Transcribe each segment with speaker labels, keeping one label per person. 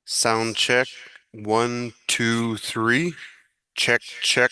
Speaker 1: Sound check. One, two, three. Check, check.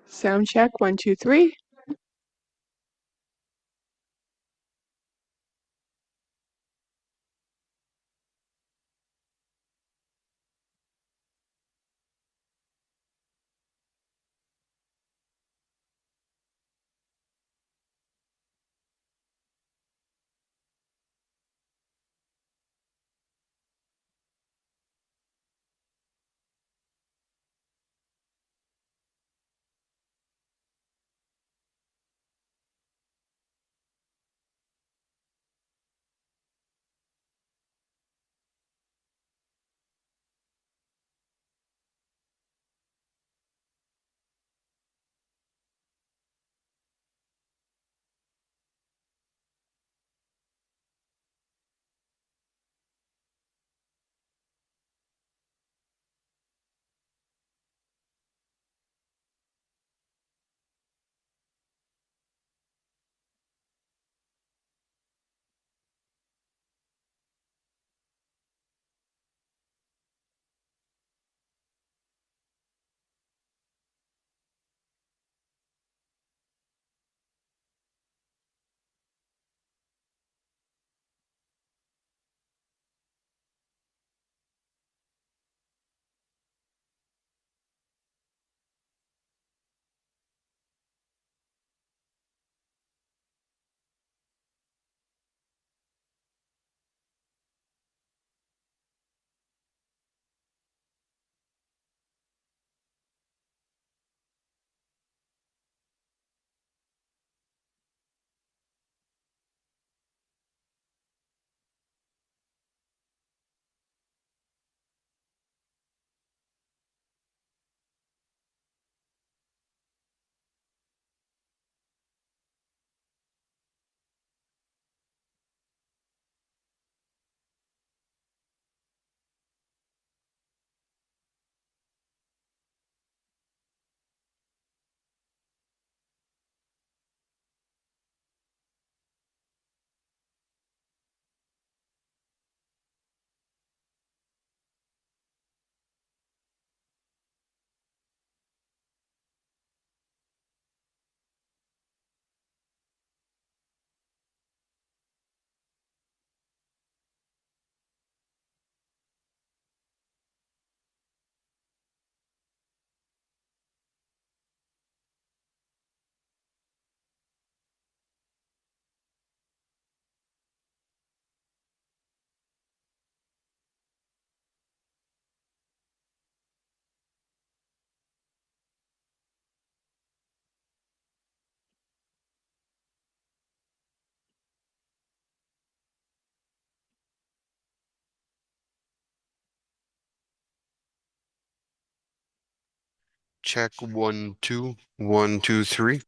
Speaker 2: Sound check, one, two, three.
Speaker 1: Check. One, two. One, two, three.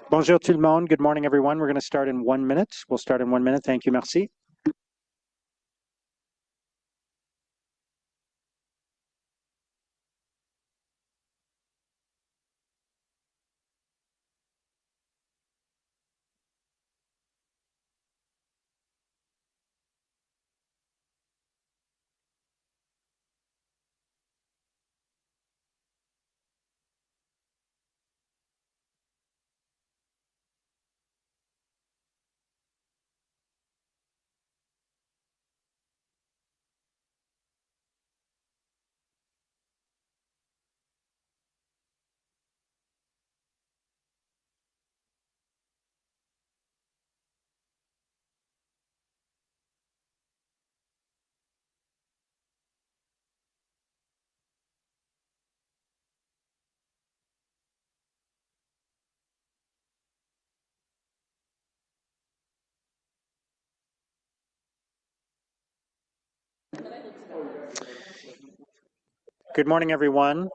Speaker 3: Bonjour tout le monde. Good morning, everyone. We're going to start in 1 minute. We'll start in 1 minute. Thank you. Merci. Good morning, everyone.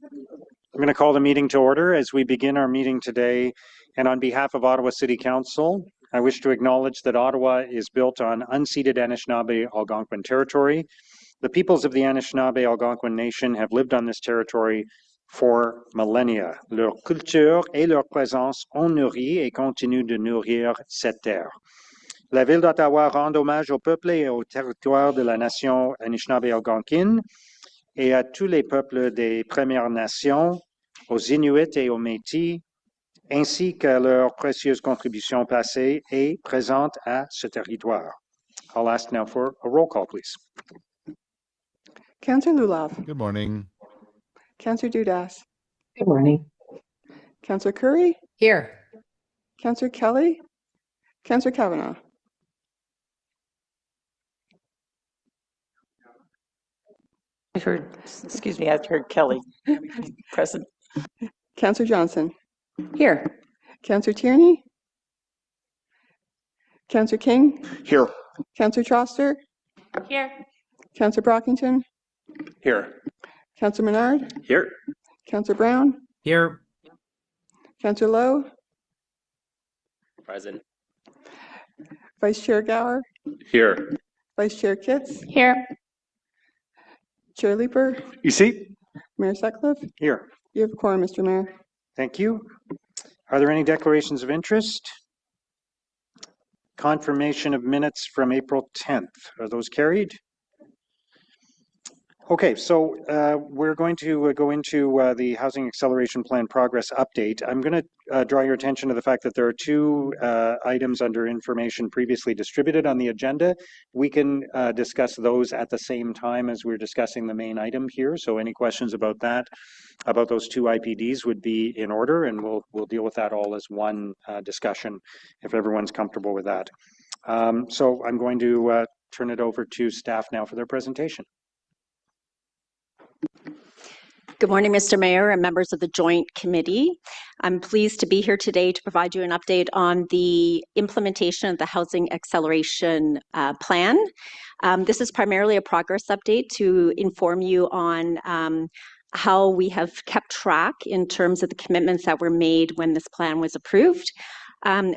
Speaker 3: I'm going to call the meeting to order as we begin our meeting today. And on behalf of Ottawa City Council, I wish to acknowledge that Ottawa is built on unceded Anishinaabe Algonquin territory. The peoples of the Anishinaabe Algonquin Nation have lived on this territory for millennia. Leur culture et leur présence ont nourri et continuent de nourrir cette terre. La ville d'Ottawa rend hommage au peuple et au territoire de la nation Anishinaabe-Algonquine et à tous les peuples des Premières Nations, aux Inuits et aux Métis, ainsi qu'à leurs précieuses contributions passées et présentes à ce territoire. I'll ask now for a roll call, please.
Speaker 2: Councillor Lulov.
Speaker 4: Good morning.
Speaker 2: Councillor Dudas.
Speaker 5: Good morning.
Speaker 2: Councillor Curry.
Speaker 5: Here.
Speaker 2: Councillor Kelly. Councillor Kavanagh.
Speaker 5: I heard Kelly present.
Speaker 2: Councillor Johnson.
Speaker 5: Here.
Speaker 2: Councillor Tierney. Councillor King.
Speaker 3: Here.
Speaker 2: Councillor Troster.
Speaker 5: Here.
Speaker 2: Councillor Brockington.
Speaker 3: Here.
Speaker 2: Councillor Menard.
Speaker 3: Here.
Speaker 2: Councillor Brown.
Speaker 4: Here.
Speaker 2: Councillor Lowe.
Speaker 6: Present.
Speaker 2: Vice Chair Gower.
Speaker 3: Here.
Speaker 2: Vice Chair Kitts.
Speaker 5: Here.
Speaker 2: Chair Leeper.
Speaker 3: Ici.
Speaker 2: Mayor Sutcliffe.
Speaker 3: Here.
Speaker 2: You have a quorum, Mr. Mayor.
Speaker 3: Thank you. Are there any declarations of interest? Confirmation of minutes from April 10th. Are those carried? Okay, so we're going to go into the Housing Acceleration Plan progress update. I'm going to draw your attention to the fact that there are two items under information previously distributed on the agenda. We can discuss those at the same time as we're discussing the main item here. So any questions about that, about those two IPDs would be in order, and we'll deal with that all as one discussion if everyone's comfortable with that. So I'm going to turn it over to staff now for their presentation.
Speaker 7: Good morning, Mr. Mayor and members of the Joint Committee. I'm pleased to be here today to provide you an update on the implementation of the Housing Acceleration Plan. This is primarily a progress update to inform you on how we have kept track in terms of the commitments that were made when this plan was approved.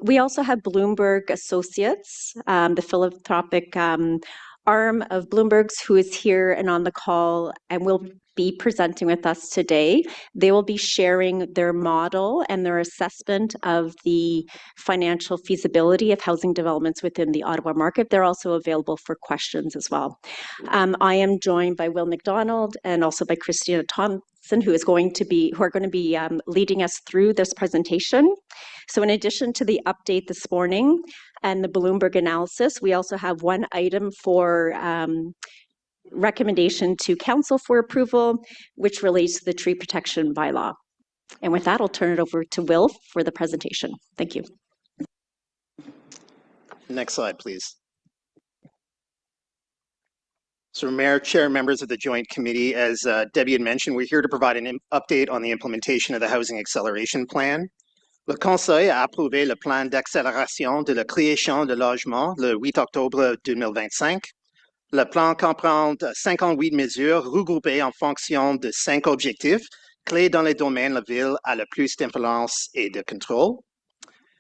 Speaker 7: We also have Bloomberg Associates, the philanthropic arm of Bloomberg's, who is here and on the call and will be presenting with us today. They will be sharing their model and their assessment of the financial feasibility of housing developments within the Ottawa market. They're also available for questions as well. I am joined by Will McDonald and also by Christina Thompson, who are going to be leading us through this presentation. So in addition to the update this morning and the Bloomberg analysis, we also have one item for recommendation to Council for approval, which relates to the tree protection bylaw. And with that, I'll turn it over to Will for the presentation. Thank you.
Speaker 6: Next slide, please. So Mayor, Chair, members of the Joint Committee, as Debbie had mentioned, we're here to provide an update on the implementation of the Housing Acceleration Plan. Le Conseil a approuvé le plan d'accélération de la création de logements le 8 octobre 2025. Le plan comprend 58 mesures regroupées en fonction de 5 objectifs clés dans les domaines la ville a le plus d'influence et de contrôle.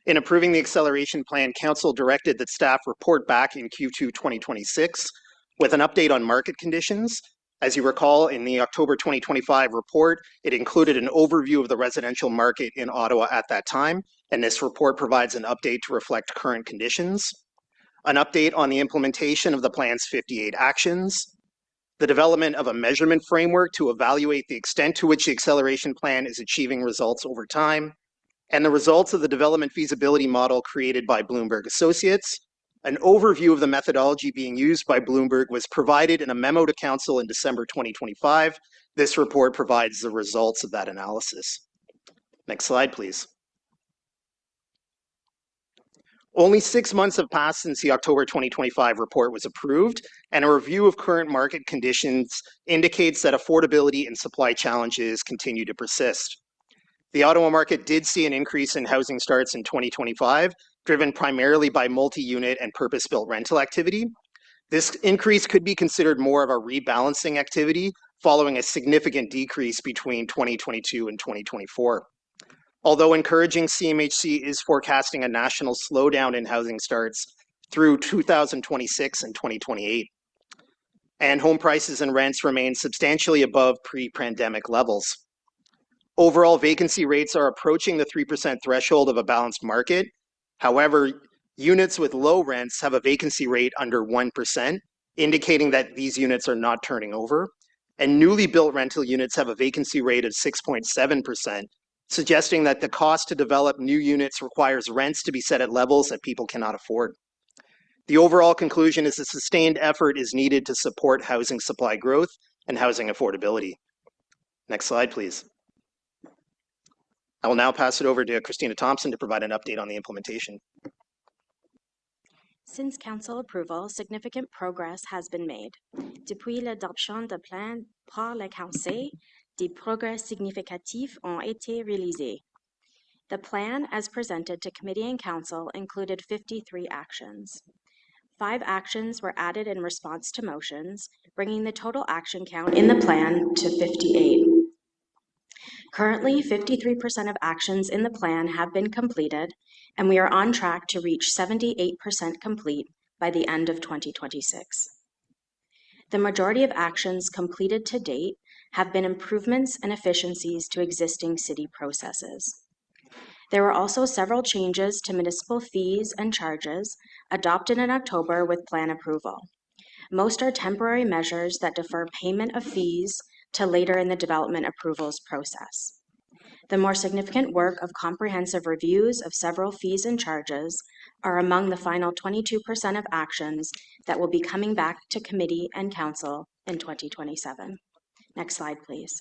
Speaker 6: In approving the acceleration plan, Council directed that staff report back in Q2 2026 with an update on market conditions. As you recall, in the October 2025 report, it included an overview of the residential market in Ottawa at that time, and this report provides an update to reflect current conditions. An update on the implementation of the plan's 58 actions, the development of a measurement framework to evaluate the extent to which the acceleration plan is achieving results over time, and the results of the development feasibility model created by Bloomberg Associates. An overview of the methodology being used by Bloomberg was provided in a memo to Council in December 2025. This report provides the results of that analysis. Next slide, please. Only 6 months have passed since the October 2025 report was approved, and a review of current market conditions indicates that affordability and supply challenges continue to persist. The Ottawa market did see an increase in housing starts in 2025, driven primarily by multi-unit and purpose-built rental activity. This increase could be considered more of a rebalancing activity following a significant decrease between 2022 and 2024. Although encouraging, CMHC is forecasting a national slowdown in housing starts through 2026 and 2028. And home prices and rents remain substantially above pre-pandemic levels. Overall vacancy rates are approaching the 3% threshold of a balanced market. However, units with low rents have a vacancy rate under 1%, indicating that these units are not turning over. And newly built rental units have a vacancy rate of 6.7%, suggesting that the cost to develop new units requires rents to be set at levels that people cannot afford. The overall conclusion is a sustained effort is needed to support housing supply growth and housing affordability. Next slide, please. I will now pass it over to Christina Thompson to provide an update on the implementation.
Speaker 4: Since Council approval, significant progress has been made. Depuis l'adoption de plan par le Conseil, des progrès significatifs ont été réalisés. The plan, as presented to Committee and Council, included 53 actions. 5 actions were added in response to motions, bringing the total action count in the plan to 58. Currently, 53% of actions in the plan have been completed, and we are on track to reach 78% complete by the end of 2026. The majority of actions completed to date have been improvements and efficiencies to existing city processes. There were also several changes to municipal fees and charges adopted in October with plan approval. Most are temporary measures that defer payment of fees to later in the development approvals process. The more significant work of comprehensive reviews of several fees and charges are among the final 22% of actions that will be coming back to Committee and Council in 2027. Next slide, please.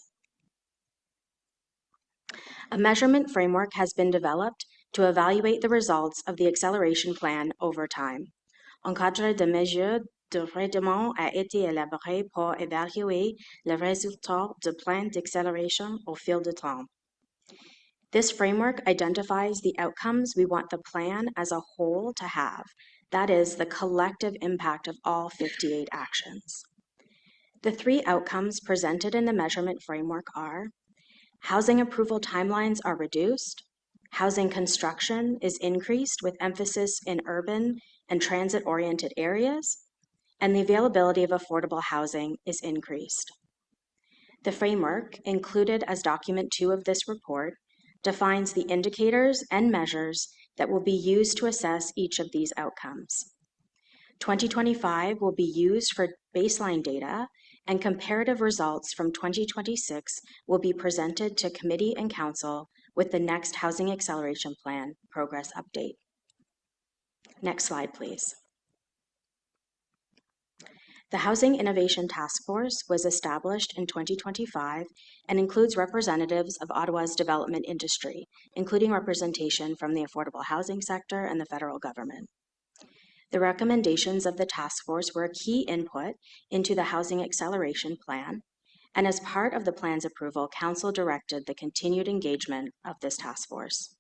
Speaker 4: A measurement framework has been developed to evaluate the results of the acceleration plan over time. Un cadre de mesure de rendement a été élaboré pour évaluer les résultats du plan d'accélération au fil du temps. This framework identifies the outcomes we want the plan as a whole to have, that is, the collective impact of all 58 actions. The 3 outcomes presented in the measurement framework are: housing approval timelines are reduced, housing construction is increased with emphasis in urban and transit-oriented areas, and the availability of affordable housing is increased. The framework, included as document 2 of this report, defines the indicators and measures that will be used to assess each of these outcomes. 2025 will be used for baseline data, and comparative results from 2026 will be presented to Committee and Council with the next Housing Acceleration Plan progress update. Next slide, please. The Housing Innovation Task Force was established in 2025 and includes representatives of Ottawa's development industry, including representation from the affordable housing sector and the federal government. The recommendations of the task force were a key input into the Housing Acceleration Plan, and as part of the plan's approval, Council directed the continued engagement of this task force.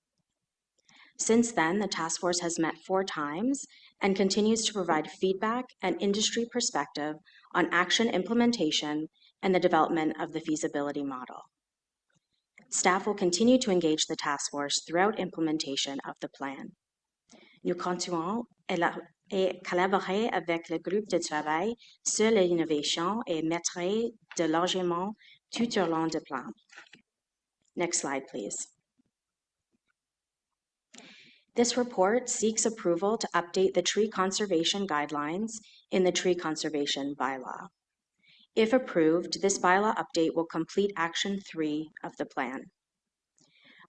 Speaker 4: Since then, the task force has met 4 times and continues to provide feedback and industry perspective on action implementation and the development of the feasibility model. Staff will continue to engage the task force throughout implementation of the plan. Nous continuons et collaborer avec le groupe de travail sur l'innovation et maîtrise de logement tout au long du plan. Next slide, please. This report seeks approval to update the tree conservation guidelines in the tree conservation bylaw. If approved, this bylaw update will complete Action 3 of the plan.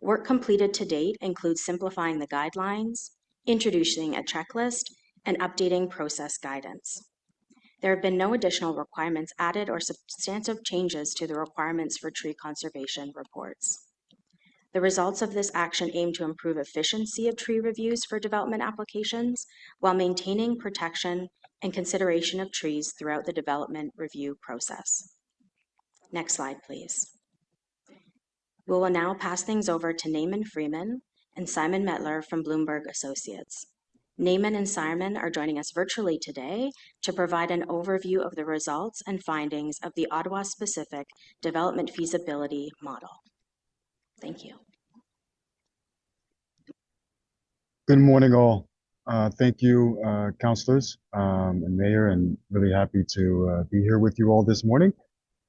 Speaker 4: Work completed to date includes simplifying the guidelines, introducing a checklist, and updating process guidance. There have been no additional requirements added or substantive changes to the requirements for tree conservation reports. The results of this action aim to improve efficiency of tree reviews for development applications while maintaining protection and consideration of trees throughout the development review process. Next slide, please. We will now pass things over to Naaman Freeman and Simon Mettler from Bloomberg Associates. Naaman and Simon are joining us virtually today to provide an overview of the results and findings of the Ottawa-specific development feasibility model. Thank you.
Speaker 8: Good morning, all. Thank you, councilors and mayor, and really happy to be here with you all this morning.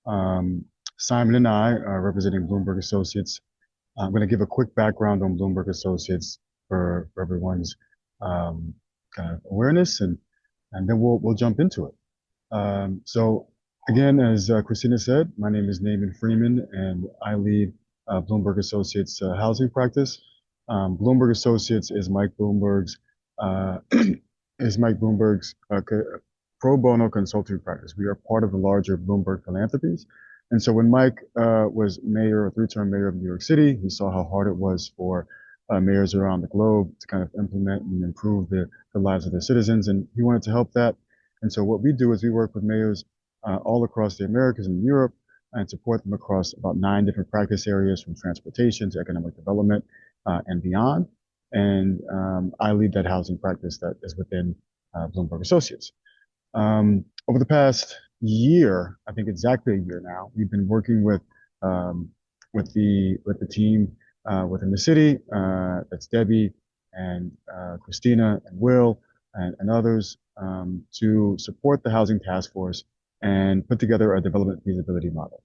Speaker 8: Simon and I are representing Bloomberg Associates. I'm going to give a quick background on Bloomberg Associates for everyone's kind of awareness, and then we'll jump into it. So again, as Christina said, my name is Naaman Freeman, and I lead Bloomberg Associates housing practice. Bloomberg Associates is Mike Bloomberg's pro bono consulting practice. We are part of the larger Bloomberg Philanthropies. And so when Mike was mayor, a three-term mayor of New York City, he saw how hard it was for mayors around the globe to kind of implement and improve the lives of their citizens, and he wanted to help that. And so what we do is we work with mayors all across the Americas and Europe and support them across about 9 different practice areas, from transportation to economic development and beyond. And I lead that housing practice that is within Bloomberg Associates. Over the past year, I think exactly a year now, we've been working with the team within the city. That's Debbie and Christina and Will and others to support the housing task force and put together a development feasibility model.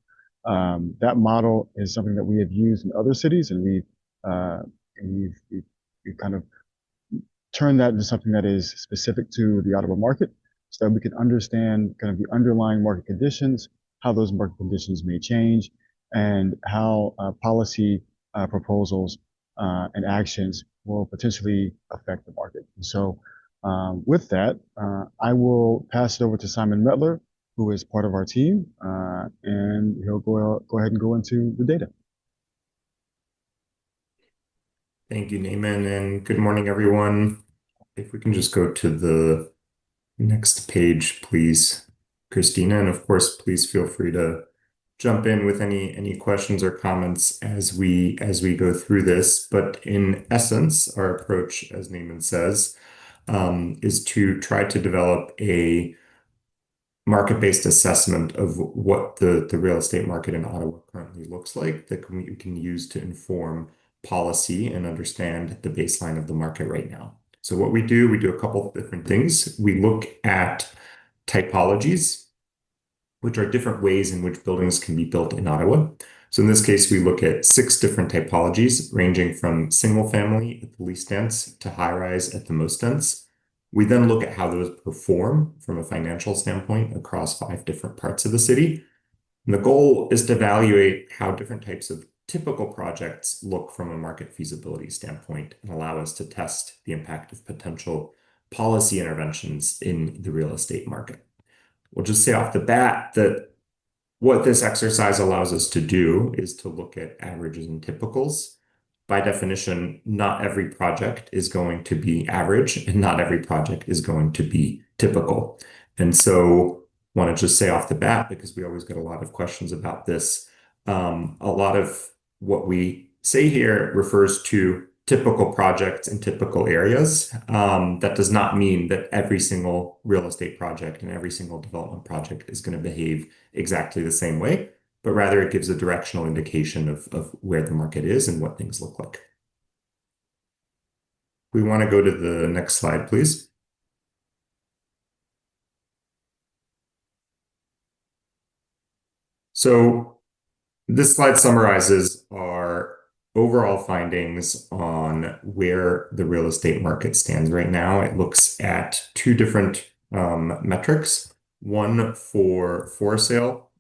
Speaker 8: That model is something that we have used in other cities, and we've kind of turned that into something that is specific to the Ottawa market, so that we can understand kind of the underlying market conditions, how those market conditions may change, and how policy proposals and actions will potentially affect the market. And so with that, I will pass it over to Simon Mettler, who is part of our team, and he'll go ahead and go into the data.
Speaker 9: Thank you, Naaman, and good morning, everyone. If we can just go to the next page, please, Christina, and of course, please feel free to jump in with any questions or comments as we go through this. But in essence, our approach, as Naaman says, is to try to develop a market-based assessment of what the real estate market in Ottawa currently looks like, that we can use to inform policy and understand the baseline of the market right now. So what we do a couple of different things. We look at typologies, which are different ways in which buildings can be built in Ottawa. So in this case, we look at 6 different typologies, ranging from single family at the least dense to high rise at the most dense. We then look at how those perform from a financial standpoint across 5 different parts of the city. And the goal is to evaluate how different types of typical projects look from a market feasibility standpoint and allow us to test the impact of potential policy interventions in the real estate market. We'll just say off the bat that what this exercise allows us to do is to look at averages and typicals. By definition, not every project is going to be average, and not every project is going to be typical. And so I want to just say off the bat, because we always get a lot of questions about this, a lot of what we say here refers to typical projects in typical areas. That does not mean that every single real estate project and every single development project is going to behave exactly the same way. but rather it gives a directional indication of where the market is and what things look like. We want to go to the next slide, please. So this slide summarizes our overall findings on where the real estate market stands right now. It looks at two different metrics. One for sale,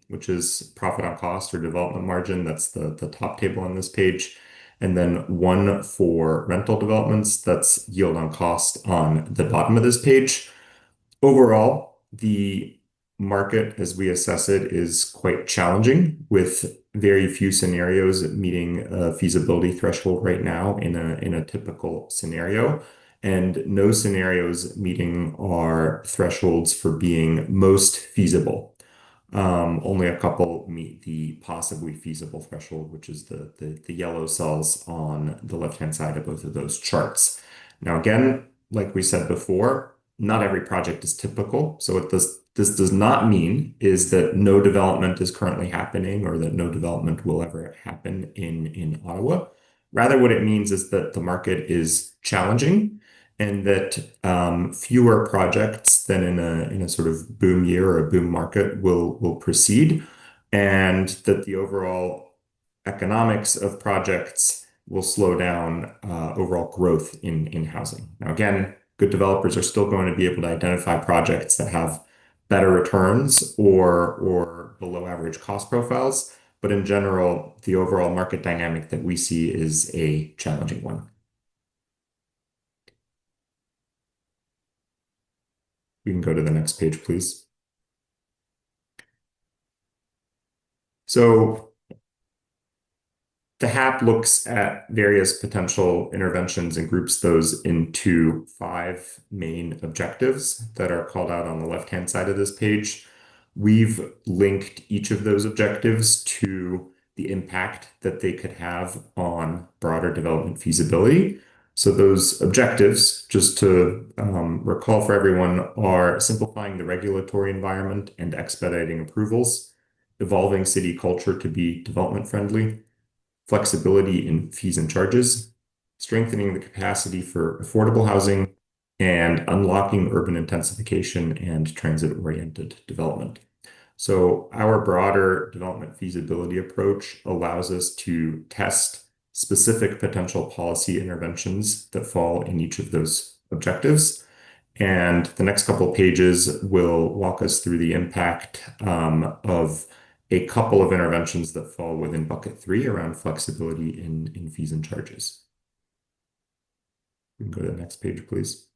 Speaker 9: which is profit on cost or development margin. That's the top table on this page. And then one for rental developments. That's yield on cost on the bottom of this page. Overall, the market, as we assess it, is quite challenging, with very few scenarios meeting a feasibility threshold right now in a typical scenario, and no scenarios meeting our thresholds for being most feasible. Only a couple meet the possibly feasible threshold, which is the yellow cells on the left-hand side of both of those charts. Now, again, like we said before, not every project is typical. So what this does not mean is that no development is currently happening or that no development will ever happen in Ottawa. Rather, what it means is that the market is challenging and that fewer projects than in a sort of boom year or a boom market will proceed, and that the overall economics of projects will slow down overall growth in housing. Now, again, good developers are still going to be able to identify projects that have better returns or below average cost profiles. But in general, the overall market dynamic that we see is a challenging one. We can go to the next page, please. So the HAP looks at various potential interventions and groups those into 5 main objectives that are called out on the left-hand side of this page. We've linked each of those objectives to the impact that they could have on broader development feasibility. So those objectives, just to recall for everyone, are simplifying the regulatory environment and expediting approvals, evolving city culture to be development friendly, flexibility in fees and charges, strengthening the capacity for affordable housing, and unlocking urban intensification and transit-oriented development. So our broader development feasibility approach allows us to test specific potential policy interventions that fall in each of those objectives. And the next couple of pages will walk us through the impact of a couple of interventions that fall within bucket 3 around flexibility in fees and charges. We can go to the next page, please.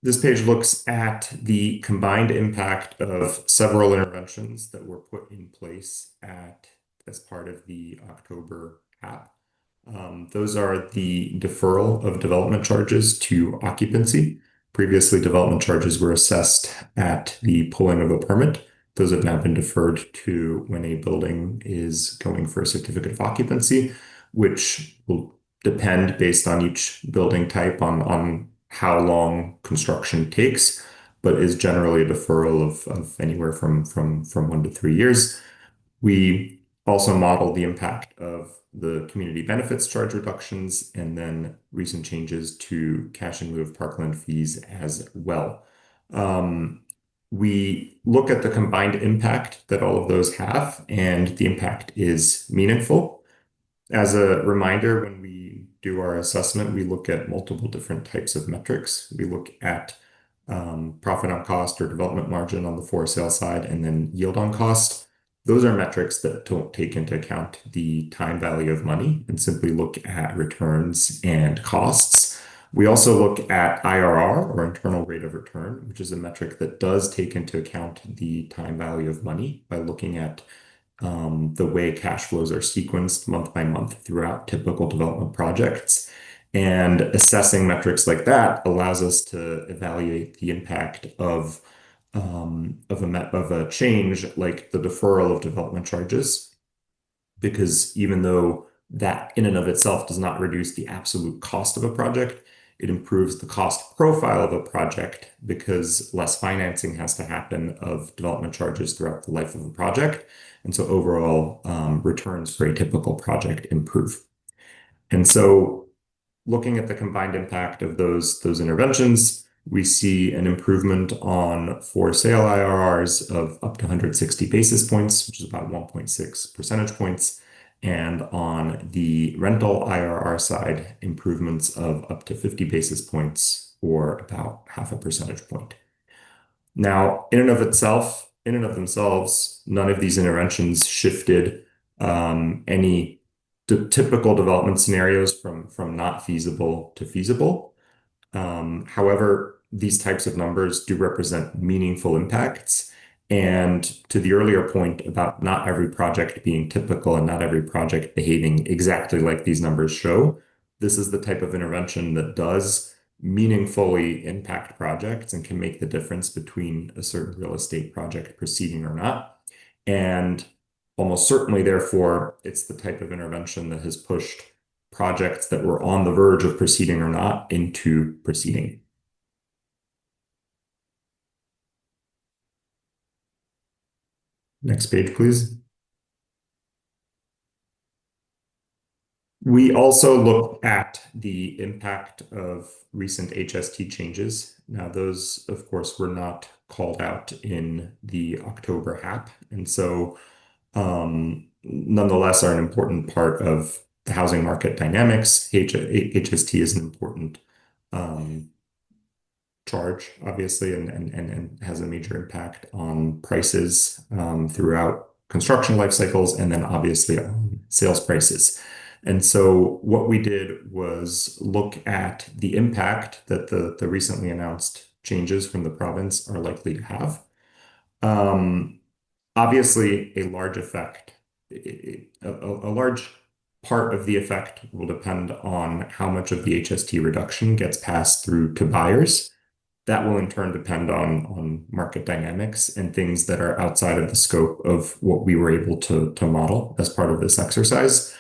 Speaker 9: This page looks at the combined impact of several interventions that were put in place as part of the October HAP. Those are the deferral of development charges to occupancy. Previously, development charges were assessed at the pulling of a permit. Those have now been deferred to when a building is going for a certificate of occupancy, which will depend based on each building type on how long construction takes, but is generally a deferral of anywhere from 1 to 3 years. We also model the impact of the community benefits charge reductions and then recent changes to cash in lieu of parkland fees as well. We look at the combined impact that all of those have, and the impact is meaningful. As a reminder, when we do our assessment, we look at multiple different types of metrics. We look at profit on cost or development margin on the for sale side, and then yield on cost. Those are metrics that don't take into account the time value of money and simply look at returns and costs. We also look at IRR, or internal rate of return, which is a metric that does take into account the time value of money by looking at the way cash flows are sequenced month by month throughout typical development projects. And assessing metrics like that allows us to evaluate the impact of a change like the deferral of development charges, because even though that in and of itself does not reduce the absolute cost of a project, It improves the cost profile of a project because less financing has to happen of development charges throughout the life of a project. And so overall returns for a typical project improve. And so looking at the combined impact of those interventions, we see an improvement on for sale IRRs of up to 160 basis points, which is about 1.6 percentage points. And on the rental IRR side, improvements of up to 50 basis points or about half a percentage point. Now, in and of themselves, none of these interventions shifted any typical development scenarios from not feasible to feasible. However, these types of numbers do represent meaningful impacts. And to the earlier point about not every project being typical and not every project behaving exactly like these numbers show, this is the type of intervention that does meaningfully impact projects and can make the difference between a certain real estate project proceeding or not. And almost certainly, therefore, it's the type of intervention that has pushed projects that were on the verge of proceeding or not into proceeding. Next page, please. We also look at the impact of recent HST changes. Now, those, of course, were not called out in the October HAP, and so nonetheless are an important part of the housing market dynamics. HST is an important charge, obviously, and has a major impact on prices throughout construction life cycles, and then obviously on sales prices. And so what we did was look at the impact that the recently announced changes from the province are likely to have. Obviously, a large effect, a large part of the effect will depend on how much of the HST reduction gets passed through to buyers. That will in turn depend on market dynamics and things that are outside of the scope of what we were able to model as part of this exercise.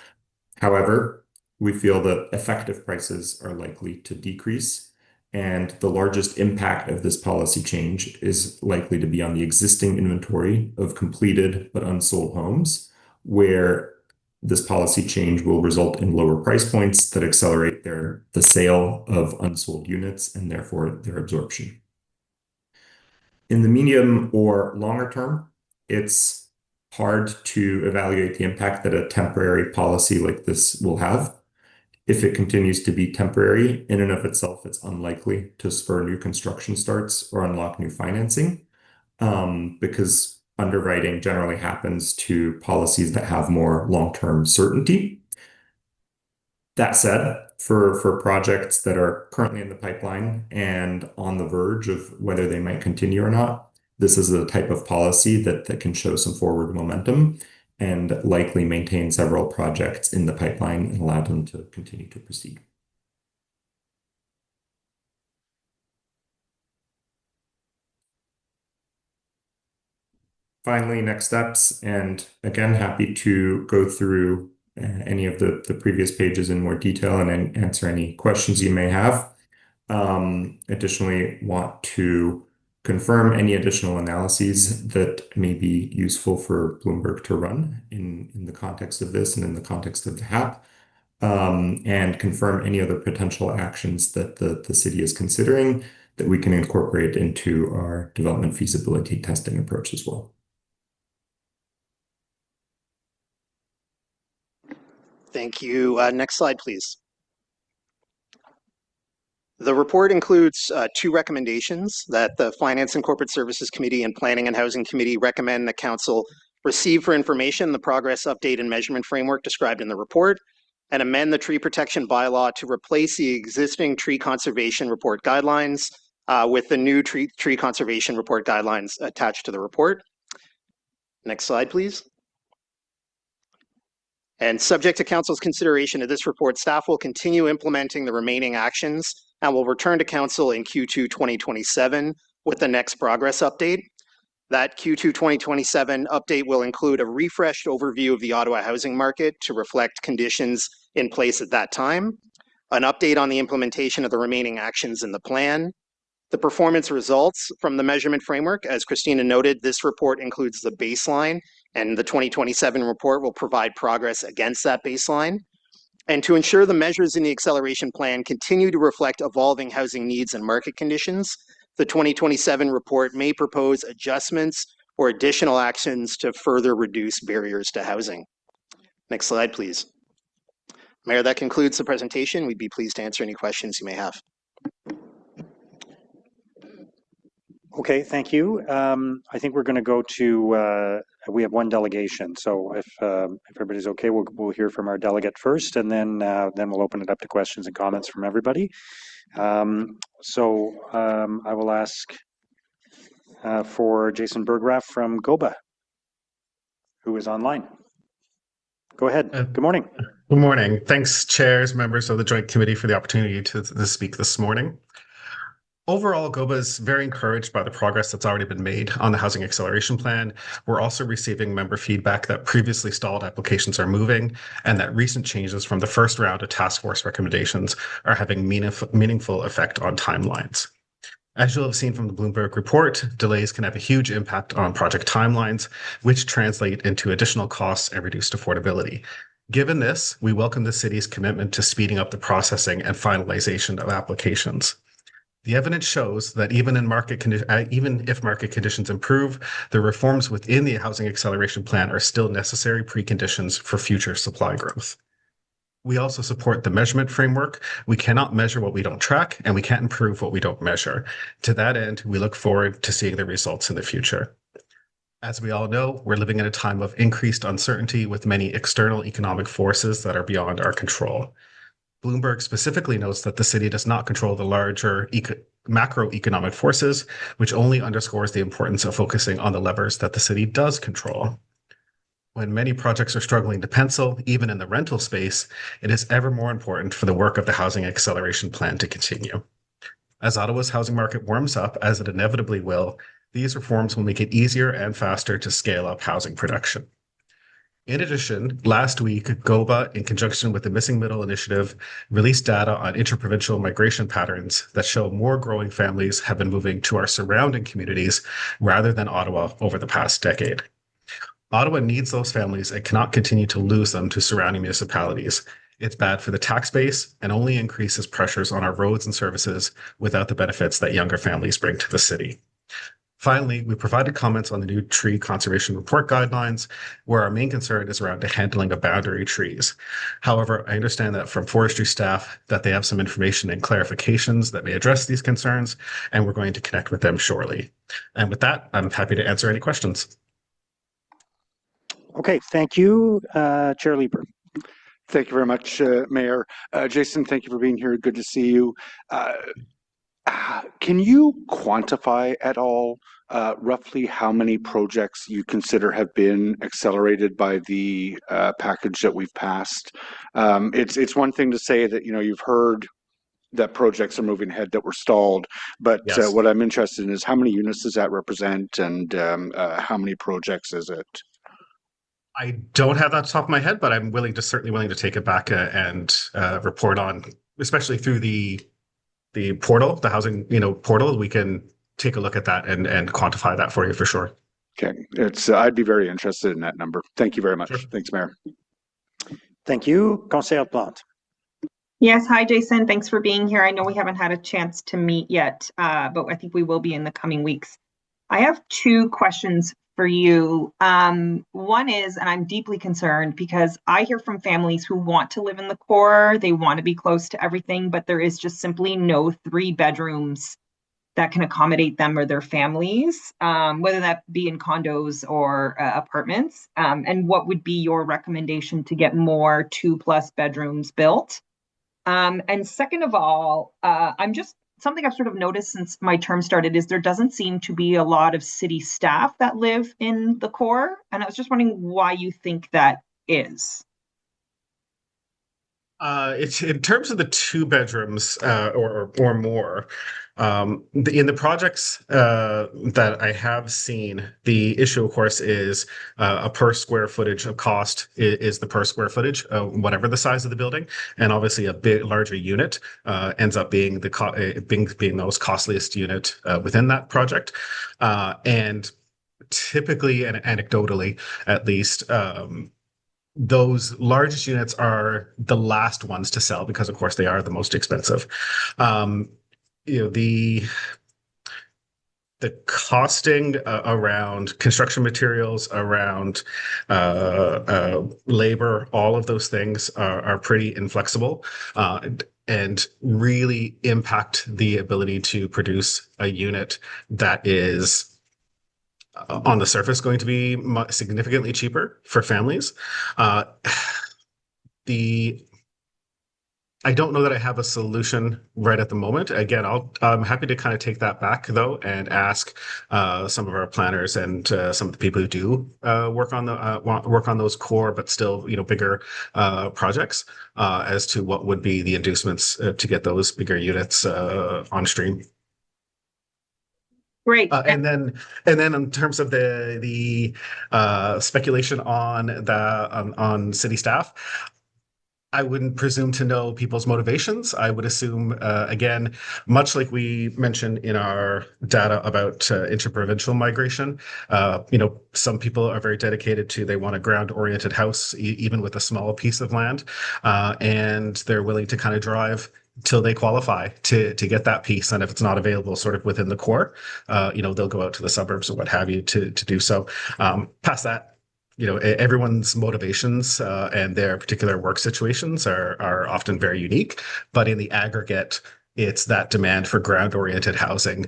Speaker 9: However, we feel that effective prices are likely to decrease, and the largest impact of this policy change is likely to be on the existing inventory of completed but unsold homes, where this policy change will result in lower price points that accelerate the sale of unsold units and therefore their absorption. In the medium or longer term, it's hard to evaluate the impact that a temporary policy like this will have. If it continues to be temporary, in and of itself, it's unlikely to spur new construction starts or unlock new financing, because underwriting generally happens to policies that have more long-term certainty. That said, for projects that are currently in the pipeline and on the verge of whether they might continue or not, this is a type of policy that can show some forward momentum and likely maintain several projects in the pipeline and allow them to continue to proceed. Finally, next steps, and again, happy to go through any of the previous pages in more detail and answer any questions you may have. Additionally, want to confirm any additional analyses that may be useful for Bloomberg to run in the context of this and in the context of the HAP, and confirm any other potential actions that the city is considering that we can incorporate into our development feasibility testing approach as well.
Speaker 6: Thank you. Next slide, please. The report includes two recommendations that the Finance and Corporate Services Committee and Planning and Housing Committee recommend the Council receive for information the progress update and measurement framework described in the report, and amend the tree protection bylaw to replace the existing tree conservation report guidelines with the new tree conservation report guidelines attached to the report. Next slide, please. And subject to Council's consideration of this report, staff will continue implementing the remaining actions and will return to Council in Q2 2027 with the next progress update. That Q2 2027 update will include a refreshed overview of the Ottawa housing market to reflect conditions in place at that time. an update on the implementation of the remaining actions in the plan, the performance results from the measurement framework. As Christina noted, this report includes the baseline, and the 2027 report will provide progress against that baseline. And to ensure the measures in the acceleration plan continue to reflect evolving housing needs and market conditions, the 2027 report may propose adjustments or additional actions to further reduce barriers to housing. Next slide, please. Mayor, that concludes the presentation. We'd be pleased to answer any questions you may have.
Speaker 3: Okay, thank you. I think we're going to go to, we have one delegation. So if everybody's okay, we'll hear from our delegate first, and then we'll open it up to questions and comments from everybody. I will ask for Jason Berggraf from GOBA, who is online. Go ahead. Good morning.
Speaker 10: Good morning. Thanks, chairs, members of the Joint Committee, for the opportunity to speak this morning. Overall, GOBA is very encouraged by the progress that's already been made on the Housing Acceleration Plan. We're also receiving member feedback that previously stalled applications are moving, and that recent changes from the first round of task force recommendations are having meaningful effect on timelines. As you'll have seen from the Bloomberg report, delays can have a huge impact on project timelines, which translate into additional costs and reduced affordability. Given this, we welcome the city's commitment to speeding up the processing and finalization of applications. The evidence shows that even if market conditions improve, the reforms within the Housing Acceleration Plan are still necessary preconditions for future supply growth. We also support the measurement framework. We cannot measure what we don't track, and we can't improve what we don't measure. To that end, we look forward to seeing the results in the future. As we all know, we're living in a time of increased uncertainty with many external economic forces that are beyond our control. Bloomberg specifically notes that the city does not control the larger macroeconomic forces, which only underscores the importance of focusing on the levers that the city does control. When many projects are struggling to pencil, even in the rental space, it is ever more important for the work of the Housing Acceleration Plan to continue. As Ottawa's housing market warms up, as it inevitably will, these reforms will make it easier and faster to scale up housing production. In addition, last week, GOBA, in conjunction with the Missing Middle Initiative, released data on interprovincial migration patterns that show more growing families have been moving to our surrounding communities rather than Ottawa over the past decade. Ottawa needs those families and cannot continue to lose them to surrounding municipalities. It's bad for the tax base and only increases pressures on our roads and services without the benefits that younger families bring to the city. Finally, we provided comments on the new tree conservation report guidelines, where our main concern is around the handling of boundary trees. However, I understand that from forestry staff that they have some information and clarifications that may address these concerns, and we're going to connect with them shortly. And with that, I'm happy to answer any questions.
Speaker 3: Okay, thank you, Chair Leeper.
Speaker 11: Thank you very much, Mayor. Jason, thank you for being here. Good to see you. Can you quantify at all roughly how many projects you consider have been accelerated by the package that we've passed? It's one thing to say that, you've heard that projects are moving ahead that were stalled, but
Speaker 10: Yes.
Speaker 11: what I'm interested in is how many units does that represent, and how many projects is it?
Speaker 10: I don't have that off the top of my head, but I'm certainly willing to take it back and report on, especially through the portal, the housing, portal. We can take a look at that and quantify that for you for sure.
Speaker 11: Okay, I'd be very interested in that number. Thank you very much.
Speaker 10: Sure.
Speaker 11: Thanks, Mayor.
Speaker 3: Thank you, Conseillère Plante.
Speaker 12: Yes, hi, Jason. Thanks for being here. I know we haven't had a chance to meet yet, but I think we will be in the coming weeks. I have two questions for you. One is, and I'm deeply concerned because I hear from families who want to live in the core, they want to be close to everything, but there is just simply no 3 bedrooms that can accommodate them or their families, whether that be in condos or apartments. And what would be your recommendation to get more 2+ bedrooms built? And second of all, something I've sort of noticed since my term started is there doesn't seem to be a lot of city staff that live in the core. And I was just wondering why you think that is.
Speaker 10: It's in terms of the two bedrooms or more. In the projects that I have seen, the issue, of course, is a per square footage of cost is the per square footage, whatever the size of the building, and obviously a bit larger unit ends up being being the most costliest unit within that project, and typically and anecdotally, at least. Those largest units are the last ones to sell because, of course, they are the most expensive. Um, the costing around construction materials, around labor, all of those things are pretty inflexible and really impact the ability to produce a unit that is on the surface going to be significantly cheaper for families. Uh, the I don't know that I have a solution right at the moment. Again, I'm happy to kind of take that back though and ask some of our planners and some of the people who do work on those core but still bigger projects as to what would be the inducements to get those bigger units on stream.
Speaker 12: Great.
Speaker 10: And then in terms of the speculation on city staff, I wouldn't presume to know people's motivations. I would assume, again, much like we mentioned in our data about interprovincial migration, some people are very dedicated to, they want a ground-oriented house, even with a small piece of land, and they're willing to kind of drive till they qualify to get that piece. And if it's not available sort of within the core, they'll go out to the suburbs or what have you to do so. Past that, everyone's motivations and their particular work situations are often very unique, but in the aggregate, it's that demand for ground-oriented housing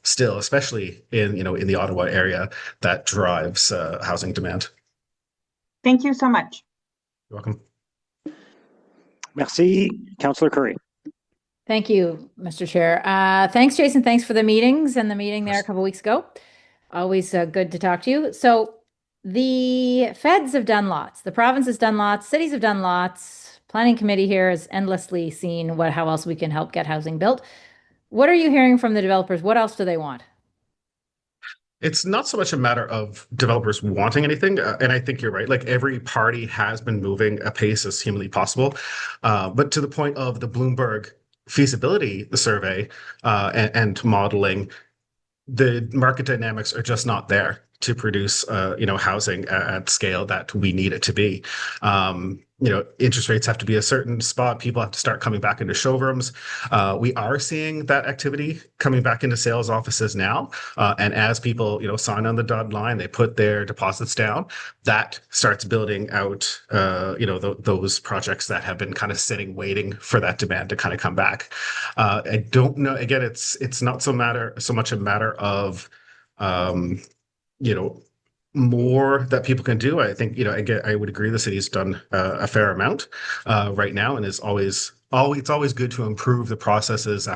Speaker 10: still, especially in the Ottawa area, that drives housing demand.
Speaker 12: Thank you so much.
Speaker 10: You're welcome.
Speaker 3: Merci, Councillor Curry.
Speaker 13: Thank you, Mr. Chair. Thanks, Jason. Thanks for the meetings and the meeting there a couple weeks ago. Always good to talk to you. So the feds have done lots. The province has done lots. Cities have done lots. Planning committee here has endlessly seen how else we can help get housing built. What are you hearing from the developers? What else do they want?
Speaker 10: It's not so much a matter of developers wanting anything, and I think you're right. Like every party has been moving apace as humanly possible, but to the point of the Bloomberg feasibility survey and modeling, the market dynamics are just not there to produce, housing at scale that we need it to be. Interest rates have to be a certain spot. People have to start coming back into showrooms. We are seeing that activity coming back into sales offices now. And as people, sign on the dotted line, they put their deposits down, that starts building out, those projects that have been kind of sitting, waiting for that demand to kind of come back. I don't know. Again, it's not so much a matter of, more that people can do. I think, I would agree the city's done a fair amount right now, and it's always good to improve the processes,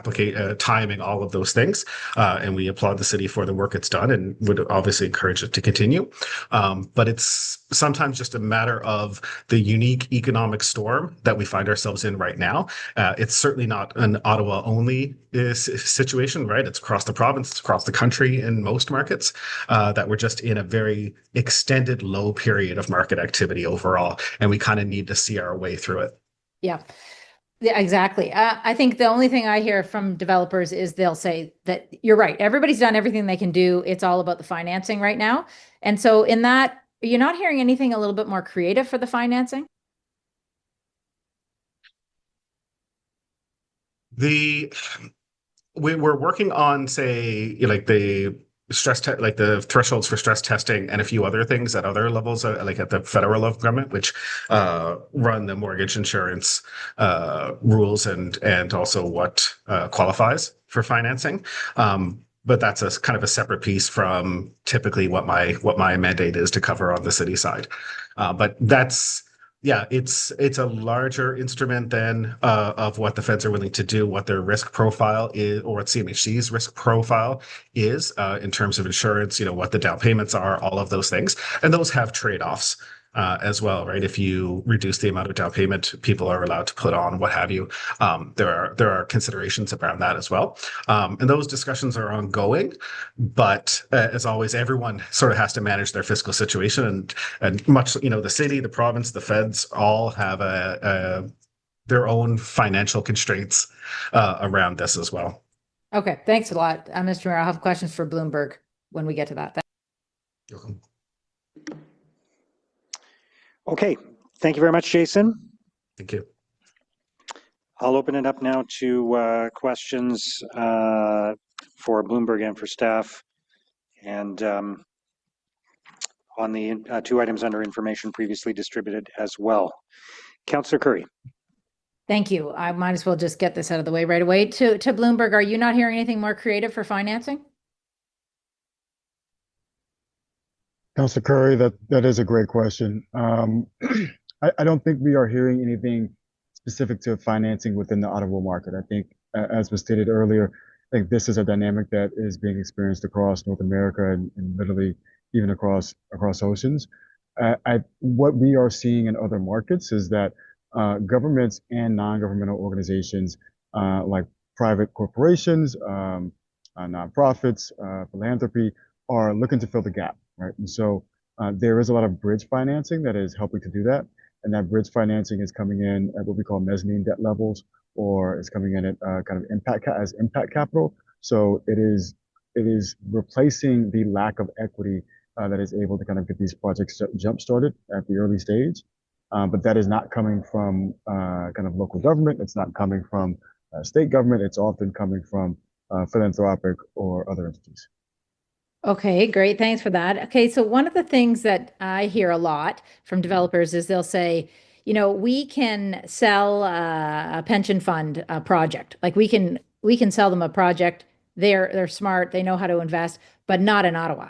Speaker 10: timing, all of those things. And we applaud the city for the work it's done and would obviously encourage it to continue. But it's sometimes just a matter of the unique economic storm that we find ourselves in right now. It's certainly not an Ottawa only situation, right? It's across the province, it's across the country in most markets, that we're just in a very extended low period of market activity overall. And we kind of need to see our way through it.
Speaker 13: Yeah. Yeah, exactly. I think the only thing I hear from developers is they'll say that you're right. Everybody's done everything they can do. It's all about the financing right now. And so in that, you're not hearing anything a little bit more creative for the financing?
Speaker 10: We're working on, say, like the like the thresholds for stress testing and a few other things at other levels, like at the federal level government, which run the mortgage insurance rules and also what qualifies for financing. But that's a kind of a separate piece from typically what my mandate is to cover on the city side. But that's, yeah, it's a larger instrument than of what the feds are willing to do, what their risk profile is, or what CMHC's risk profile is in terms of insurance, what the down payments are, all of those things. And those have trade-offs. as well, right? If you reduce the amount of down payment people are allowed to put on, what have you, there are considerations around that as well. And those discussions are ongoing, but as always, everyone sort of has to manage their fiscal situation, and much, you know, the city, the province, the feds all have their own financial constraints around this as well.
Speaker 13: Okay, thanks a lot, Mr. Mayor. I'll have questions for Bloomberg when we get to that.
Speaker 10: You're welcome.
Speaker 3: Okay, thank you very much, Jason.
Speaker 10: Thank you.
Speaker 3: I'll open it up now to questions for Bloomberg and for staff, and on the two items under information previously distributed as well. Councillor Curry.
Speaker 13: Thank you. I might as well just get this out of the way right away. To Bloomberg, are you not hearing anything more creative for financing?
Speaker 8: Councilor Curry, that is a great question. I don't think we are hearing anything specific to financing within the Ottawa market. I think, as was stated earlier, I think this is a dynamic that is being experienced across North America and literally even across oceans. What we are seeing in other markets is that governments and non-governmental organizations like private corporations, nonprofits, philanthropy are looking to fill the gap, right? And so there is a lot of bridge financing that is helping to do that. And that bridge financing is coming in at what we call mezzanine debt levels, or it's coming in at kind of impact capital. So it is replacing the lack of equity that is able to kind of get these projects jump started at the early stage. But that is not coming from kind of local government. It's not coming from state government. It's often coming from philanthropic or other entities.
Speaker 13: Okay, great. Thanks for that. Okay, so one of the things that I hear a lot from developers is they'll say, you know, we can sell a pension fund project. Like we can sell them a project. They're smart. They know how to invest, but not in Ottawa.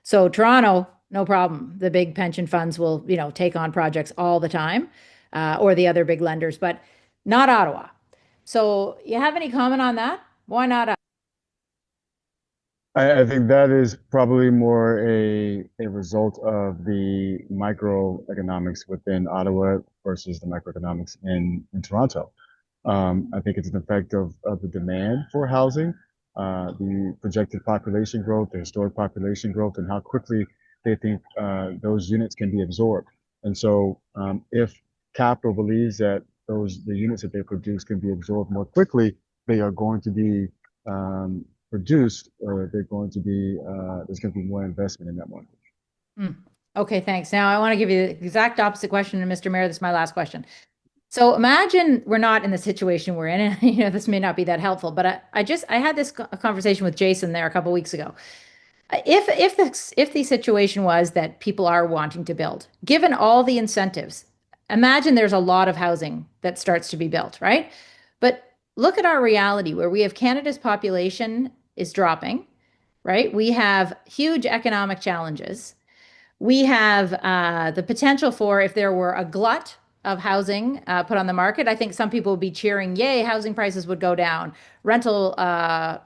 Speaker 13: So Toronto, no problem. The big pension funds will, you know, take on projects all the time, or the other big lenders, but not Ottawa. So you have any comment on that? Why not?
Speaker 8: I think that is probably more a result of the microeconomics within Ottawa versus the microeconomics in Toronto. I think it's an effect of the demand for housing, the projected population growth, the historic population growth, and how quickly they think those units can be absorbed. And so if capital believes that the units that they produce can be absorbed more quickly, they are going to be produced, or they're going to be there's going to be more investment in that market.
Speaker 13: Okay, thanks. Now I want to give you the exact opposite question, and Mr. Mayor, this is my last question. So imagine we're not in the situation we're in, and you know this may not be that helpful, but I had this conversation with Jason there a couple of weeks ago. If the situation was that people are wanting to build, given all the incentives, imagine there's a lot of housing that starts to be built, right? But look at our reality where we have Canada's population is dropping, right? We have huge economic challenges. We have the potential for, if there were a glut of housing put on the market, I think some people would be cheering, yay, housing prices would go down, rental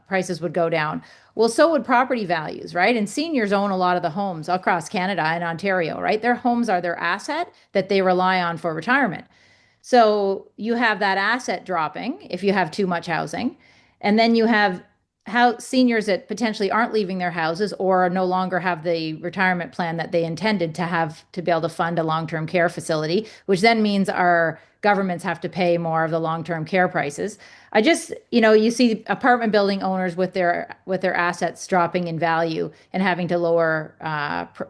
Speaker 13: prices would go down. Well, so would property values, right? And seniors own a lot of the homes across Canada and Ontario, right? Their homes are their asset that they rely on for retirement. So you have that asset dropping if you have too much housing. And then you have how seniors that potentially aren't leaving their houses or no longer have the retirement plan that they intended to have to be able to fund a long-term care facility, which then means our governments have to pay more of the long-term care prices. I just, you know, you see apartment building owners with their assets dropping in value and having to lower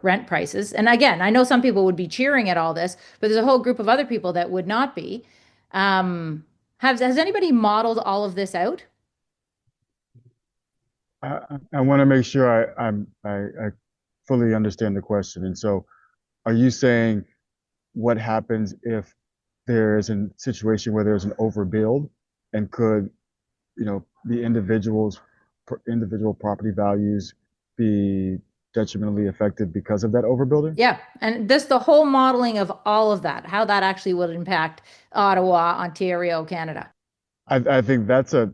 Speaker 13: rent prices. And again, I know some people would be cheering at all this, but there's a whole group of other people that would not be. Has anybody modeled all of this out?
Speaker 8: I want to make sure I fully understand the question. And so, are you saying what happens if there is a situation where there's an overbuild, and could, you know, the individual property values be detrimentally affected because of that overbuilding?
Speaker 13: Yeah, and this the whole modeling of all of that, how that actually would impact Ottawa, Ontario, Canada.
Speaker 8: I think that's a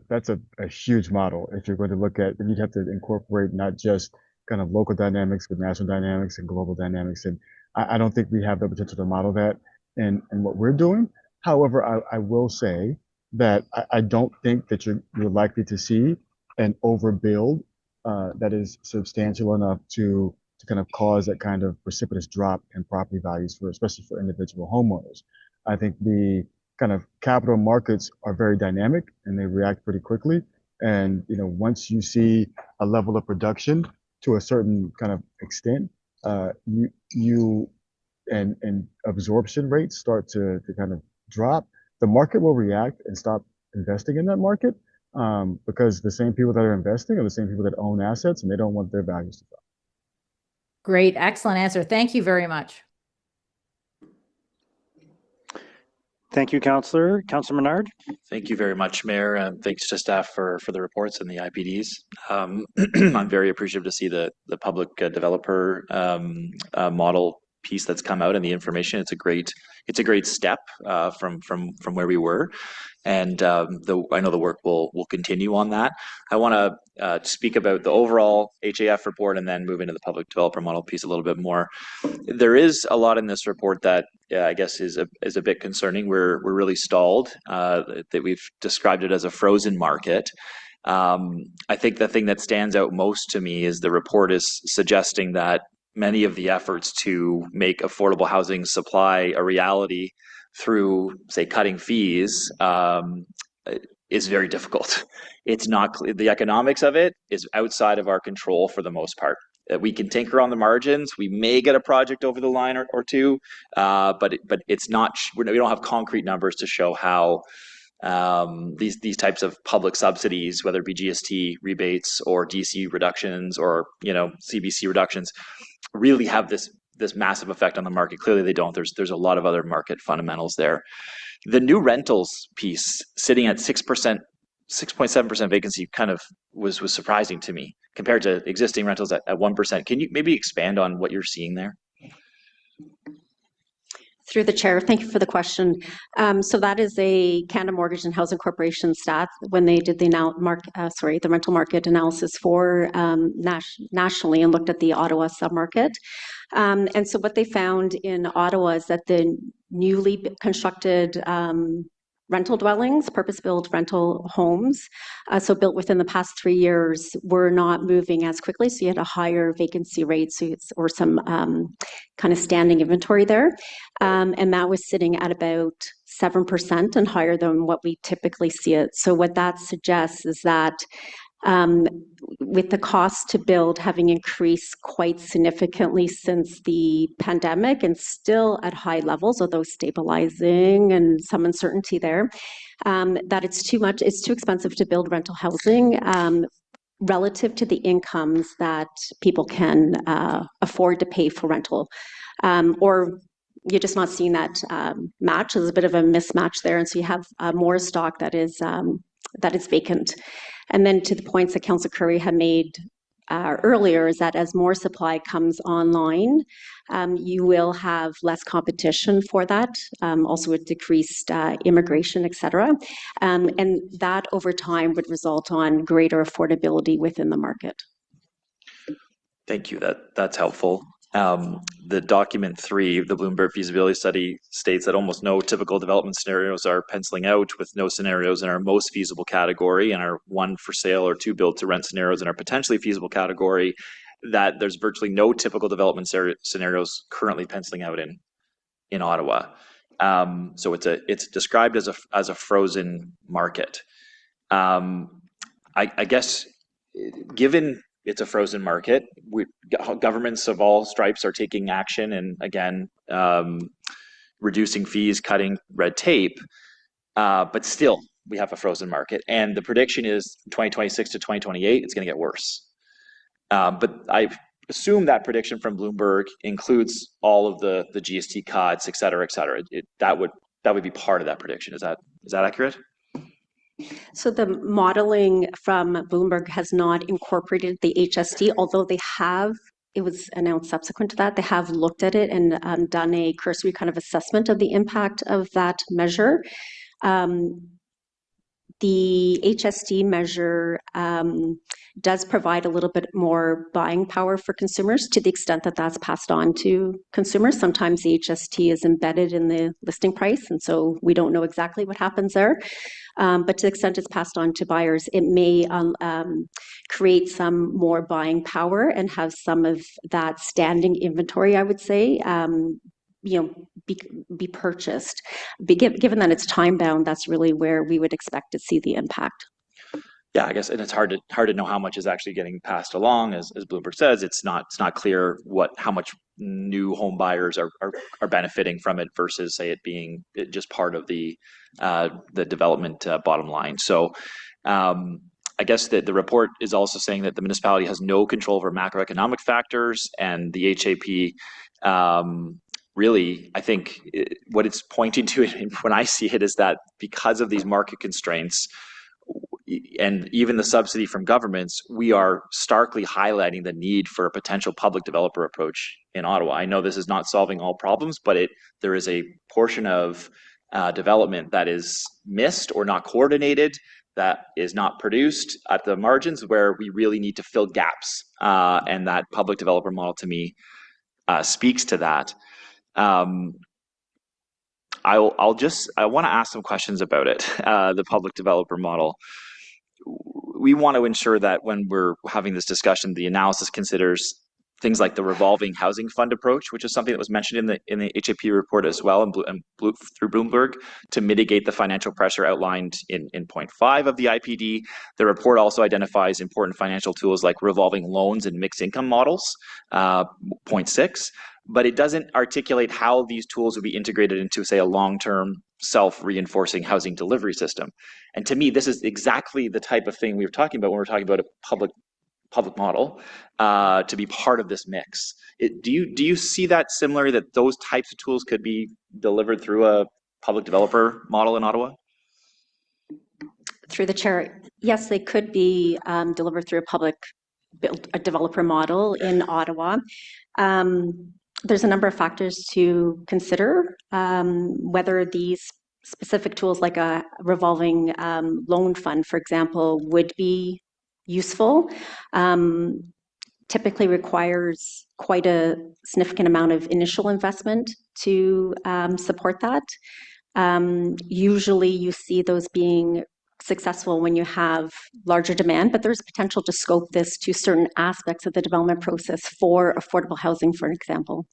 Speaker 8: huge model. If you're going to look at, then you'd have to incorporate not just kind of local dynamics with national dynamics and global dynamics. And I don't think we have the potential to model that in what we're doing. However, I will say that I don't think that you're likely to see an overbuild that is substantial enough to kind of cause that kind of precipitous drop in property values for especially for individual homeowners. I think the kind of capital markets are very dynamic and they react pretty quickly. And once you see a level of production to a certain kind of extent, you and absorption rates start to kind of drop, the market will react and stop investing in that market because the same people that are investing are the same people that own assets and they don't want their values to drop.
Speaker 13: Great, excellent answer. Thank you very much.
Speaker 3: Thank you, Councillor. Councillor Menard.
Speaker 14: Thank you very much, Mayor, and thanks to staff for the reports and the IPDs. I'm very appreciative to see the public developer model piece that's come out and the information. It's a great step from where we were, and I know the work will continue on that. I want to speak about the overall HAF report and then move into the public developer model piece a little bit more. There is a lot in this report that I guess is a bit concerning. We're really stalled. That we've described it as a frozen market. I think the thing that stands out most to me is the report is suggesting that many of the efforts to make affordable housing supply a reality through, say, cutting fees is very difficult. It's not clear. The economics of it is outside of our control for the most part. We can tinker on the margins. We may get a project over the line or two, but it's not. We don't have concrete numbers to show how these types of public subsidies, whether it be GST rebates or DC reductions or CBC reductions, really have this massive effect on the market. Clearly they don't. There's a lot of other market fundamentals there. The new rentals piece sitting at 6%, 6.7% vacancy kind of was surprising to me compared to existing rentals at 1%. Can you maybe expand on what you're seeing there?
Speaker 7: Through the chair, thank you for the question. So that is a Canada Mortgage and Housing Corporation stat when they did the rental market analysis for nationally and looked at the Ottawa submarket. And so what they found in Ottawa is that the newly constructed rental dwellings, purpose-built rental homes, so built within the past 3 years, were not moving as quickly. So you had a higher vacancy rate, or some kind of standing inventory there. And that was sitting at about 7% and higher than what we typically see it. So what that suggests is that with the cost to build having increased quite significantly since the pandemic and still at high levels, although stabilizing and some uncertainty there, that it's too expensive to build rental housing relative to the incomes that people can afford to pay for rental. Or you're just not seeing that match. There's a bit of a mismatch there. And so you have more stock that is vacant. And then to the points that Councillor Curry had made earlier is that as more supply comes online, you will have less competition for that, also with decreased immigration, et cetera. And that over time would result on greater affordability within the market.
Speaker 14: Thank you. That's helpful. The document 3 of the Bloomberg feasibility study states that almost no typical development scenarios are penciling out, with no scenarios in our most feasible category and our 1 for sale or 2 build to rent scenarios in our potentially feasible category, that there's virtually no typical development scenarios currently penciling out in Ottawa. So it's described as a frozen market. I guess given it's a frozen market, governments of all stripes are taking action and again reducing fees, cutting red tape, but still we have a frozen market, and the prediction is 2026 to 2028 it's going to get worse. But I assume that prediction from Bloomberg includes all of the GST cuts, et cetera, et cetera. That would be part of that prediction. Is that accurate?
Speaker 7: So the modeling from Bloomberg has not incorporated the HST, although they have, it was announced subsequent to that, they have looked at it and done a cursory kind of assessment of the impact of that measure. The HST measure does provide a little bit more buying power for consumers to the extent that that's passed on to consumers. Sometimes the HST is embedded in the listing price, and so we don't know exactly what happens there. But to the extent it's passed on to buyers, it may create some more buying power and have some of that standing inventory, I would say, be purchased. Given that it's time bound, that's really where we would expect to see the impact.
Speaker 14: Yeah, I guess, and it's hard to know how much is actually getting passed along. As Bloomberg says, it's not clear how much new home buyers are benefiting from it versus, say, it being just part of the development bottom line. So I guess that the report is also saying that the municipality has no control over macroeconomic factors, and the HAP really, I think what it's pointing to when I see it is that because of these market constraints, and even the subsidy from governments, we are starkly highlighting the need for a potential public developer approach in Ottawa. I know this is not solving all problems, but there is a portion of development that is missed or not coordinated, that is not produced at the margins, where we really need to fill gaps. And that public developer model, to me, speaks to that. I want to ask some questions about it, the public developer model. We want to ensure that when we're having this discussion, the analysis considers things like the revolving housing fund approach, which is something that was mentioned in the HAP report as well, and through Bloomberg, to mitigate the financial pressure outlined in point 5 of the IPD. The report also identifies important financial tools like revolving loans and mixed income models, point 6. But it doesn't articulate how these tools would be integrated into, say, a long-term self-reinforcing housing delivery system. And to me, this is exactly the type of thing we were talking about when we're talking about a public model to be part of this mix. Do you see that similarly, that those types of tools could be delivered through a public developer model in Ottawa?
Speaker 7: Through the chair, yes, they could be delivered through a developer model in Ottawa. There's a number of factors to consider, whether these specific tools like a revolving loan fund, for example, would be useful. Typically requires quite a significant amount of initial investment to support that. Usually you see those being successful when you have larger demand, but there's potential to scope this to certain aspects of the development process for affordable housing, for example.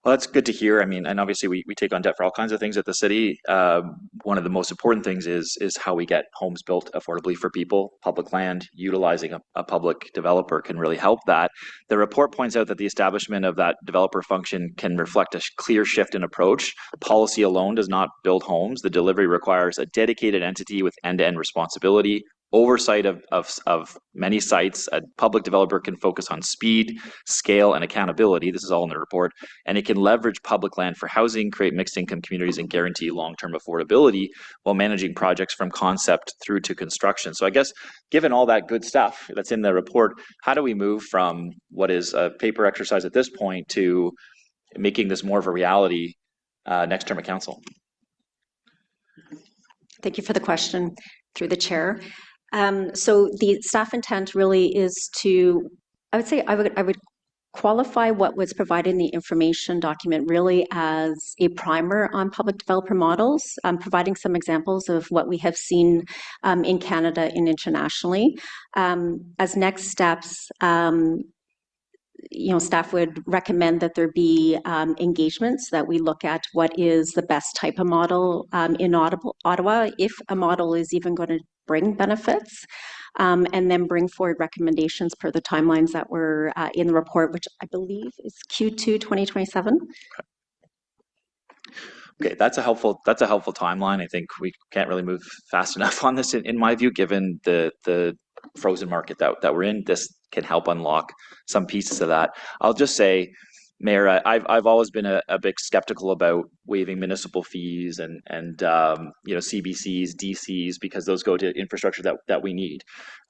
Speaker 14: Well, that's good to hear. I mean, and obviously we take on debt for all kinds of things at the city. One of the most important things is how we get homes built affordably for people. Public land, utilizing a public developer can really help that. The report points out that the establishment of that developer function can reflect a clear shift in approach. Policy alone does not build homes. The delivery requires a dedicated entity with end-to-end responsibility, oversight of many sites. A public developer can focus on speed, scale, and accountability. This is all in the report. And it can leverage public land for housing, create mixed income communities, and guarantee long-term affordability while managing projects from concept through to construction. So I guess, given all that good stuff that's in the report, how do we move from what is a paper exercise at this point to making this more of a reality next term of council?
Speaker 7: Thank you for the question, through the chair. So the staff intent really is to, I would qualify what was provided in the information document really as a primer on public developer models, providing some examples of what we have seen in Canada and internationally. As next steps, staff would recommend that there be engagements, that we look at what is the best type of model in Ottawa, if a model is even going to bring benefits, and then bring forward recommendations per the timelines that were in the report, which I believe is Q2 2027.
Speaker 14: Okay, that's a helpful timeline. I think we can't really move fast enough on this, in my view, given the frozen market that we're in. This can help unlock some pieces of that. I'll just say, Mayor, I've always been a bit skeptical about waiving municipal fees and CBCs, DCs, because those go to infrastructure that we need.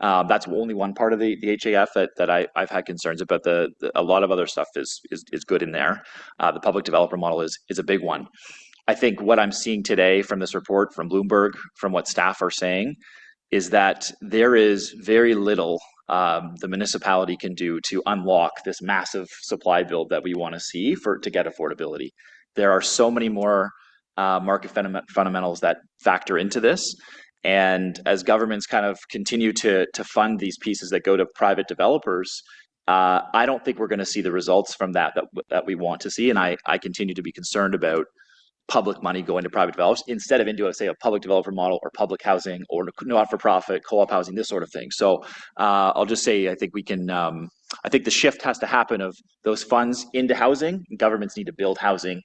Speaker 14: That's only one part of the HAF that I've had concerns about. A lot of other stuff is good in there. The public developer model is a big one. I think what I'm seeing today from this report, from Bloomberg, from what staff are saying, is that there is very little the municipality can do to unlock this massive supply build that we want to see to get affordability. There are so many more market fundamentals that factor into this. And as governments kind of continue to fund these pieces that go to private developers, I don't think we're going to see the results from that we want to see. And I continue to be concerned about public money going to private developers instead of into, say, a public developer model or public housing or not-for-profit co-op housing, this sort of thing. So I'll just say I think we can. I think the shift has to happen of those funds into housing. Governments need to build housing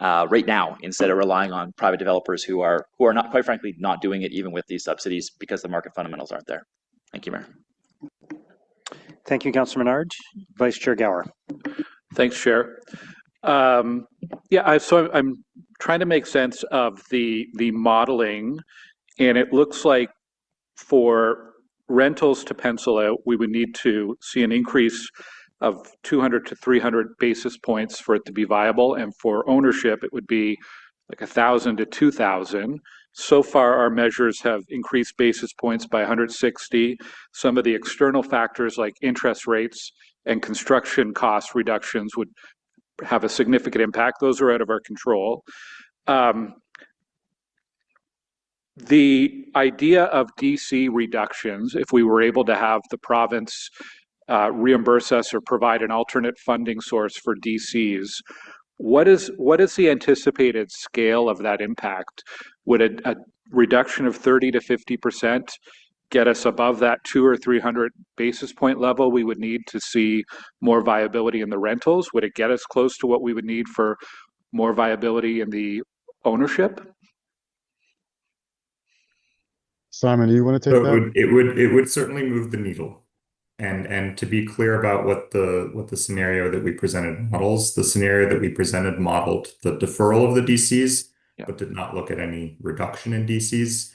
Speaker 14: right now instead of relying on private developers who are not, quite frankly, not doing it even with these subsidies because the market fundamentals aren't there. Thank you, Mayor.
Speaker 3: Thank you, Councillor Menard. Vice Chair Gower.
Speaker 15: Thanks, Chair. So I'm trying to make sense of the modeling, and it looks like for rentals to pencil out, we would need to see an increase of 200 to 300 basis points for it to be viable, and for ownership, it would be like 1,000 to 2,000. So far, our measures have increased basis points by 160. Some of the external factors like interest rates and construction cost reductions would have a significant impact. Those are out of our control. The idea of DC reductions, if we were able to have the province reimburse us or provide an alternate funding source for DCs, what is the anticipated scale of that impact? Would a reduction of 30 to 50% get us above that 200 or 300 basis point level we would need to see more viability in the rentals? Would it get us close to what we would need for more viability in the ownership?
Speaker 8: Simon, do you want to take that?
Speaker 9: It would certainly move the needle. And to be clear about what the scenario that we presented models, the scenario that we presented modeled the deferral of the DCs, but did not look at any reduction in DCs.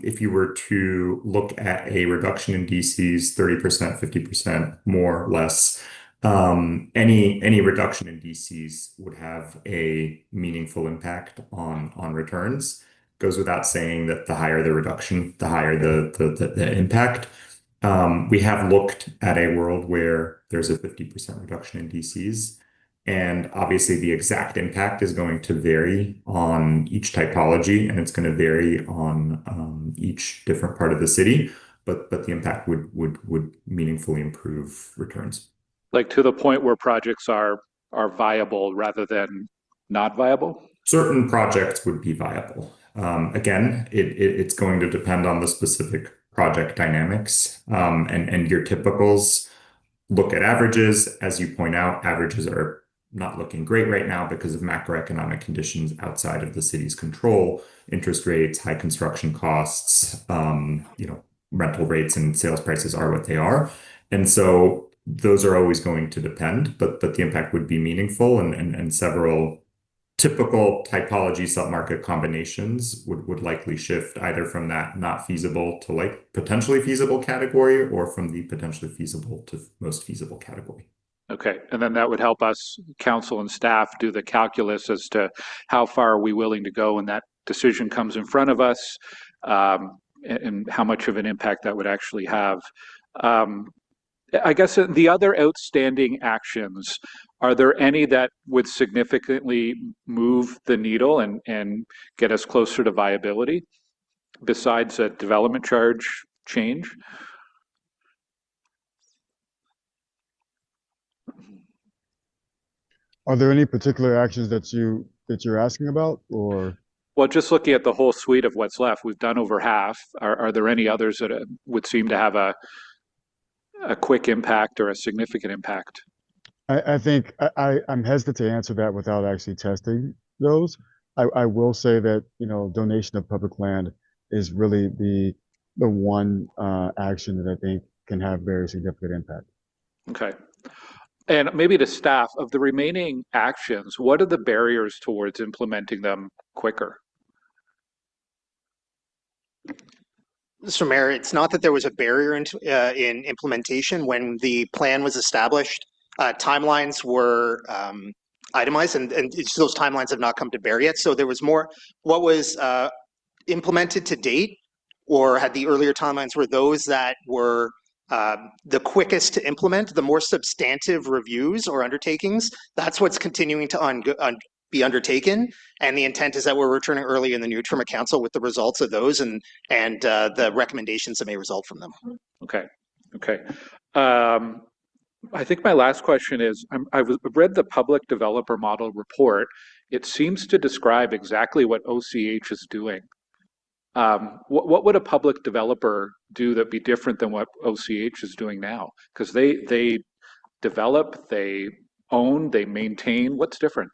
Speaker 9: If you were to look at a reduction in DCs, 30%, 50%, more or less, any reduction in DCs would have a meaningful impact on returns. Goes without saying that the higher the reduction, the higher the impact. We have looked at a world where there's a 50% reduction in DCs. And obviously the exact impact is going to vary on each typology, and it's going to vary on each different part of the city, but the impact would meaningfully improve returns.
Speaker 15: Like to the point where projects are viable rather than not viable?
Speaker 9: Certain projects would be viable. Again, it's going to depend on the specific project dynamics, and your typicals. Look at averages. As you point out, averages are not looking great right now because of macroeconomic conditions outside of the city's control, interest rates, high construction costs, rental rates and sales prices are what they are. And so those are always going to depend, but the impact would be meaningful, and several typical typology submarket combinations would likely shift either from that not feasible to like potentially feasible category, or from the potentially feasible to most feasible category.
Speaker 15: Okay, and then that would help us, council and staff, do the calculus as to how far are we willing to go when that decision comes in front of us, and how much of an impact that would actually have. I guess the other outstanding actions, are there any that would significantly move the needle and get us closer to viability besides a development charge change?
Speaker 8: Are there any particular actions that you're asking about, or?
Speaker 15: Well, just looking at the whole suite of what's left, we've done over half. Are there any others that would seem to have a quick impact or a significant impact?
Speaker 8: I think I'm hesitant to answer that without actually testing those. I will say that, donation of public land is really the one action that I think can have very significant impact.
Speaker 15: Okay. And maybe to staff, of the remaining actions, what are the barriers towards implementing them quicker?
Speaker 6: Mr. Mayor, it's not that there was a barrier in implementation. When the plan was established, timelines were itemized, and those timelines have not come to bear yet. So there was more. What was implemented to date or had the earlier timelines were those that were the quickest to implement, the more substantive reviews or undertakings. That's what's continuing to be undertaken, and the intent is that we're returning early in the new term of council with the results of those and the recommendations that may result from them.
Speaker 15: Okay. I think my last question is, I've read the public developer model report. It seems to describe exactly what OCH is doing. What would a public developer do that'd be different than what OCH is doing now? Because they develop, they own, they maintain. What's different?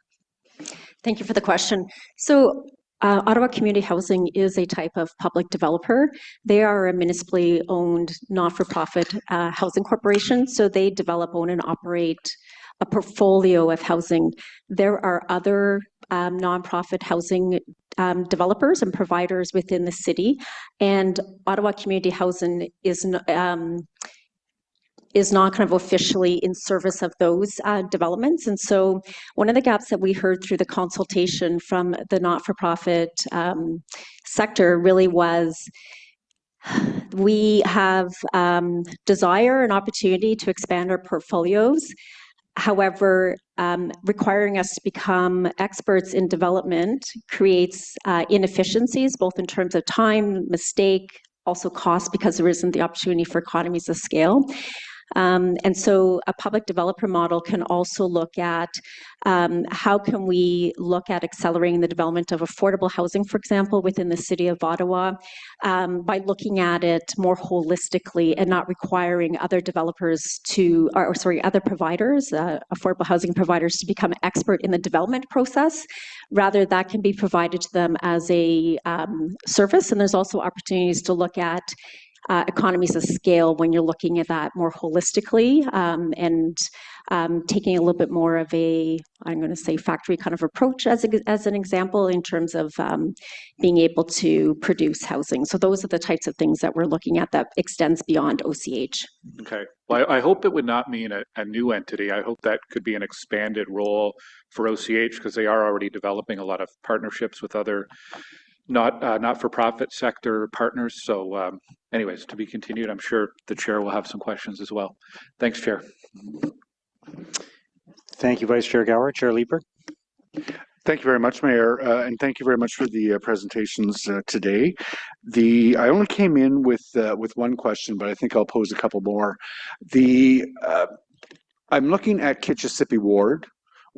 Speaker 7: Thank you for the question. So Ottawa Community Housing is a type of public developer. They are a municipally owned, not-for-profit housing corporation. So they develop, own, and operate a portfolio of housing. There are other nonprofit housing developers and providers within the city, and Ottawa Community Housing is not kind of officially in service of those developments. And so one of the gaps that we heard through the consultation from the not-for-profit sector really was we have desire and opportunity to expand our portfolios. However, requiring us to become experts in development creates inefficiencies, both in terms of time, mistake, also cost, because there isn't the opportunity for economies of scale. And so a public developer model can also look at how can we look at accelerating the development of affordable housing, for example, within the city of Ottawa, by looking at it more holistically and not requiring other developers to, other providers, affordable housing providers, to become expert in the development process. Rather, that can be provided to them as a service. And there's also opportunities to look at economies of scale when you're looking at that more holistically and taking a little bit more of a, I'm going to say, factory kind of approach as an example in terms of being able to produce housing. So those are the types of things that we're looking at that extends beyond OCH.
Speaker 15: Okay. Well, I hope it would not mean a new entity. I hope that could be an expanded role for OCH, because they are already developing a lot of partnerships with other not-for-profit sector partners. So anyways, to be continued. I'm sure the chair will have some questions as well. Thanks, Chair.
Speaker 3: Thank you, Vice Chair Gower. Chair Leeper.
Speaker 11: Thank you very much, Mayor, and thank you very much for the presentations today. I only came in with one question, but I think I'll pose a couple more. I'm looking at Kitchissippi Ward,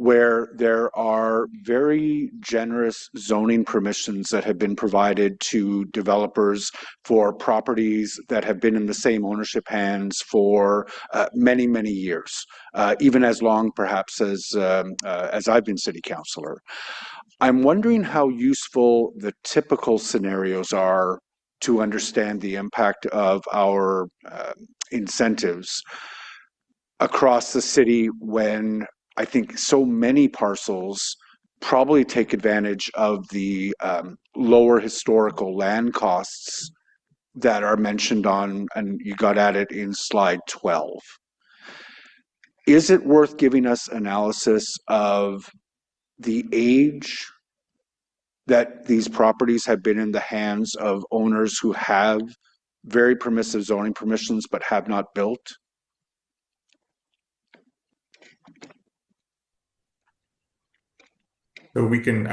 Speaker 11: where there are very generous zoning permissions that have been provided to developers for properties that have been in the same ownership hands for many, many years, even as long perhaps as I've been city councillor. I'm wondering how useful the typical scenarios are to understand the impact of our incentives across the city when I think so many parcels probably take advantage of the lower historical land costs that are mentioned on, and you got at it in slide 12. Is it worth giving us analysis of the age that these properties have been in the hands of owners who have very permissive zoning permissions but have not built?
Speaker 9: So we can,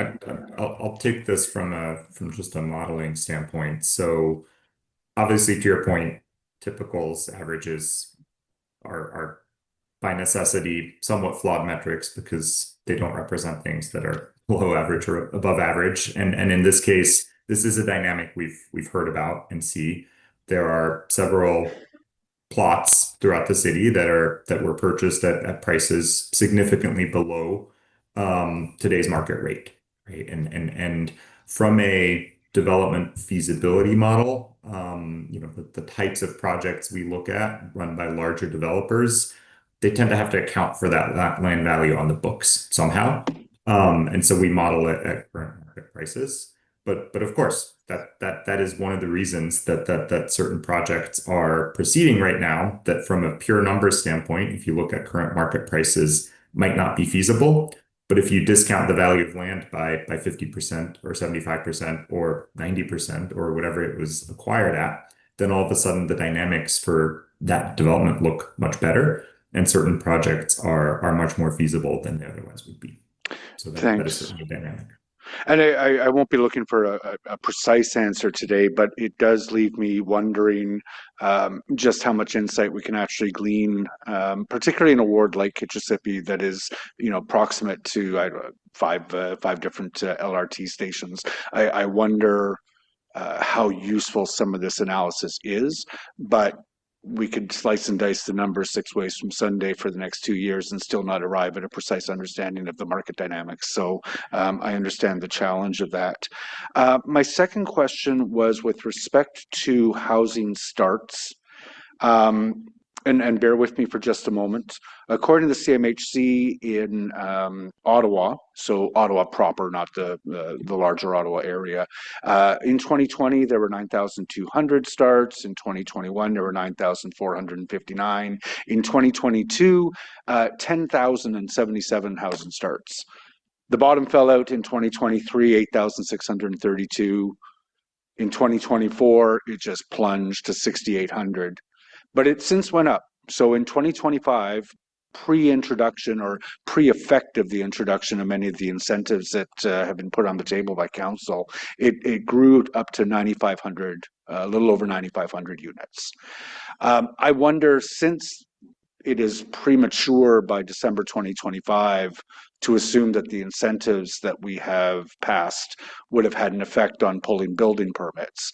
Speaker 9: I'll take this from just a modeling standpoint. So obviously, to your point, typicals, averages are by necessity somewhat flawed metrics because they don't represent things that are below average or above average. And in this case, this is a dynamic we've heard about and see. There are several plots throughout the city that were purchased at prices significantly below today's market rate, right? And from a development feasibility model, the types of projects we look at run by larger developers, they tend to have to account for that land value on the books somehow. And so we model it at current market prices. But of course, that is one of the reasons that certain projects are proceeding right now, that from a pure numbers standpoint, if you look at current market prices, might not be feasible. But if you discount the value of land by 50% or 75% or 90% or whatever it was acquired at, then all of a sudden the dynamics for that development look much better, and certain projects are much more feasible than the other ones would be. So that is
Speaker 11: Thanks.
Speaker 9: certainly a dynamic.
Speaker 11: And I won't be looking for a precise answer today, but it does leave me wondering just how much insight we can actually glean, particularly in a ward like Kitchissippi that is, proximate to five different LRT stations. I wonder how useful some of this analysis is, but we could slice and dice the numbers 6 ways from Sunday for the next 2 years and still not arrive at a precise understanding of the market dynamics. So I understand the challenge of that. My second question was with respect to housing starts. And bear with me for just a moment. According to the CMHC in Ottawa, so Ottawa proper, not the larger Ottawa area, in 2020 there were 9,200 starts. In 2021 there were 9,459. In 2022, 10,077 housing starts. The bottom fell out in 2023, 8,632. In 2024, it just plunged to 6,800. But it since went up. So in 2025, pre-introduction or pre-effect of the introduction of many of the incentives that have been put on the table by council, it grew up to 9,500, a little over 9,500 units. I wonder, since it is premature by December 2025 to assume that the incentives that we have passed would have had an effect on pulling building permits,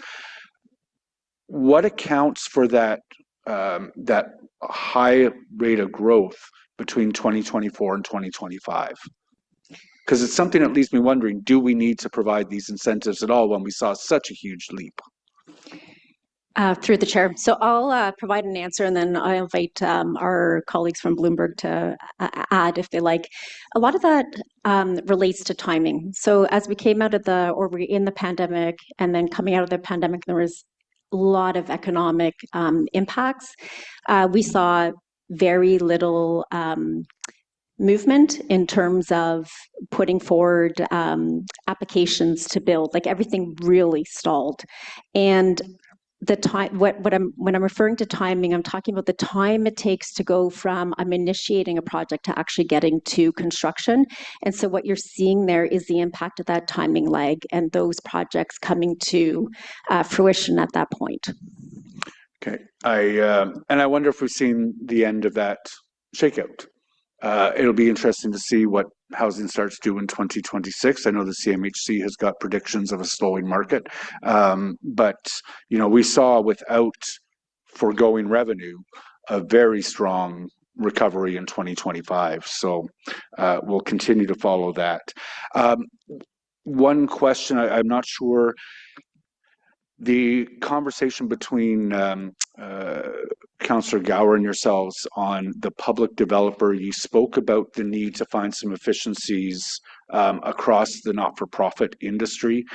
Speaker 11: what accounts for that high rate of growth between 2024 and 2025? Because it's something that leaves me wondering, do we need to provide these incentives at all when we saw such a huge leap?
Speaker 7: Through the chair. So I'll provide an answer, and then I invite our colleagues from Bloomberg to add if they like. A lot of that relates to timing. So as we came out of we're in the pandemic, and then coming out of the pandemic, there was a lot of economic impacts. We saw very little movement in terms of putting forward applications to build. Like, everything really stalled. And the time, when I'm referring to timing, I'm talking about the time it takes to go from I'm initiating a project to actually getting to construction. And so what you're seeing there is the impact of that timing lag and those projects coming to fruition at that point.
Speaker 11: Okay, I wonder if we've seen the end of that shakeout. It'll be interesting to see what housing starts do in 2026. I know the CMHC has got predictions of a slowing market, but we saw, without foregoing revenue, a very strong recovery in 2025. So we'll continue to follow that. One question, I'm not sure. The conversation between Councillor Gower and yourselves on the public developer, you spoke about the need to find some efficiencies across the not-for-profit industry.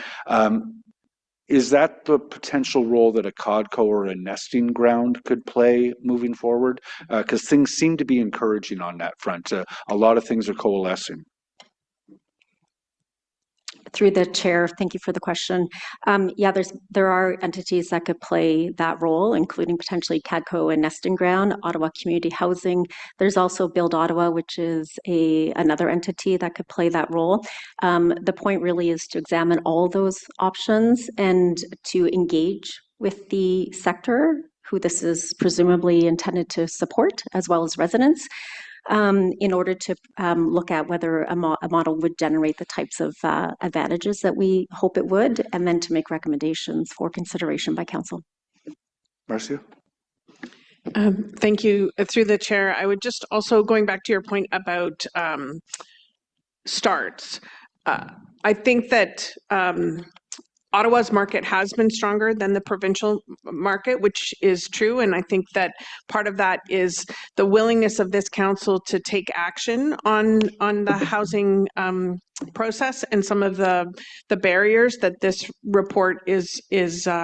Speaker 11: Is that the potential role that a CODCO or a nesting ground could play moving forward? Because things seem to be encouraging on that front. A lot of things are coalescing.
Speaker 7: Through the chair, thank you for the question. Yeah, there are entities that could play that role, including potentially CADCO and Nesting Ground, Ottawa Community Housing. There's also Build Ottawa, which is another entity that could play that role. The point really is to examine all those options and to engage with the sector, who this is presumably intended to support, as well as residents, in order to look at whether a model would generate the types of advantages that we hope it would, and then to make recommendations for consideration by council.
Speaker 11: Marcia?
Speaker 16: Thank you. Through the chair, I would just also, going back to your point about starts, I think that Ottawa's market has been stronger than the provincial market, which is true. And I think that part of that is the willingness of this council to take action on the housing process and some of the barriers that this report is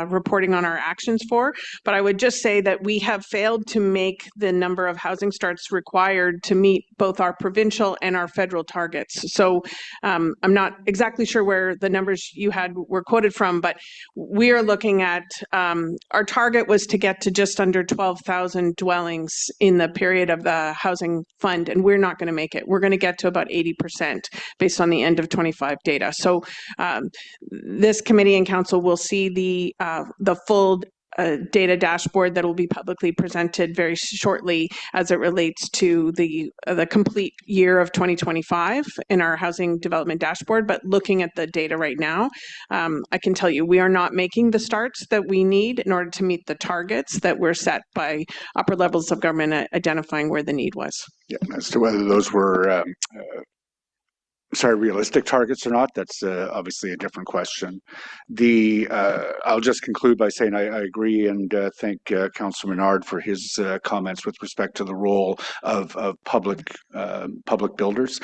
Speaker 16: reporting on our actions for. But I would just say that we have failed to make the number of housing starts required to meet both our provincial and our federal targets. So I'm not exactly sure where the numbers you had were quoted from, but we are looking at our target was to get to just under 12,000 dwellings in the period of the housing fund, and we're not going to make it. We're going to get to about 80% based on the end of 25 data. So this committee and council will see the full data dashboard that will be publicly presented very shortly as it relates to the complete year of 2025 in our housing development dashboard. But looking at the data right now, I can tell you we are not making the starts that we need in order to meet the targets that were set by upper levels of government identifying where the need was.
Speaker 11: Yeah, as to whether those were realistic targets or not, that's obviously a different question. I'll just conclude by saying I agree and thank Councillor Menard for his comments with respect to the role of public builders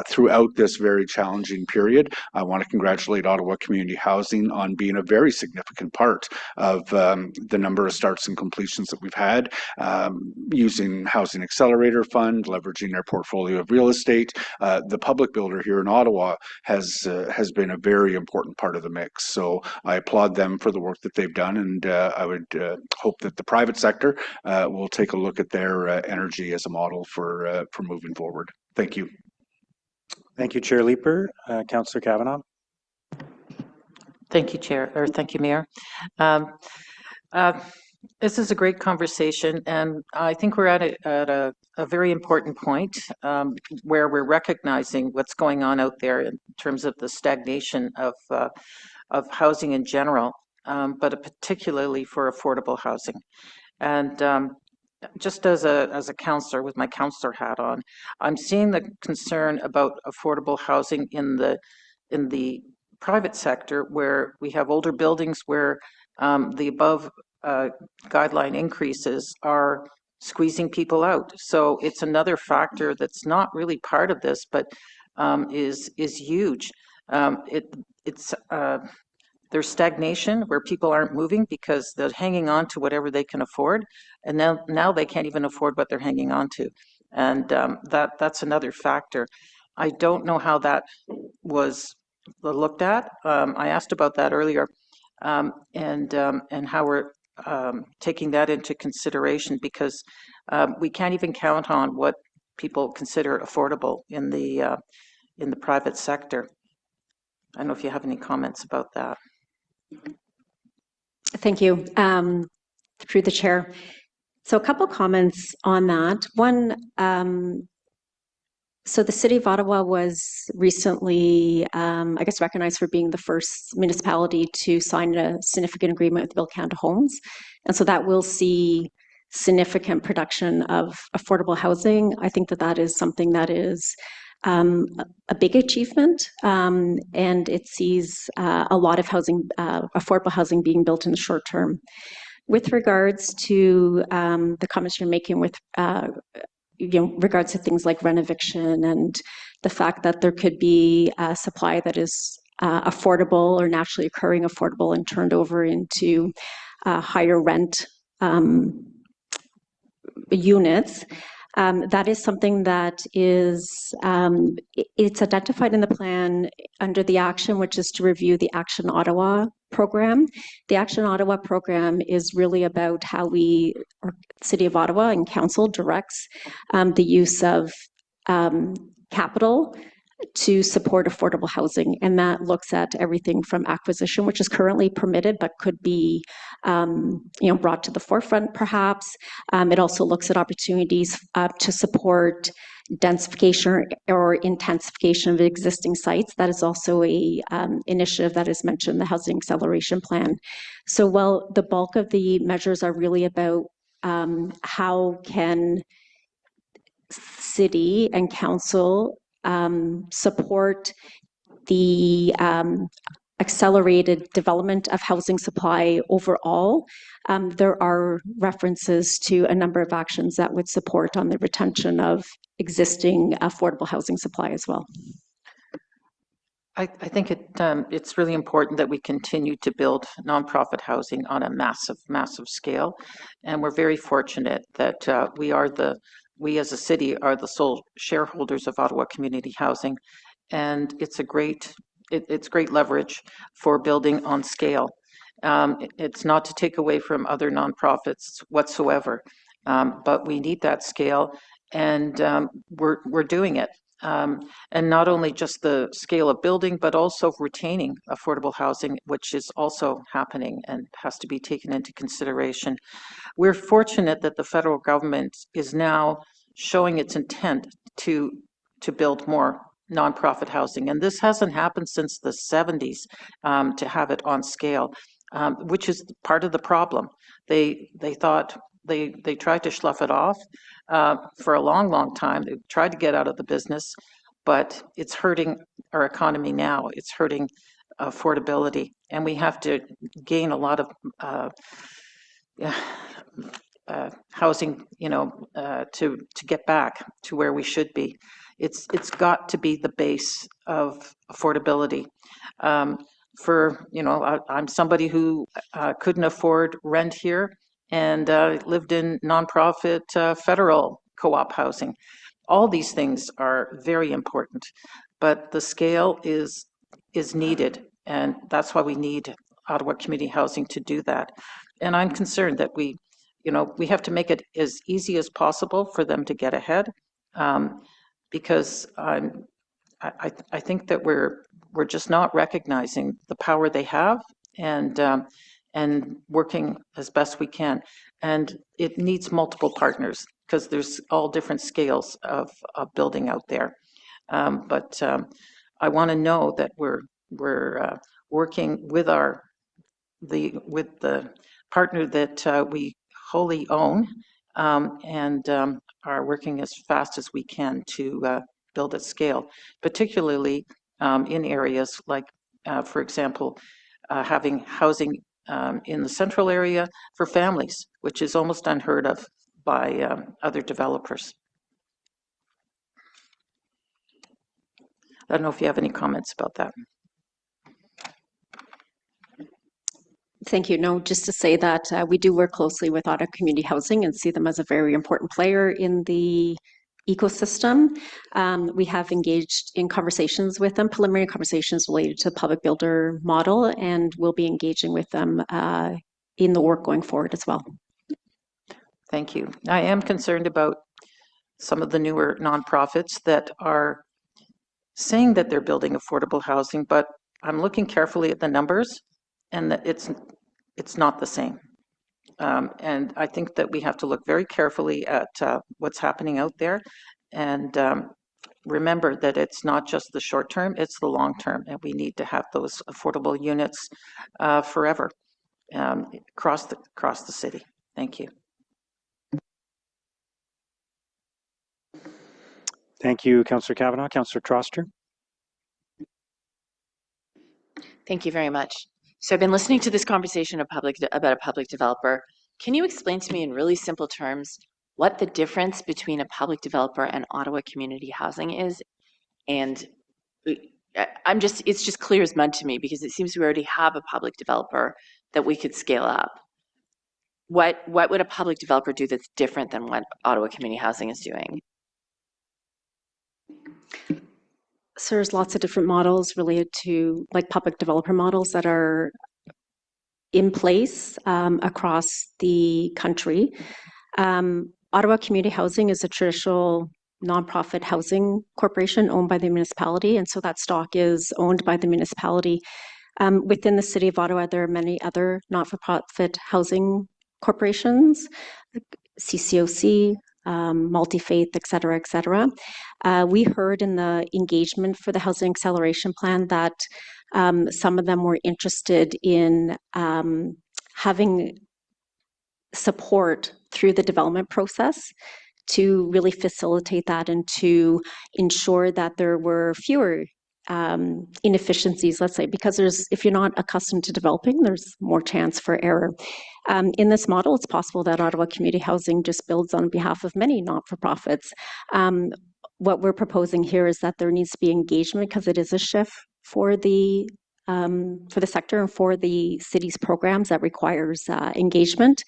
Speaker 11: throughout this very challenging period. I want to congratulate Ottawa Community Housing on being a very significant part of the number of starts and completions that we've had, using Housing Accelerator Fund, leveraging their portfolio of real estate. The public builder here in Ottawa has been a very important part of the mix. So I applaud them for the work that they've done, and I would hope that the private sector will take a look at their energy as a model for moving forward. Thank you.
Speaker 3: Thank you, Chair Leeper. Councillor Kavanagh.
Speaker 5: Thank you, Chair, or thank you, Mayor. This is a great conversation, and I think we're at a very important point where we're recognizing what's going on out there in terms of the stagnation of housing in general, but particularly for affordable housing. And just as a counselor with my counselor hat on, I'm seeing the concern about affordable housing in the private sector, where we have older buildings where the above guideline increases are squeezing people out. So it's another factor that's not really part of this, but is huge. There's stagnation where people aren't moving because they're hanging on to whatever they can afford, and now they can't even afford what they're hanging on to, and that's another factor. I don't know how that was looked at. I asked about that earlier, and how we're taking that into consideration, because we can't even count on what people consider affordable in the private sector. I don't know if you have any comments about that.
Speaker 7: Thank you. Through the chair. So a couple comments on that. One, so the City of Ottawa was recently, I guess, recognized for being the first municipality to sign a significant agreement with Build Canada Homes. And so that will see significant production of affordable housing. I think that is something that is a big achievement, and it sees a lot of housing, affordable housing being built in the short term. With regards to the comments you're making with regards to things like rent eviction and the fact that there could be a supply that is affordable or naturally occurring affordable and turned over into higher rent units. That is something that is, it's identified in the plan under the action, which is to review the Action Ottawa program. The Action Ottawa program is really about how we, or City of Ottawa and Council, directs the use of capital to support affordable housing. And that looks at everything from acquisition, which is currently permitted, but could be brought to the forefront perhaps. It also looks at opportunities to support densification or intensification of existing sites. That is also a initiative that is mentioned in the Housing Acceleration Plan. So while the bulk of the measures are really about how can City and Council support the accelerated development of housing supply overall, there are references to a number of actions that would support on the retention of existing affordable housing supply as well.
Speaker 5: I think it's really important that we continue to build nonprofit housing on a massive, massive scale. And we're very fortunate that we as a city are the sole shareholders of Ottawa Community Housing. And it's great leverage for building on scale. It's not to take away from other nonprofits whatsoever, but we need that scale, and we're doing it. And not only just the scale of building, but also retaining affordable housing, which is also happening and has to be taken into consideration. We're fortunate that the federal government is now showing its intent to build more nonprofit housing. And this hasn't happened since the 70s, to have it on scale, which is part of the problem. They thought they tried to slough it off for a long, long time. They tried to get out of the business, but it's hurting our economy now. It's hurting affordability, and we have to gain a lot of housing, to get back to where we should be. It's got to be the base of affordability. I'm somebody who couldn't afford rent here and lived in nonprofit federal co-op housing. All these things are very important, but the scale is needed, and that's why we need Ottawa Community Housing to do that. And I'm concerned that we have to make it as easy as possible for them to get ahead, because I think that we're just not recognizing the power they have, and working as best we can. And it needs multiple partners because there's all different scales of building out there. But I want to know that we're working with the partner that we wholly own, and are working as fast as we can to build at scale, particularly in areas like, for example, having housing in the central area for families, which is almost unheard of by other developers. I don't know if you have any comments about that.
Speaker 7: Thank you. No, just to say that we do work closely with Ottawa Community Housing and see them as a very important player in the ecosystem. We have engaged in conversations with them, preliminary conversations related to the public builder model, and we'll be engaging with them in the work going forward as well.
Speaker 5: Thank you. I am concerned about some of the newer nonprofits that are saying that they're building affordable housing, but I'm looking carefully at the numbers, and that it's not the same. And I think that we have to look very carefully at what's happening out there, and remember that it's not just the short term, it's the long term, and we need to have those affordable units forever across the city. Thank you.
Speaker 3: Thank you, Councillor Kavanaugh. Councillor Troster.
Speaker 17: Thank you very much. So I've been listening to this conversation about a public developer. Can you explain to me in really simple terms what the difference between a public developer and Ottawa Community Housing is? And it's just clear as mud to me, because it seems we already have a public developer that we could scale up. What would a public developer do that's different than what Ottawa Community Housing is doing?
Speaker 7: So there's lots of different models related to like public developer models that are in place across the country. Ottawa Community Housing is a traditional nonprofit housing corporation owned by the municipality, and so that stock is owned by the municipality. Within the city of Ottawa, there are many other not-for-profit housing corporations, CCOC, multi-faith, et cetera, et cetera. We heard in the engagement for the Housing Acceleration Plan that some of them were interested in having support through the development process to really facilitate that and to ensure that there were fewer inefficiencies, let's say, because if you're not accustomed to developing, there's more chance for error. In this model, it's possible that Ottawa Community Housing just builds on behalf of many not-for-profits. What we're proposing here is that there needs to be engagement, because it is a shift for the sector and for the city's programs that requires engagement,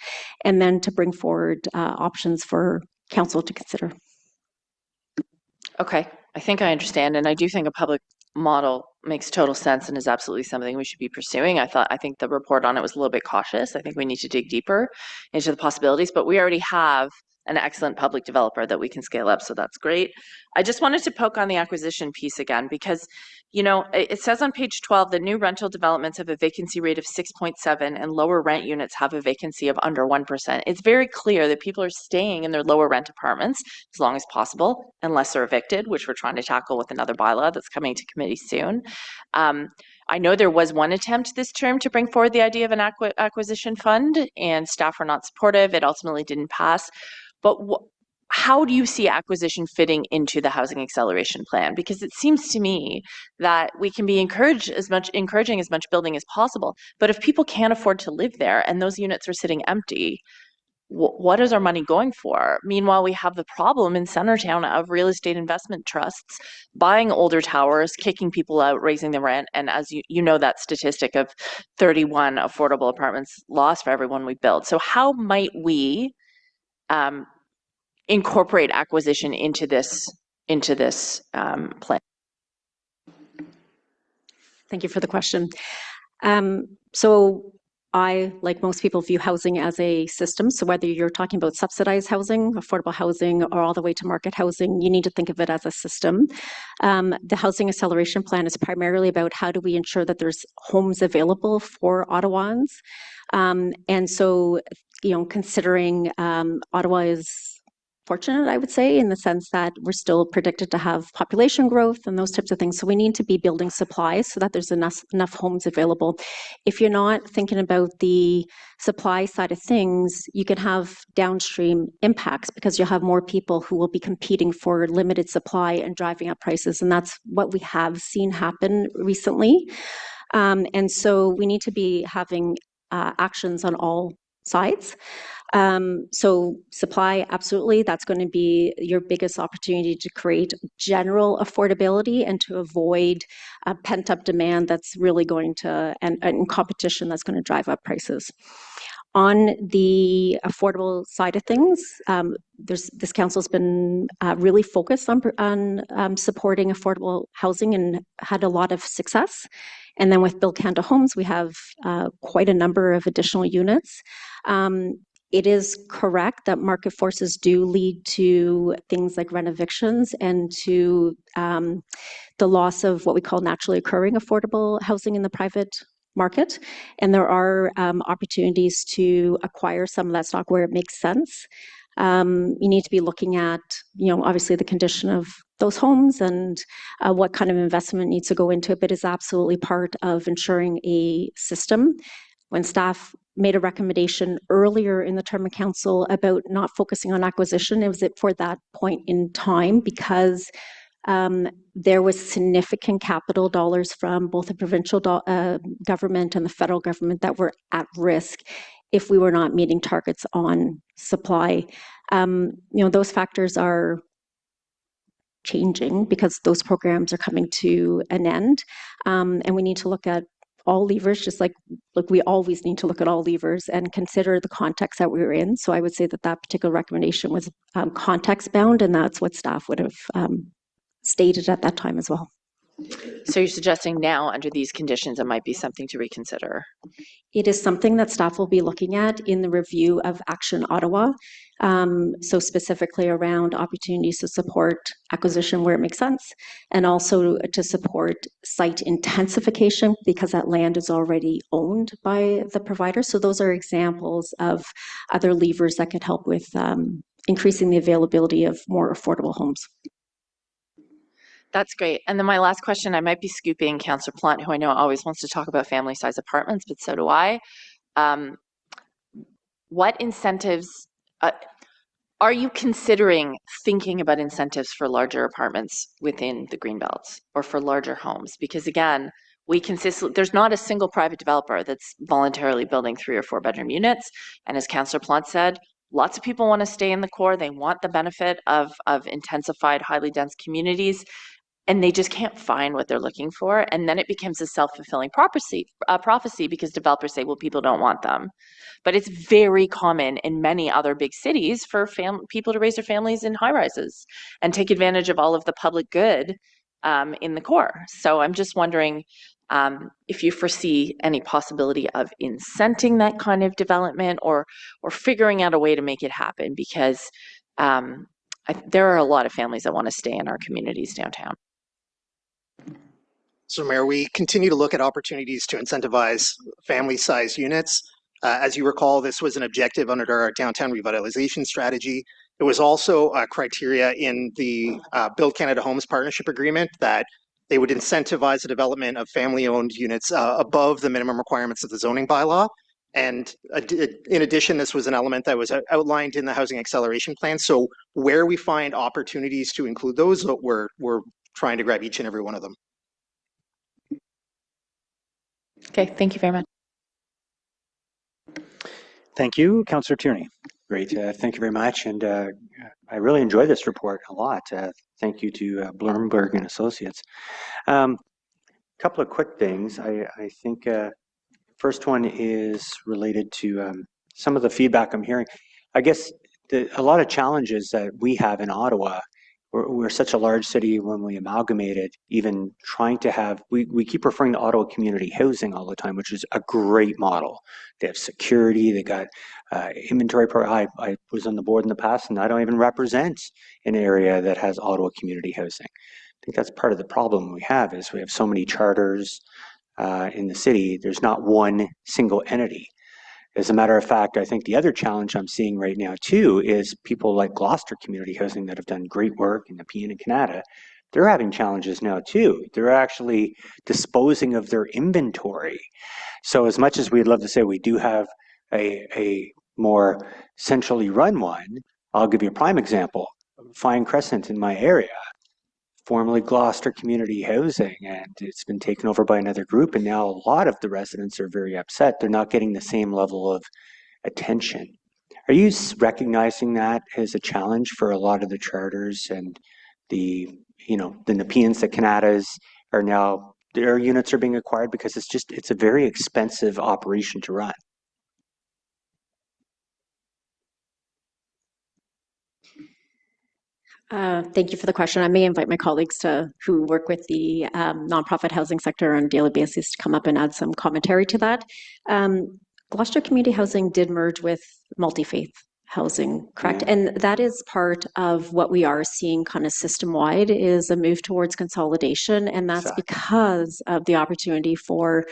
Speaker 7: and then to bring forward options for council to consider.
Speaker 17: Okay, I think I understand, and I do think a public model makes total sense and is absolutely something we should be pursuing. I think the report on it was a little bit cautious. I think we need to dig deeper into the possibilities, but we already have an excellent public developer that we can scale up, so that's great. I just wanted to poke on the acquisition piece again because, you know, it says on page 12 the new rental developments have a vacancy rate of 6.7 and lower rent units have a vacancy of under 1%. It's very clear that people are staying in their lower rent apartments as long as possible, unless they're evicted, which we're trying to tackle with another bylaw that's coming to committee soon. I know there was one attempt this term to bring forward the idea of an acquisition fund, and staff were not supportive. It ultimately didn't pass. But how do you see acquisition fitting into the housing acceleration plan? Because it seems to me that we can be encouraging as much building as possible. But if people can't afford to live there and those units are sitting empty, what is our money going for? Meanwhile, we have the problem in Centertown of real estate investment trusts buying older towers, kicking people out, raising the rent. And as you know, that statistic of 31 affordable apartments lost for everyone we build. So how might we incorporate acquisition into this plan?
Speaker 7: Thank you for the question. So I, like most people, view housing as a system. So whether you're talking about subsidized housing, affordable housing, or all the way to market housing, you need to think of it as a system. The Housing Acceleration Plan is primarily about how do we ensure that there's homes available for Ottawans. And so, you know, considering Ottawa is fortunate, I would say, in the sense that we're still predicted to have population growth and those types of things. So we need to be building supply so that there's enough homes available. If you're not thinking about the supply side of things, you can have downstream impacts because you'll have more people who will be competing for limited supply and driving up prices. And that's what we have seen happen recently. And so we need to be having actions on all sides. So supply, absolutely, that's going to be your biggest opportunity to create general affordability and to avoid pent-up demand that's really going to, and competition that's going to drive up prices. On the affordable side of things, this council's been really focused on supporting affordable housing and had a lot of success. And then with Build Canada Homes, we have quite a number of additional units. It is correct that market forces do lead to things like rent evictions and to the loss of what we call naturally occurring affordable housing in the private market. And there are opportunities to acquire some of that stock where it makes sense. You need to be looking at, you know, obviously the condition of those homes and what kind of investment needs to go into it, but is absolutely part of ensuring a system. When staff made a recommendation earlier in the term of council about not focusing on acquisition, it was for that point in time because there was significant capital dollars from both the provincial government and the federal government that were at risk if we were not meeting targets on supply. You know, those factors are changing because those programs are coming to an end, and we need to look at all levers, just like we always need to look at all levers and consider the context that we were in. So I would say that particular recommendation was context bound, and that's what staff would have stated at that time as well.
Speaker 17: So you're suggesting now, under these conditions, it might be something to reconsider?
Speaker 7: It is something that staff will be looking at in the review of Action Ottawa. So specifically around opportunities to support acquisition where it makes sense, and also to support site intensification because that land is already owned by the provider. So those are examples of other levers that could help with increasing the availability of more affordable homes.
Speaker 17: That's great. And then my last question, I might be scooping Councillor Plant, who I know always wants to talk about family size apartments, but so do I. What incentives, are you considering thinking about incentives for larger apartments within the Greenbelts or for larger homes? Because again, there's not a single private developer that's voluntarily building 3 or 4 bedroom units. And as Councillor Plant said, lots of people want to stay in the core. They want the benefit of intensified, highly dense communities. and they just can't find what they're looking for. And then it becomes a self-fulfilling prophecy because developers say, well, people don't want them. But it's very common in many other big cities for people to raise their families in high rises and take advantage of all of the public good in the core. So I'm just wondering if you foresee any possibility of incenting that kind of development or figuring out a way to make it happen, because there are a lot of families that want to stay in our communities downtown.
Speaker 6: So, Mayor, we continue to look at opportunities to incentivize family-sized units. As you recall, this was an objective under our downtown revitalization strategy. It was also a criteria in the Build Canada Homes Partnership Agreement that they would incentivize the development of family-owned units above the minimum requirements of the zoning bylaw. And in addition, this was an element that was outlined in the Housing Acceleration Plan. So where we find opportunities to include those, we're trying to grab each and every one of them.
Speaker 17: Okay, thank you very much.
Speaker 18: Thank you, Councillor Tierney. Great, thank you very much. And I really enjoy this report a lot. Thank you to Bloomberg and Associates. Couple of quick things. I think first one is related to some of the feedback I'm hearing. I guess a lot of challenges that we have in Ottawa, we're such a large city when we amalgamated, even trying to have, we keep referring to Ottawa community housing all the time, which is a great model. They have security, they got inventory. I was on the board in the past and I don't even represent an area that has Ottawa community housing. I think that's part of the problem we have is we have so many charters in the city. There's not one single entity. As a matter of fact, I think the other challenge I'm seeing right now too is people like Gloucester Community Housing that have done great work in Nepean and Canada. They're having challenges now too. They're actually disposing of their inventory. So as much as we'd love to say we do have a more centrally run one, I'll give you a prime example. Fine Crescent in my area, formerly Gloucester Community Housing, and it's been taken over by another group, and now a lot of the residents are very upset. They're not getting the same level of attention. Are you recognizing that as a challenge for a lot of the charters and the Nepeans, the Canadas are now, their units are being acquired because it's a very expensive operation to run?
Speaker 7: Thank you for the question. I may invite my colleagues who work with the nonprofit housing sector on a daily basis to come up and add some commentary to that. Gloucester Community Housing did merge with multi-faith housing, correct? Yeah. And that is part of what we are seeing kind of system-wide is a move towards consolidation, and that's because of the opportunity for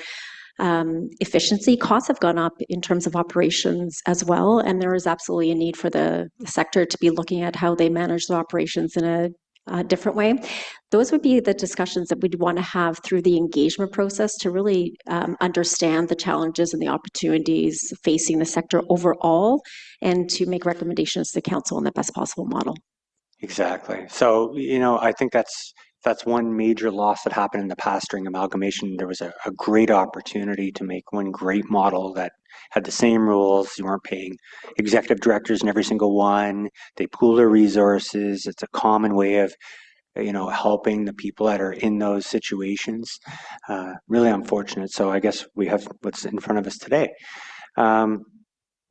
Speaker 7: efficiency. Costs have gone up in terms of operations as well, and there is absolutely a need for the sector to be looking at how they manage their operations in a different way. Those would be the discussions that we'd want to have through the engagement process to really understand the challenges and the opportunities facing the sector overall, and to make recommendations to council on the best possible model.
Speaker 18: Exactly. So, I think that's one major loss that happened in the past during amalgamation. There was a great opportunity to make one great model that had the same rules. You weren't paying executive directors in every single one. They pool their resources. It's a common way of, helping the people that are in those situations. Really unfortunate. So I guess we have what's in front of us today.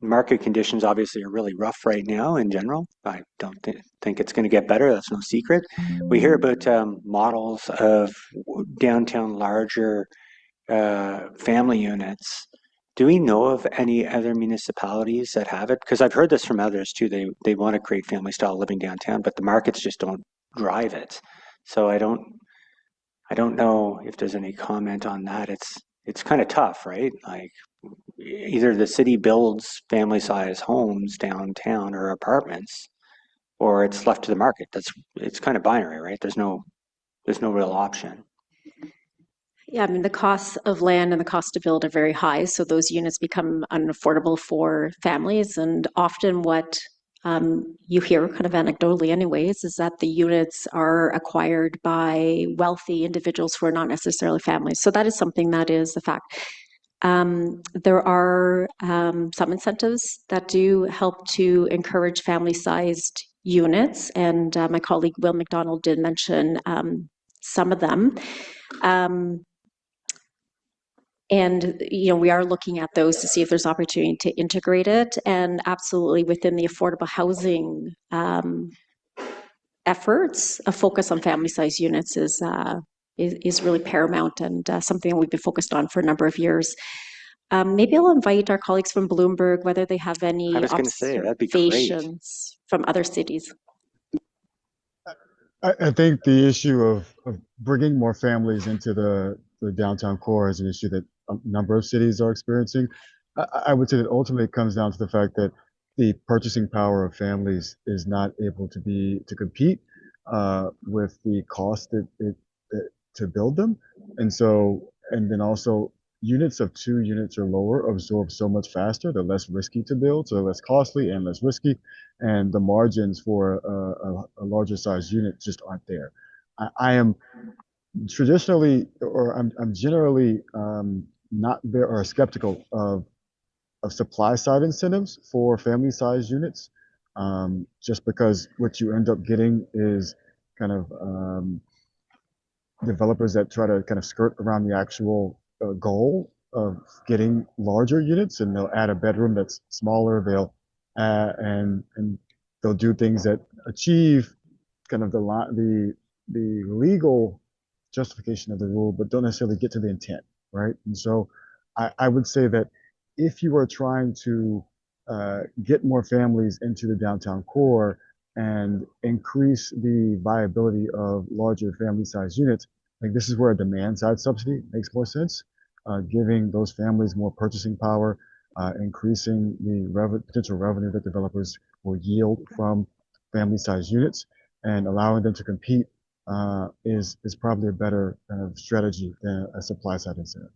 Speaker 18: Market conditions obviously are really rough right now in general. I don't think it's going to get better. That's no secret. We hear about models of downtown larger family units. Do we know of any other municipalities that have it? Because I've heard this from others too. They want to create family style living downtown, but the markets just don't drive it. So I don't know if there's any comment on that. It's kind of tough, right? Like, either the city builds family size homes downtown or apartments, or it's left to the market. It's kind of binary, right? There's no real option.
Speaker 7: Yeah, I mean, the costs of land and the cost to build are very high, so those units become unaffordable for families. And often what you hear kind of anecdotally anyways, is that the units are acquired by wealthy individuals who are not necessarily families. So that is something that is a fact. There are some incentives that do help to encourage family-sized units, and my colleague Will McDonald did mention some of them. And, we are looking at those to see if there's opportunity to integrate it. And absolutely within the affordable housing efforts, a focus on family-sized units is really paramount and something we've been focused on for a number of years. Maybe I'll invite our colleagues from Bloomberg, whether they have any
Speaker 18: I was going to say, that'd be great.
Speaker 7: observations from other cities.
Speaker 8: I think the issue of bringing more families into the downtown core is an issue that a number of cities are experiencing. I would say that ultimately it comes down to the fact that the purchasing power of families is not able to compete with the cost to build them. And then also units of 2 units or lower absorb so much faster. They're less risky to build, so they're less costly and less risky. And the margins for a larger size unit just aren't there. I am traditionally, or I'm generally not there or skeptical of supply side incentives for family size units, just because what you end up getting is kind of developers that try to kind of skirt around the actual goal of getting larger units, and they'll add a bedroom that's smaller. They'll and they'll do things that achieve kind of the legal justification of the rule, but don't necessarily get to the intent, right? And so I would say that if you are trying to get more families into the downtown core and increase the viability of larger family size units, I think this is where a demand side subsidy makes more sense, giving those families more purchasing power, increasing the potential revenue that developers will yield from family size units, and allowing them to compete is probably a better kind of strategy than a supply side incentive.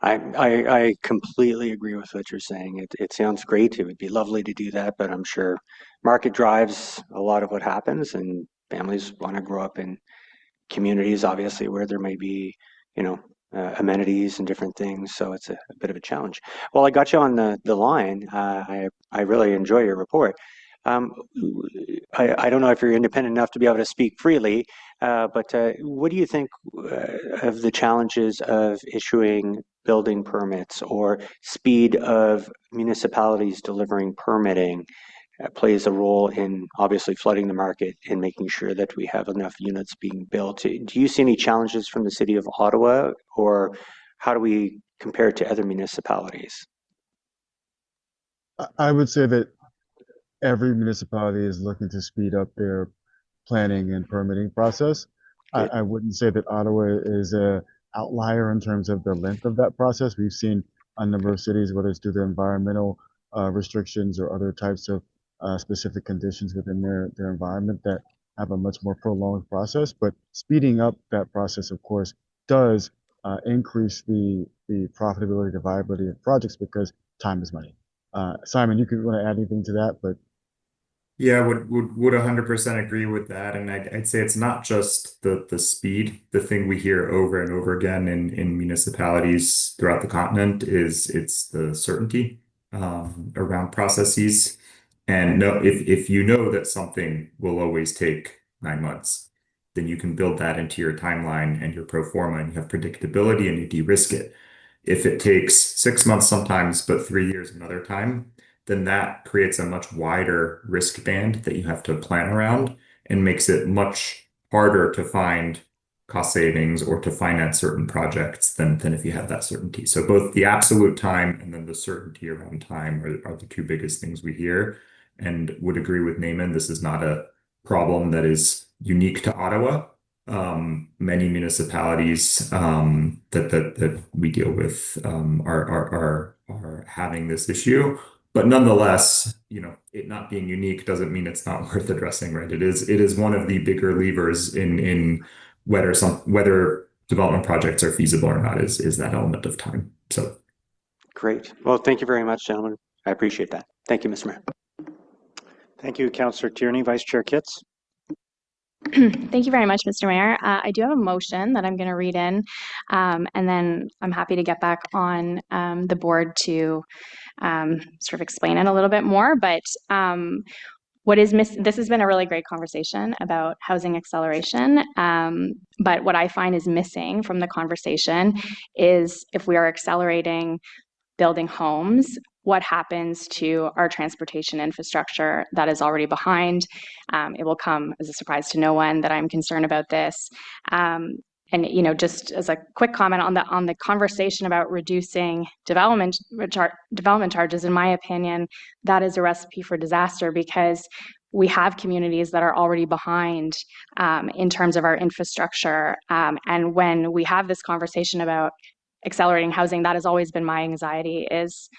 Speaker 18: I completely agree with what you're saying. It sounds great. It would be lovely to do that, but I'm sure market drives a lot of what happens, and families want to grow up in communities, obviously, where there may be, amenities and different things. So it's a bit of a challenge. Well, I got you on the line. I really enjoy your report. I don't know if you're independent enough to be able to speak freely, but what do you think of the challenges of issuing building permits or speed of municipalities delivering permitting plays a role in obviously flooding the market and making sure that we have enough units being built? Do you see any challenges from the city of Ottawa, or how do we compare it to other municipalities?
Speaker 8: I would say that every municipality is looking to speed up their planning and permitting process. I wouldn't say that Ottawa is a outlier in terms of the length of that process. We've seen a number of cities, whether it's due to environmental restrictions or other types of specific conditions within their environment, that have a much more prolonged process. But speeding up that process, of course, does increase the profitability, the viability of projects, because time is money. Simon, you could want to add anything to that, but
Speaker 9: Yeah, would 100% agree with that. And I'd say it's not just the speed. The thing we hear over and over again in municipalities throughout the continent is it's the certainty around processes. And no, if you know that something will always take 9 months, then you can build that into your timeline and your pro forma, and you have predictability and you de-risk it. If it takes 6 months sometimes, but 3 years another time, then that creates a much wider risk band that you have to plan around and makes it much harder to find cost savings or to finance certain projects than if you have that certainty. So both the absolute time and then the certainty around time are the two biggest things we hear, and would agree with Naaman. This is not a problem that is unique to Ottawa. Many municipalities that we deal with are having this issue. But nonetheless, it not being unique doesn't mean it's not worth addressing, right? It is one of the bigger levers in whether development projects are feasible or not is that element of time. So
Speaker 18: Great. Well, thank you very much, gentlemen. I appreciate that. Thank you, Mr. Mayor.
Speaker 3: Thank you, Councillor Tierney. Vice Chair Kitts.
Speaker 19: Thank you very much, Mr. Mayor. I do have a motion that I'm going to read in, and then I'm happy to get back on the board to sort of explain it a little bit more. But This has been a really great conversation about housing acceleration, but what I find is missing from the conversation is if we are accelerating building homes, what happens to our transportation infrastructure that is already behind? It will come as a surprise to no one that I'm concerned about this. And just as a quick comment on the conversation about reducing development charges, in my opinion, that is a recipe for disaster because we have communities that are already behind in terms of our infrastructure. And when we have this conversation about accelerating housing, that has always been my anxiety is,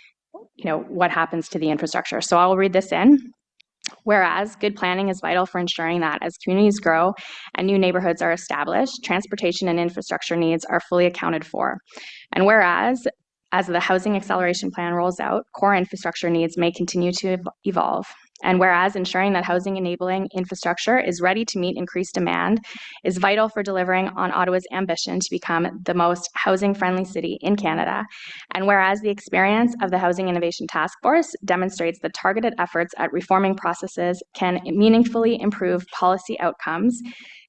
Speaker 19: what happens to the infrastructure. So I'll read this in. Whereas good planning is vital for ensuring that as communities grow and new neighborhoods are established, transportation and infrastructure needs are fully accounted for. And whereas, as the housing acceleration plan rolls out, core infrastructure needs may continue to evolve. And whereas ensuring that housing enabling infrastructure is ready to meet increased demand is vital for delivering on Ottawa's ambition to become the most housing-friendly city in Canada. And whereas the experience of the Housing Innovation Task Force demonstrates that targeted efforts at reforming processes can meaningfully improve policy outcomes,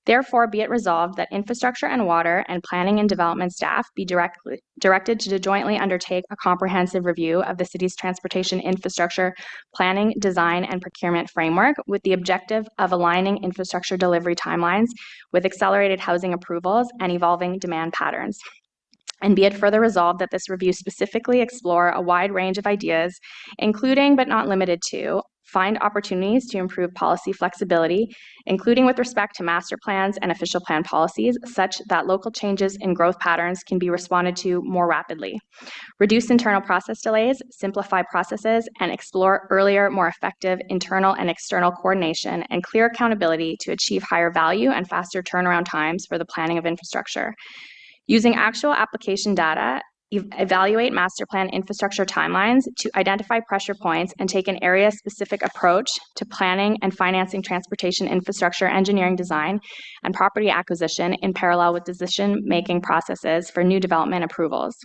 Speaker 19: therefore, be it resolved that infrastructure and water and planning and development staff be directed to jointly undertake a comprehensive review of the city's transportation infrastructure planning, design, and procurement framework with the objective of aligning infrastructure delivery timelines with accelerated housing approvals and evolving demand patterns. And be it further resolved that this review specifically explore a wide range of ideas, including but not limited to find opportunities to improve policy flexibility, including with respect to master plans and official plan policies, such that local changes in growth patterns can be responded to more rapidly. Reduce internal process delays, simplify processes, and explore earlier, more effective internal and external coordination and clear accountability to achieve higher value and faster turnaround times for the planning of infrastructure. Using actual application data, evaluate master plan infrastructure timelines to identify pressure points and take an area-specific approach to planning and financing transportation infrastructure engineering design and property acquisition in parallel with decision-making processes for new development approvals.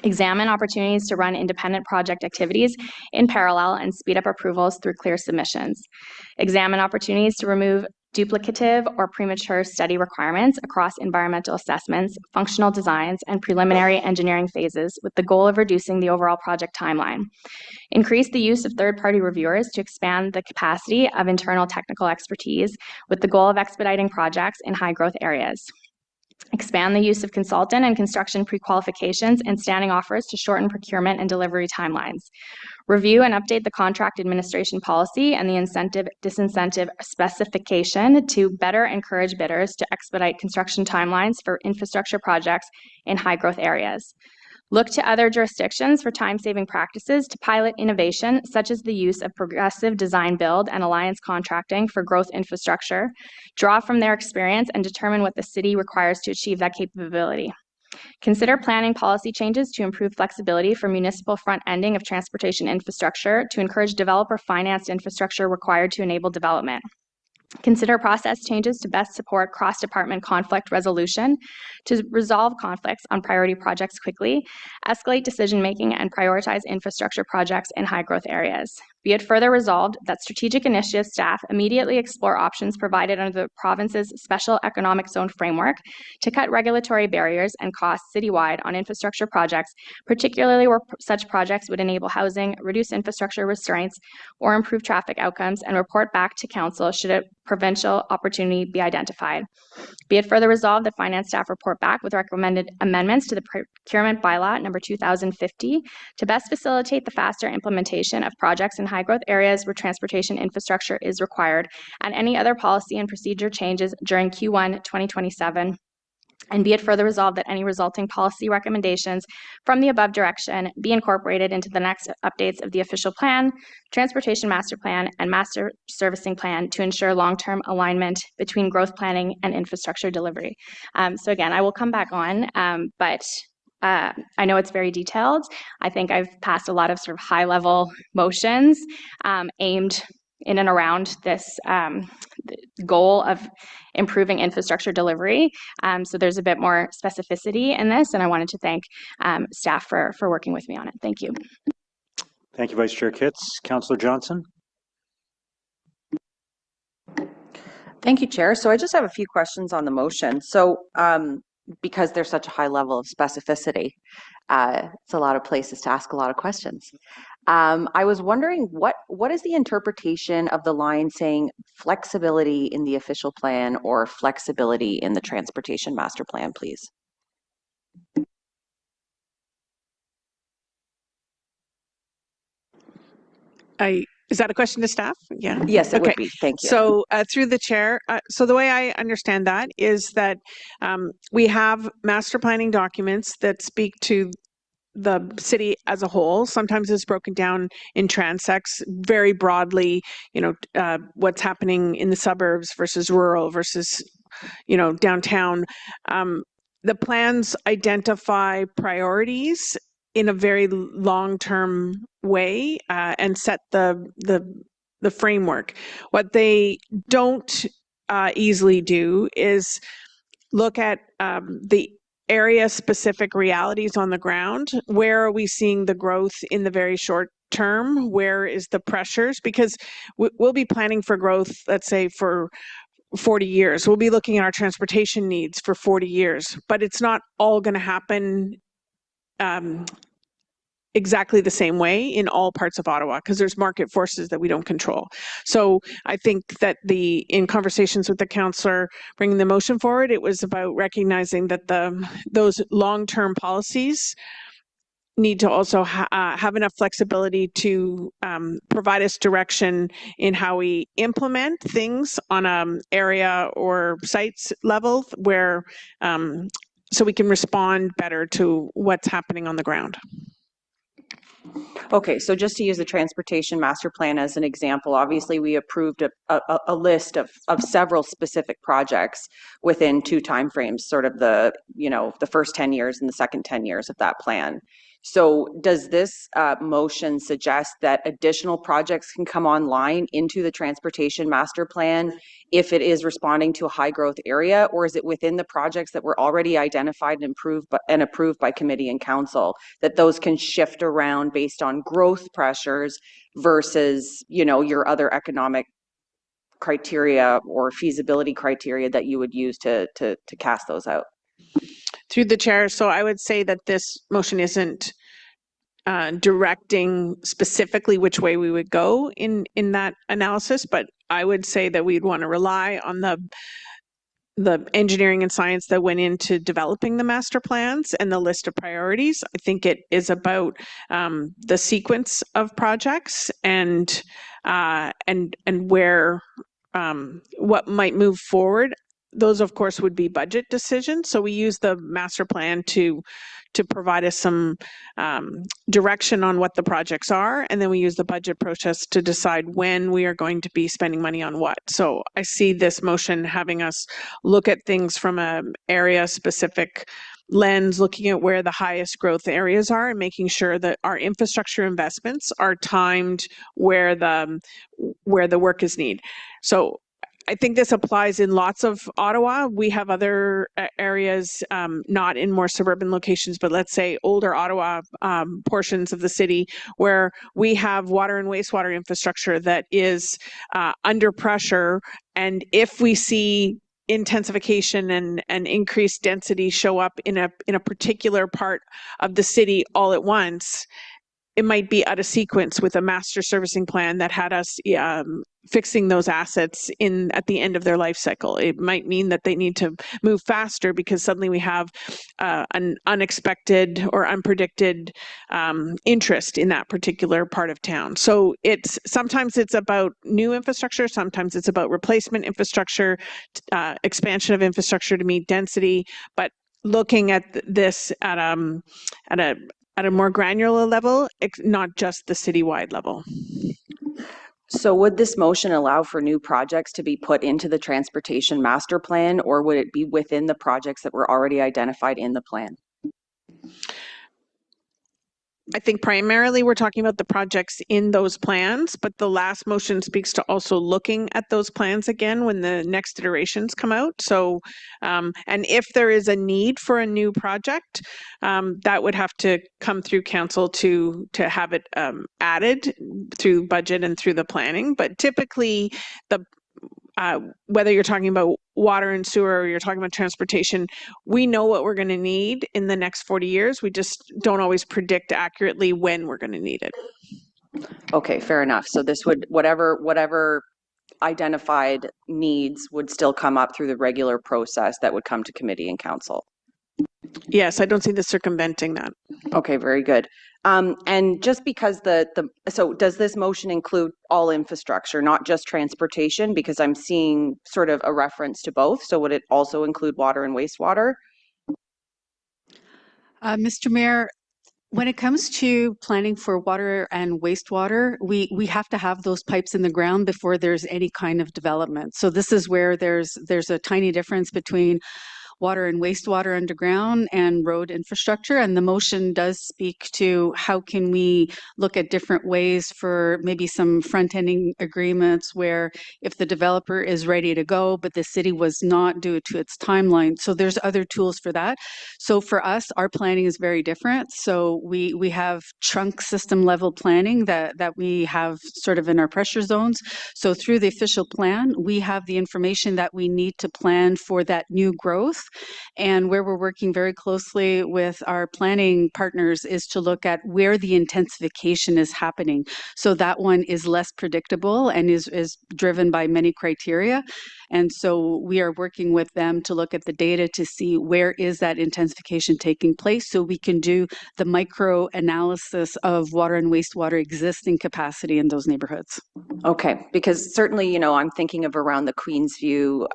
Speaker 19: Examine opportunities to run independent project activities in parallel and speed up approvals through clear submissions. Examine opportunities to remove duplicative or premature study requirements across environmental assessments, functional designs, and preliminary engineering phases with the goal of reducing the overall project timeline. Increase the use of third-party reviewers to expand the capacity of internal technical expertise with the goal of expediting projects in high-growth areas. Expand the use of consultant and construction pre-qualifications and standing offers to shorten procurement and delivery timelines. Review and update the contract administration policy and the incentive-disincentive specification to better encourage bidders to expedite construction timelines for infrastructure projects in high-growth areas. Look to other jurisdictions for time-saving practices to pilot innovation, such as the use of progressive design build and alliance contracting for growth infrastructure. Draw from their experience and determine what the city requires to achieve that capability. Consider planning policy changes to improve flexibility for municipal front-ending of transportation infrastructure to encourage developer-financed infrastructure required to enable development. Consider process changes to best support cross-department conflict resolution to resolve conflicts on priority projects quickly, escalate decision-making, and prioritize infrastructure projects in high-growth areas. Be it further resolved that strategic initiative staff immediately explore options provided under the province's Special Economic Zone framework to cut regulatory barriers and costs citywide on infrastructure projects, particularly where such projects would enable housing, reduce infrastructure restraints, or improve traffic outcomes, and report back to council should a provincial opportunity be identified. Be it further resolved that finance staff report back with recommended amendments to the procurement bylaw number 2050 to best facilitate the faster implementation of projects in high-growth areas where transportation infrastructure is required, and any other policy and procedure changes during Q1 2027. And be it further resolved that any resulting policy recommendations from the above direction be incorporated into the next updates of the official plan, transportation master plan, and master servicing plan to ensure long-term alignment between growth planning and infrastructure delivery. So again, I will come back on, but I know it's very detailed. I think I've passed a lot of sort of high-level motions aimed in and around this goal of improving infrastructure delivery. So there's a bit more specificity in this, and I wanted to thank staff for working with me on it. Thank you.
Speaker 18: Thank you, Vice Chair Kitts. Councillor Johnson.
Speaker 20: Thank you, Chair. So I just have a few questions on the motion. So because there's such a high level of specificity, it's a lot of places to ask a lot of questions. I was wondering what is the interpretation of the line saying flexibility in the official plan or flexibility in the transportation master plan, please?
Speaker 16: Is that a question to staff? Yeah.
Speaker 20: Yes, it
Speaker 16: Okay.
Speaker 20: would be. Thank you.
Speaker 16: So through the chair, so the way I understand that is that we have master planning documents that speak to the city as a whole. Sometimes it's broken down in transects very broadly, what's happening in the suburbs versus rural versus, downtown. The plans identify priorities in a very long-term way and set the framework. What they don't easily do is look at the area-specific realities on the ground. Where are we seeing the growth in the very short term? Where is the pressures? Because we'll be planning for growth, let's say, for 40 years. We'll be looking at our transportation needs for 40 years, but it's not all going to happen exactly the same way in all parts of Ottawa because there's market forces that we don't control. So I think that in conversations with the councillor bringing the motion forward, it was about recognizing that those long-term policies need to also have enough flexibility to provide us direction in how we implement things on an area or sites level where so we can respond better to what's happening on the ground.
Speaker 20: Okay, so just to use the transportation master plan as an example, obviously we approved a list of several specific projects within two timeframes, sort of the first 10 years and the second 10 years of that plan. So does this motion suggest that additional projects can come online into the transportation master plan if it is responding to a high growth area, or is it within the projects that were already identified and approved by committee and council that those can shift around based on growth pressures versus, your other economic criteria or feasibility criteria that you would use to cast those out?
Speaker 16: Through the chair, so I would say that this motion isn't directing specifically which way we would go in that analysis, but I would say that we'd want to rely on the engineering and science that went into developing the master plans and the list of priorities. I think it is about the sequence of projects and where what might move forward. Those, of course, would be budget decisions. So we use the master plan to provide us some direction on what the projects are, and then we use the budget process to decide when we are going to be spending money on what. So I see this motion having us look at things from an area-specific lens, looking at where the highest growth areas are and making sure that our infrastructure investments are timed where the work is needed. So I think this applies in lots of Ottawa. We have other areas, not in more suburban locations, but let's say older Ottawa portions of the city where we have water and wastewater infrastructure that is under pressure. And if we see intensification and increased density show up in a particular part of the city all at once, it might be out of sequence with a master servicing plan that had us fixing those assets at the end of their life cycle. It might mean that they need to move faster because suddenly we have an unexpected or unpredicted interest in that particular part of town. So sometimes it's about new infrastructure, sometimes it's about replacement infrastructure, expansion of infrastructure to meet density, but looking at this at a more granular level, not just the citywide level.
Speaker 20: So would this motion allow for new projects to be put into the transportation master plan, or would it be within the projects that were already identified in the plan?
Speaker 16: I think primarily we're talking about the projects in those plans, but the last motion speaks to also looking at those plans again when the next iterations come out. So, and if there is a need for a new project, that would have to come through council to have it added through budget and through the planning. But typically, whether you're talking about water and sewer or you're talking about transportation, we know what we're going to need in the next 40 years. We just don't always predict accurately when we're going to need it.
Speaker 20: Okay, fair enough. So this would, whatever identified needs would still come up through the regular process that would come to committee and council.
Speaker 16: Yes, I don't see the circumventing that.
Speaker 20: Okay, very good. And just because so does this motion include all infrastructure, not just transportation? Because I'm seeing sort of a reference to both. So would it also include water and wastewater?
Speaker 21: Mr. Mayor, when it comes to planning for water and wastewater, we have to have those pipes in the ground before there's any kind of development. So this is where there's a tiny difference between water and wastewater underground and road infrastructure. And the motion does speak to how can we look at different ways for maybe some front-ending agreements where if the developer is ready to go, but the city was not due to its timeline. So there's other tools for that. So for us, our planning is very different. So we have trunk system level planning that we have sort of in our pressure zones. So through the official plan, we have the information that we need to plan for that new growth. And where we're working very closely with our planning partners is to look at where the intensification is happening. So that one is less predictable and is driven by many criteria. And so we are working with them to look at the data to see where is that intensification taking place so we can do the micro analysis of water and wastewater existing capacity in those neighborhoods.
Speaker 20: Okay, because certainly, I'm thinking of around the Queensview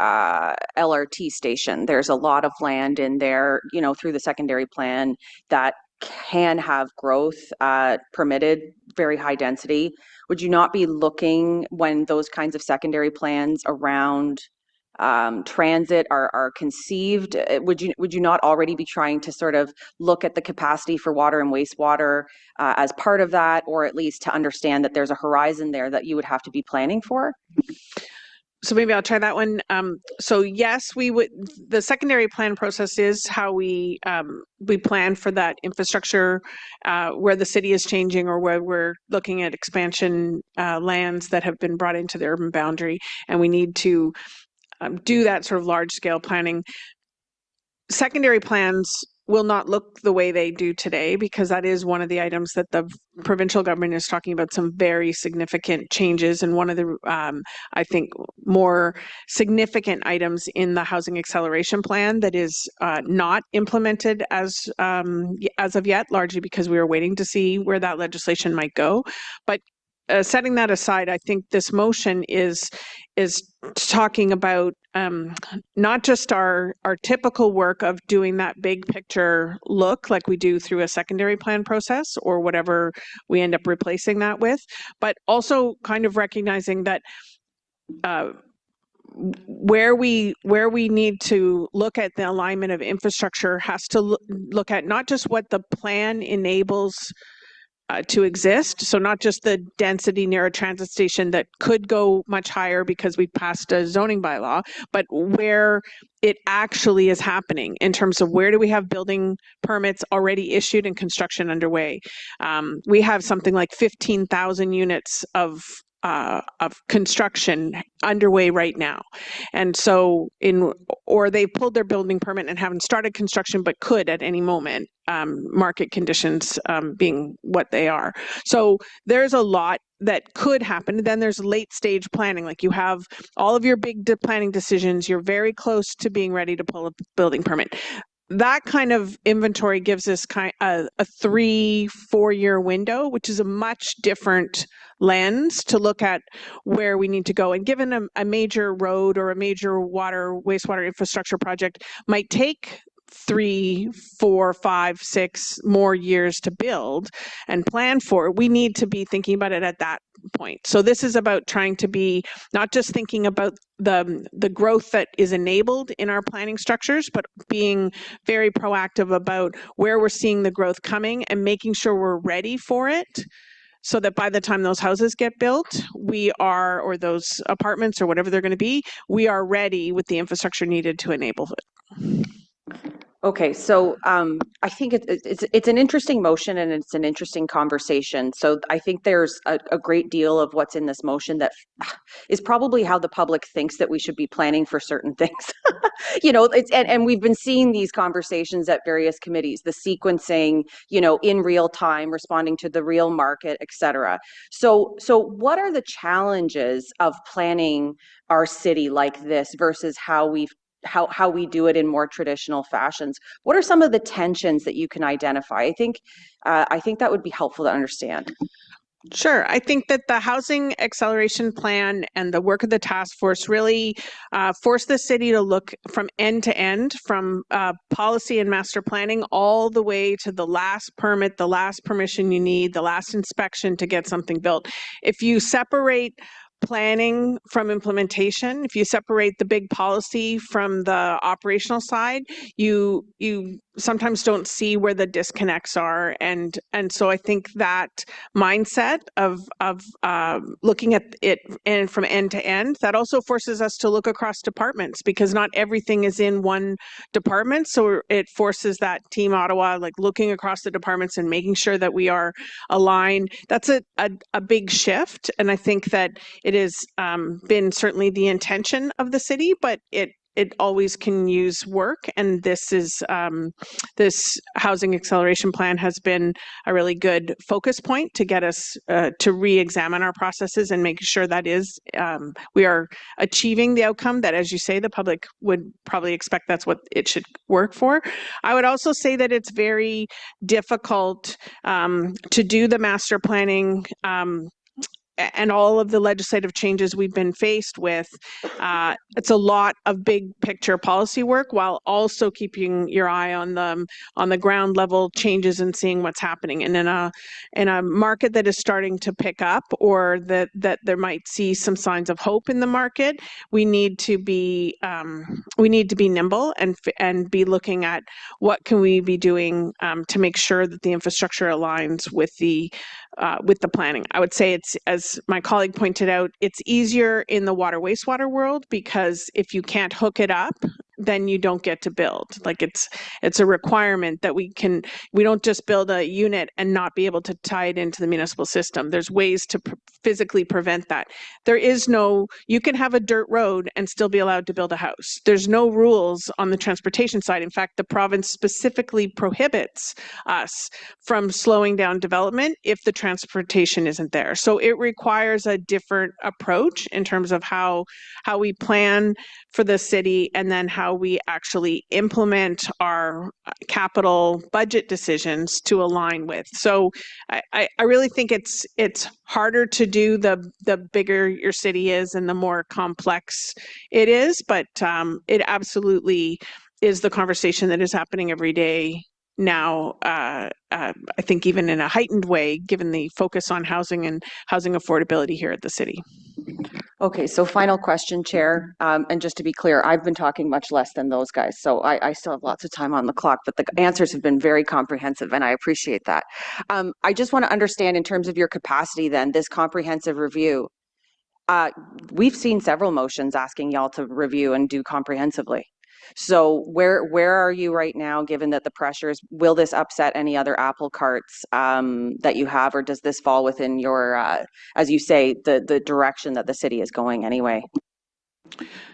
Speaker 20: LRT station. There's a lot of land in there, through the secondary plan that can have growth permitted, very high density. Would you not be looking when those kinds of secondary plans around transit are conceived? Would you not already be trying to sort of look at the capacity for water and wastewater as part of that, or at least to understand that there's a horizon there that you would have to be planning for?
Speaker 16: So maybe I'll try that one. So yes, we would. The secondary plan process is how we plan for that infrastructure where the city is changing or where we're looking at expansion lands that have been brought into the urban boundary, and we need to do that sort of large scale planning. Secondary plans will not look the way they do today because that is one of the items that the provincial government is talking about, some very significant changes, and one of the I think more significant items in the housing acceleration plan that is not implemented as of yet, largely because we are waiting to see where that legislation might go. But setting that aside, I think this motion is talking about not just our typical work of doing that big picture look like we do through a secondary plan process or whatever we end up replacing that with, but also kind of recognizing that where we need to look at the alignment of infrastructure has to look at not just what the plan enables to exist. So not just the density near a transit station that could go much higher because we passed a zoning bylaw, but where it actually is happening in terms of where do we have building permits already issued and construction underway. We have something like 15,000 units of construction underway right now. And so or they've pulled their building permit and haven't started construction, but could at any moment, market conditions being what they are. So there's a lot that could happen. Then there's late stage planning, like you have all of your big planning decisions, you're very close to being ready to pull a building permit. That kind of inventory gives us a 3-4 year window, which is a much different lens to look at where we need to go. And given a major road or a major wastewater infrastructure project might take 3, 4, 5, 6 more years to build and plan for, we need to be thinking about it at that point. So this is about trying to be not just thinking about the growth that is enabled in our planning structures, but being very proactive about where we're seeing the growth coming and making sure we're ready for it, so that by the time those houses get built, or those apartments or whatever they're going to be, we are ready with the infrastructure needed to enable it.
Speaker 20: Okay, so I think it's an interesting motion and it's an interesting conversation. So I think there's a great deal of what's in this motion that is probably how the public thinks that we should be planning for certain things. You know, and we've been seeing these conversations at various committees, the sequencing, you know, in real time, responding to the real market, et cetera. So what are the challenges of planning our city like this versus how we do it in more traditional fashions? What are some of the tensions that you can identify? I think that would be helpful to understand.
Speaker 16: Sure. I think that the Housing Acceleration Plan and the work of the task force really forced the city to look from end to end, from policy and master planning all the way to the last permit, the last permission you need, the last inspection to get something built. If you separate planning from implementation, if you separate the big policy from the operational side, you sometimes don't see where the disconnects are, and so I think that mindset of looking at it and from end to end, that also forces us to look across departments, because not everything is in one department. So it forces that Team Ottawa, like looking across the departments and making sure that we are aligned. That's a big shift, and I think that it has been certainly the intention of the city, but it always can use work, and this is this housing acceleration plan has been a really good focus point to get us to re-examine our processes and make sure that we are achieving the outcome that, as you say, the public would probably expect that's what it should work for. I would also say that it's very difficult to do the master planning and all of the legislative changes we've been faced with. It's a lot of big picture policy work while also keeping your eye on the ground level changes and seeing what's happening. And in a market that is starting to pick up, or that there might see some signs of hope in the market, we need to be nimble and be looking at what can we be doing to make sure that the infrastructure aligns with the planning. I would say it's, as my colleague pointed out, it's easier in the water wastewater world, because if you can't hook it up, then you don't get to build. Like it's a requirement that we don't just build a unit and not be able to tie it into the municipal system. There's ways to physically prevent that. You can have a dirt road and still be allowed to build a house. There's no rules on the transportation side. In fact, the province specifically prohibits us from slowing down development if the transportation isn't there. So it requires a different approach in terms of how we plan for the city, and then how we actually implement our capital budget decisions to align with. So I really think it's harder to do the bigger your city is and the more complex it is, but it absolutely is the conversation that is happening every day now, I think even in a heightened way, given the focus on housing and housing affordability here at the city.
Speaker 20: Okay, so final question, Chair. And just to be clear, I've been talking much less than those guys, so I still have lots of time on the clock, but the answers have been very comprehensive, and I appreciate that. I just want to understand, in terms of your capacity then, this comprehensive review, we've seen several motions asking y'all to review and do comprehensively. So where are you right now, given that the pressures? Will this upset any other apple carts that you have, or does this fall within your, as you say, the direction that the city is going anyway?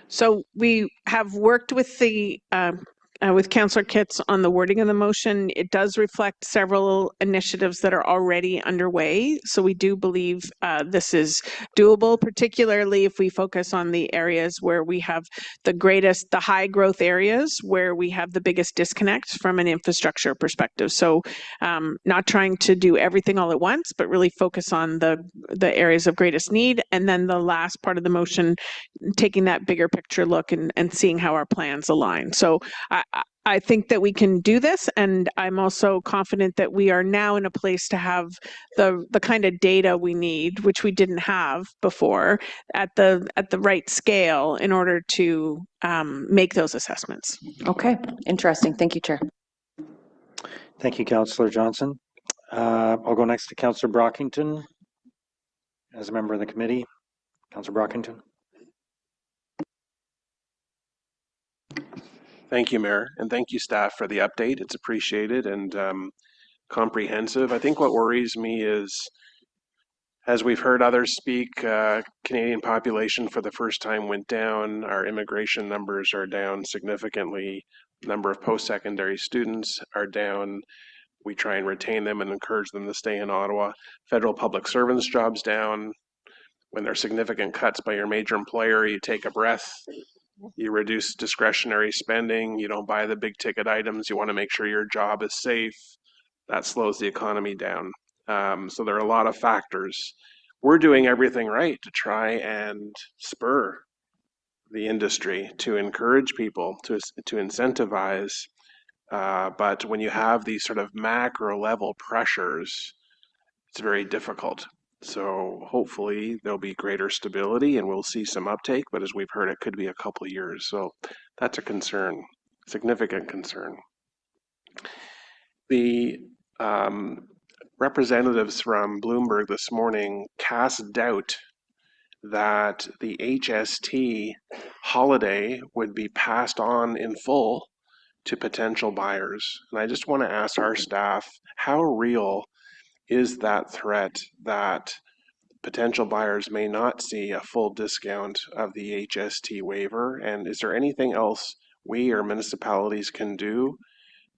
Speaker 16: So we have worked with with Councillor Kitts on the wording of the motion. It does reflect several initiatives that are already underway. So we do believe this is doable, particularly if we focus on the areas where we have the high growth areas, where we have the biggest disconnect from an infrastructure perspective. So not trying to do everything all at once, but really focus on the areas of greatest need. And then the last part of the motion, taking that bigger picture look and seeing how our plans align. So I think that we can do this, and I'm also confident that we are now in a place to have the kind of data we need, which we didn't have before, at the right scale in order to make those assessments.
Speaker 20: Okay, interesting. Thank you, Chair.
Speaker 3: Thank you, Councillor Johnson. I'll go next to Councillor Brockington as a member of the committee. Councillor Brockington.
Speaker 1: Thank you, Mayor, and thank you, staff, for the update. It's appreciated and comprehensive. I think what worries me is, as we've heard others speak, Canadian population for the first time went down. Our immigration numbers are down significantly. Number of post-secondary students are down. We try and retain them and encourage them to stay in Ottawa. Federal public servants' jobs down. When there are significant cuts by your major employer, you take a breath. You reduce discretionary spending. You don't buy the big ticket items. You want to make sure your job is safe. That slows the economy down. So there are a lot of factors. We're doing everything right to try and spur the industry, to encourage people, to incentivize. But when you have these sort of macro level pressures, it's very difficult. So hopefully there'll be greater stability and we'll see some uptake, but as we've heard, it could be a couple of years. So that's a concern, significant concern. The representatives from Bloomberg this morning cast doubt that the HST holiday would be passed on in full to potential buyers. And I just want to ask our staff, how real is that threat that potential buyers may not see a full discount of the HST waiver? And is there anything else we or municipalities can do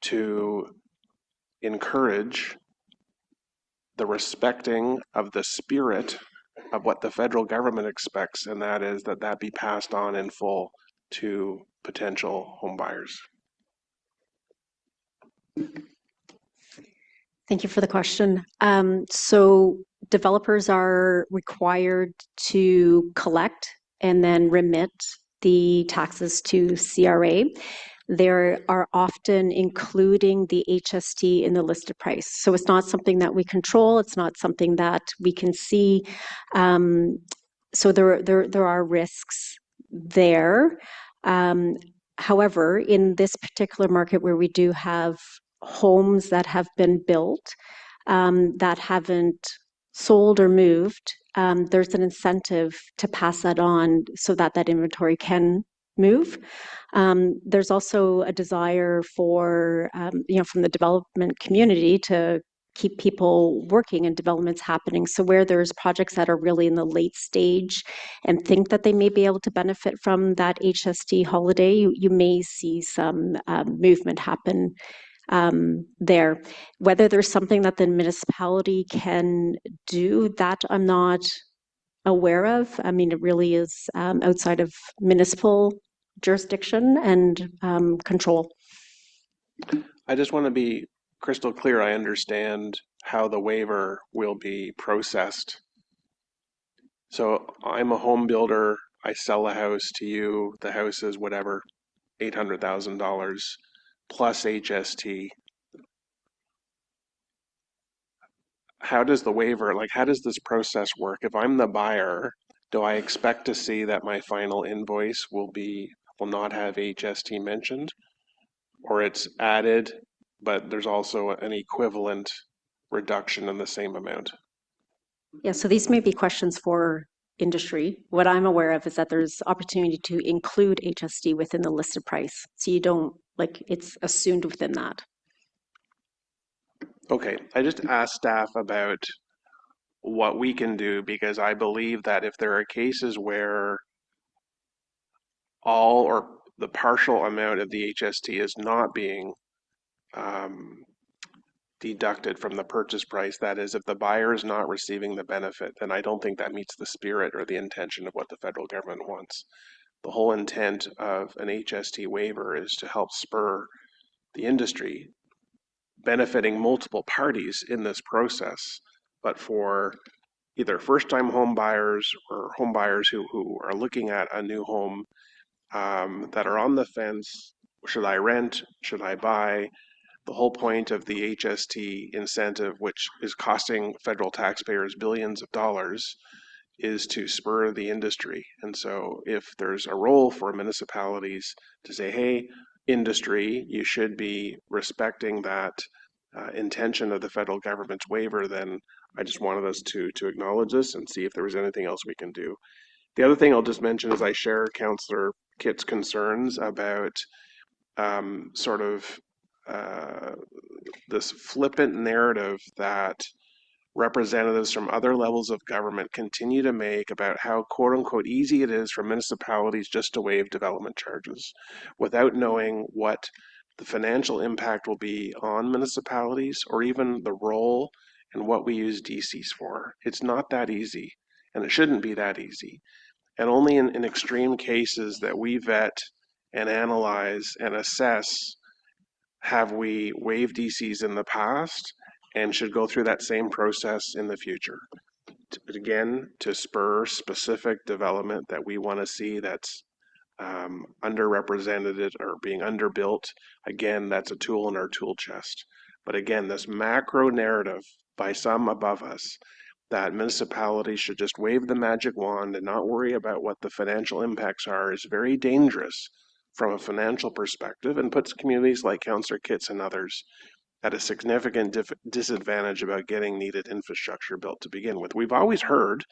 Speaker 1: to encourage the respecting of the spirit of what the federal government expects, and that is that that be passed on in full to potential home buyers?
Speaker 7: Thank you for the question. So developers are required to collect and then remit the taxes to CRA. They are often including the HST in the listed price. So it's not something that we control. It's not something that we can see. So there are risks there. However, in this particular market where we do have homes that have been built that haven't sold or moved, there's an incentive to pass that on so that that inventory can move. There's also a desire for, from the development community to keep people working and developments happening. So where there's projects that are really in the late stage and think that they may be able to benefit from that HST holiday, you may see some movement happen there. Whether there's something that the municipality can do, that I'm not aware of. I mean, it really is outside of municipal jurisdiction and control.
Speaker 1: I just want to be crystal clear. I understand how the waiver will be processed. So I'm a home builder. I sell a house to you. The house is whatever, $800,000 plus HST. How does the waiver, how does this process work? If I'm the buyer, do I expect to see that my final invoice will not have HST mentioned? Or it's added, but there's also an equivalent reduction in the same amount?
Speaker 7: Yeah, so these may be questions for industry. What I'm aware of is that there's opportunity to include HST within the listed price. So you don't, it's assumed within that.
Speaker 1: Okay, I just asked staff about what we can do, because I believe that if there are cases where all or the partial amount of the HST is not being deducted from the purchase price, that is, if the buyer is not receiving the benefit, then I don't think that meets the spirit or the intention of what the federal government wants. The whole intent of an HST waiver is to help spur the industry, benefiting multiple parties in this process, but for either first-time home buyers or home buyers who are looking at a new home, that are on the fence. Should I rent? Should I buy? The whole point of the HST incentive, which is costing federal taxpayers billions of dollars, is to spur the industry. And so if there's a role for municipalities to say, hey, industry, you should be respecting that intention of the federal government's waiver, then I just wanted us to acknowledge this and see if there was anything else we can do. The other thing I'll just mention is I share Councillor Kitt's concerns about sort of this flippant narrative that representatives from other levels of government continue to make about how quote unquote easy it is for municipalities just to waive development charges without knowing what the financial impact will be on municipalities or even the role and what we use DCs for. It's not that easy, and it shouldn't be that easy. And only in extreme cases that we vet and analyze and assess have we waived DCs in the past and should go through that same process in the future. Again, to spur specific development that we want to see that's underrepresented or being underbuilt. Again, that's a tool in our tool chest. But again, this macro narrative by some above us that municipalities should just wave the magic wand and not worry about what the financial impacts are is very dangerous from a financial perspective and puts communities like Councillor Kitts and others at a significant disadvantage about getting needed infrastructure built to begin with. We've always heard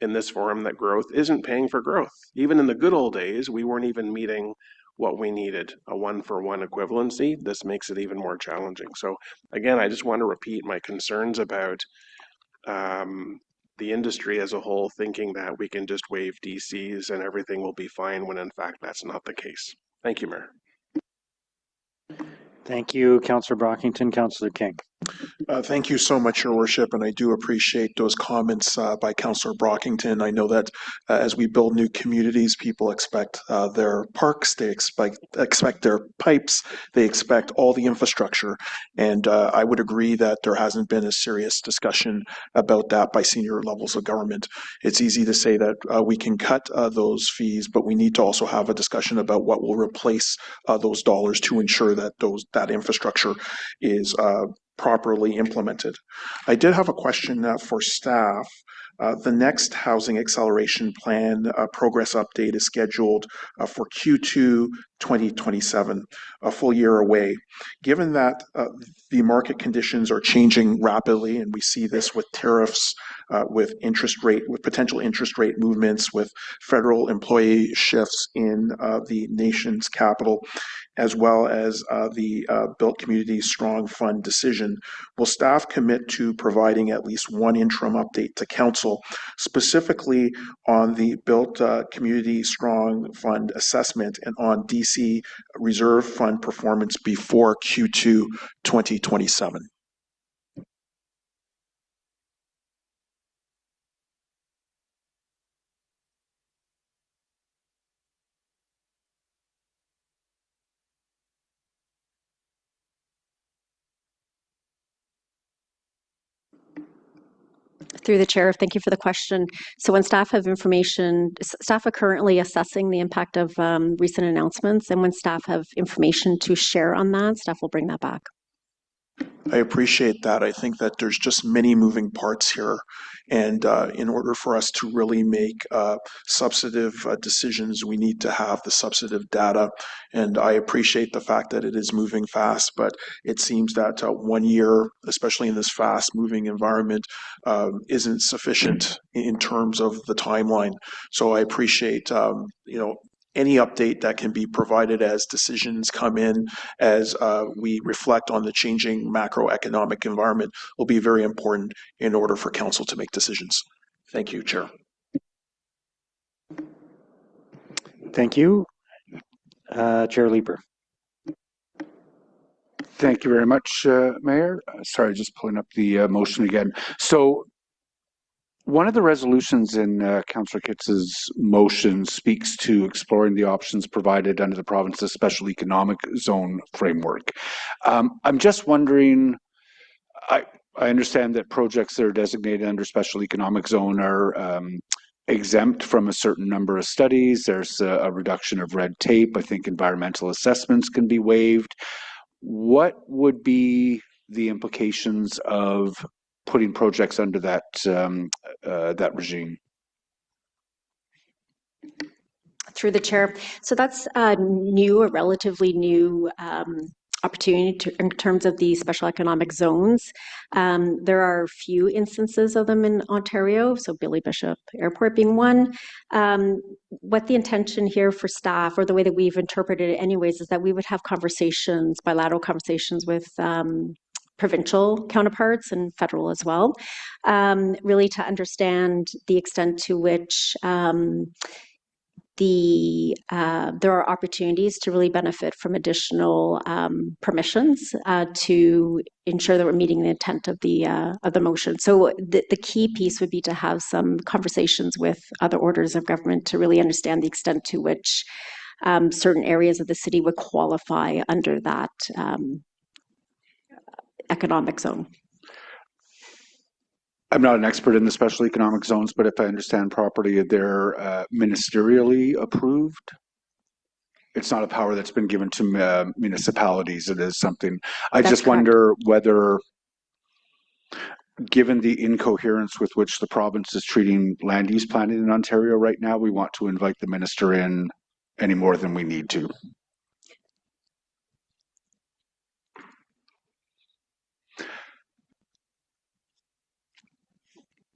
Speaker 1: in this forum that growth isn't paying for growth. Even in the good old days, we weren't even meeting what we needed, a one-for-one equivalency. This makes it even more challenging. So again, I just want to repeat my concerns about the industry as a whole thinking that we can just waive DCs and everything will be fine when in fact that's not the case. Thank you, Mayor.
Speaker 3: Thank you, Councillor Brockington. Councillor King.
Speaker 2: Thank you so much, Your Worship, and I do appreciate those comments by Councillor Brockington. I know that as we build new communities, people expect their parks, they expect their pipes, they expect all the infrastructure, and I would agree that there hasn't been a serious discussion about that by senior levels of government. It's easy to say that we can cut those fees, but we need to also have a discussion about what will replace those dollars to ensure that that infrastructure is properly implemented. I did have a question for staff. The next Housing Acceleration Plan progress update is scheduled for Q2 2027, a full year away. Given that the market conditions are changing rapidly, and we see this with tariffs, with potential interest rate movements, with federal employee shifts in the nation's capital, as well as the Built Communities Strong Fund decision, will staff commit to providing at least one interim update to Council, specifically on the Built Community Strong Fund assessment and on DC Reserve Fund performance before Q2 2027?
Speaker 7: Through the chair, thank you for the question. So when staff have information, staff are currently assessing the impact of recent announcements, and when staff have information to share on that, staff will bring that back.
Speaker 2: I appreciate that. I think that there's just many moving parts here. And in order for us to really make substantive decisions, we need to have the substantive data. And I appreciate the fact that it is moving fast, but it seems that 1 year, especially in this fast moving environment, isn't sufficient in terms of the timeline. So I appreciate, any update that can be provided as decisions come in, as we reflect on the changing macroeconomic environment, will be very important in order for Council to make decisions. Thank you, Chair.
Speaker 3: Thank you. Chair Leeper.
Speaker 11: Thank you very much, Mayor. Sorry, just pulling up the motion again. So one of the resolutions in Councillor Kitts' motion speaks to exploring the options provided under the province's special economic zone framework. I'm just wondering, I understand that projects that are designated under special economic zone are exempt from a certain number of studies. There's a reduction of red tape. I think environmental assessments can be waived. What would be the implications of putting projects under that that regime?
Speaker 7: Through the chair. So that's a relatively new opportunity in terms of the special economic zones. There are few instances of them in Ontario, so Billy Bishop Airport being one. What the intention here for staff, or the way that we've interpreted it anyways, is that we would have conversations, bilateral conversations with provincial counterparts and federal as well, really to understand the extent to which there are opportunities to really benefit from additional permissions to ensure that we're meeting the intent of the motion. So the key piece would be to have some conversations with other orders of government to really understand the extent to which certain areas of the city would qualify under that economic zone.
Speaker 11: I'm not an expert in the special economic zones, but if I understand properly, they're ministerially approved. It's not a power that's been given to municipalities. It is something. I just wonder whether, given the incoherence with which the province is treating land use planning in Ontario right now, we want to invite the minister in any more than we need to.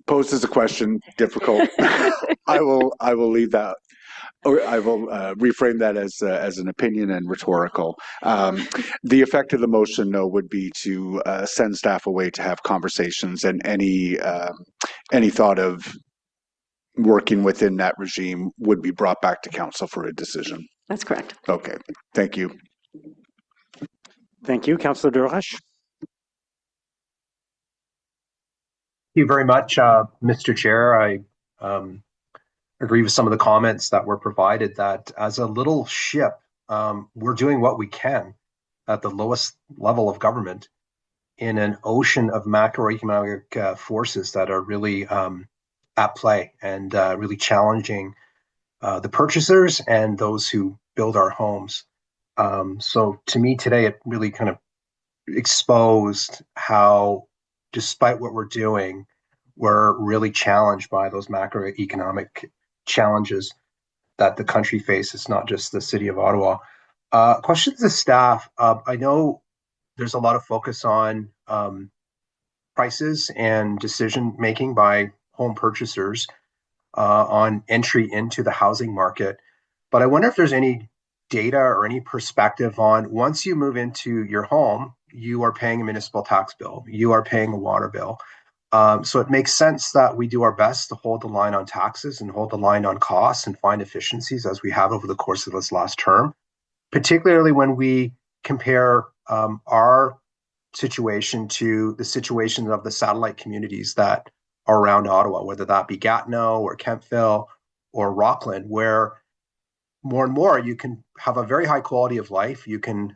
Speaker 11: Posed as a question, difficult. I will leave that, or I will reframe that as an opinion and rhetorical. The effect of the motion, though, would be to send staff away to have conversations, and any thought of working within that regime would be brought back to council for a decision.
Speaker 7: That's correct.
Speaker 11: Okay, thank you.
Speaker 3: Thank you, Councillor Durash.
Speaker 4: Thank you very much, Mr. Chair. I agree with some of the comments that were provided, that as a little ship, we're doing what we can at the lowest level of government in an ocean of macroeconomic forces that are really at play and really challenging the purchasers and those who build our homes. So to me today, it really kind of exposed how, despite what we're doing, we're really challenged by those macroeconomic challenges that the country faces, not just the city of Ottawa. Questions to staff. I know there's a lot of focus on prices and decision making by home purchasers on entry into the housing market, but I wonder if there's any data or any perspective on, once you move into your home, you are paying a municipal tax bill, you are paying a water bill. So it makes sense that we do our best to hold the line on taxes and hold the line on costs and find efficiencies, as we have over the course of this last term, particularly when we compare our situation to the situation of the satellite communities that are around Ottawa, whether that be Gatineau or Kemptville or Rockland, where more and more you can have a very high quality of life. You can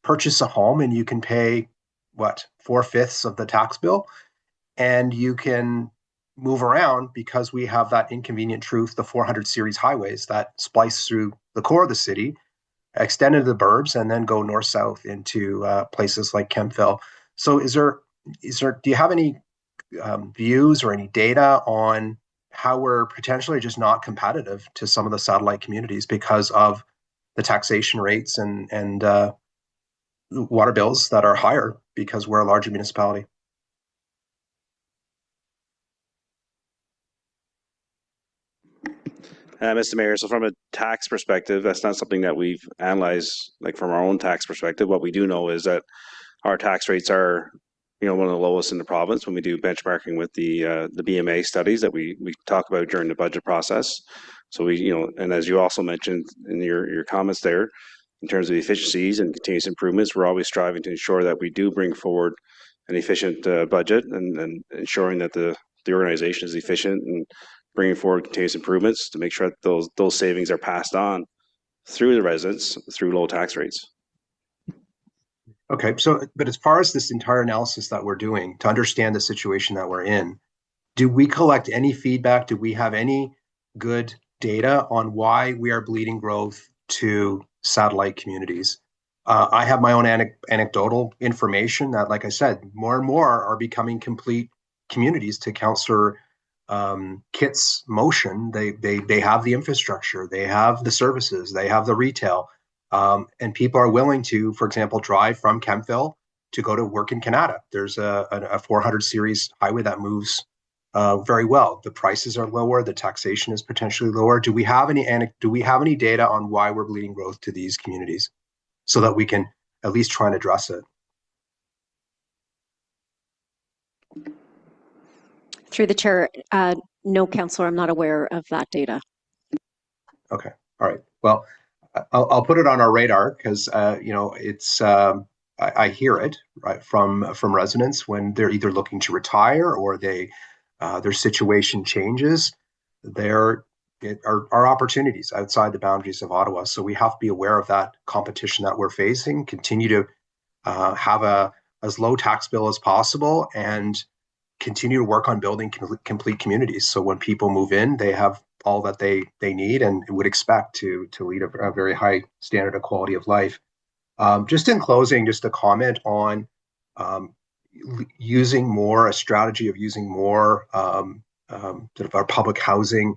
Speaker 4: purchase a home and you can pay, 4/5 of the tax bill, and you can move around because we have that inconvenient truth, the 400 series highways that splice through the core of the city, extend into the burbs, and then go north-south into places like Kemptville. So do you have any views or any data on how we're potentially just not competitive to some of the satellite communities because of the taxation rates and water bills that are higher because we're a larger municipality?
Speaker 22: Mr. Mayor, so from a tax perspective, that's not something that we've analyzed, like from our own tax perspective. What we do know is that our tax rates are, one of the lowest in the province when we do benchmarking with the BMA studies that we talk about during the budget process. So and as you also mentioned in your comments there, in terms of efficiencies and continuous improvements, we're always striving to ensure that we do bring forward an efficient budget and ensuring that the organization is efficient and bringing forward continuous improvements to make sure that those savings are passed on through the residents through low tax rates.
Speaker 4: Okay, but as far as this entire analysis that we're doing to understand the situation that we're in, do we collect any feedback? Do we have any good data on why we are bleeding growth to satellite communities? I have my own anecdotal information that, like I said, more and more are becoming complete communities. To Councillor Kitt's motion, they have the infrastructure, they have the services, they have the retail, And people are willing to, for example, drive from Kempville to go to work in Canada. There's a 400 series highway that moves very well. The prices are lower. The taxation is potentially lower. Do we have any data on why we're bleeding growth to these communities so that we can at least try and address it?
Speaker 7: Through the chair, no, Councillor, I'm not aware of that data.
Speaker 4: Okay. All right. Well, I'll put it on our radar because it's I hear it right from residents when they're either looking to retire or their situation changes. There are opportunities outside the boundaries of Ottawa, so we have to be aware of that competition that we're facing. Continue to have as low tax bill as possible, and continue to work on building complete communities. So when people move in, they have all that they need and would expect to lead a very high standard of quality of life. Just in closing, just a comment on a strategy of using more sort of our public housing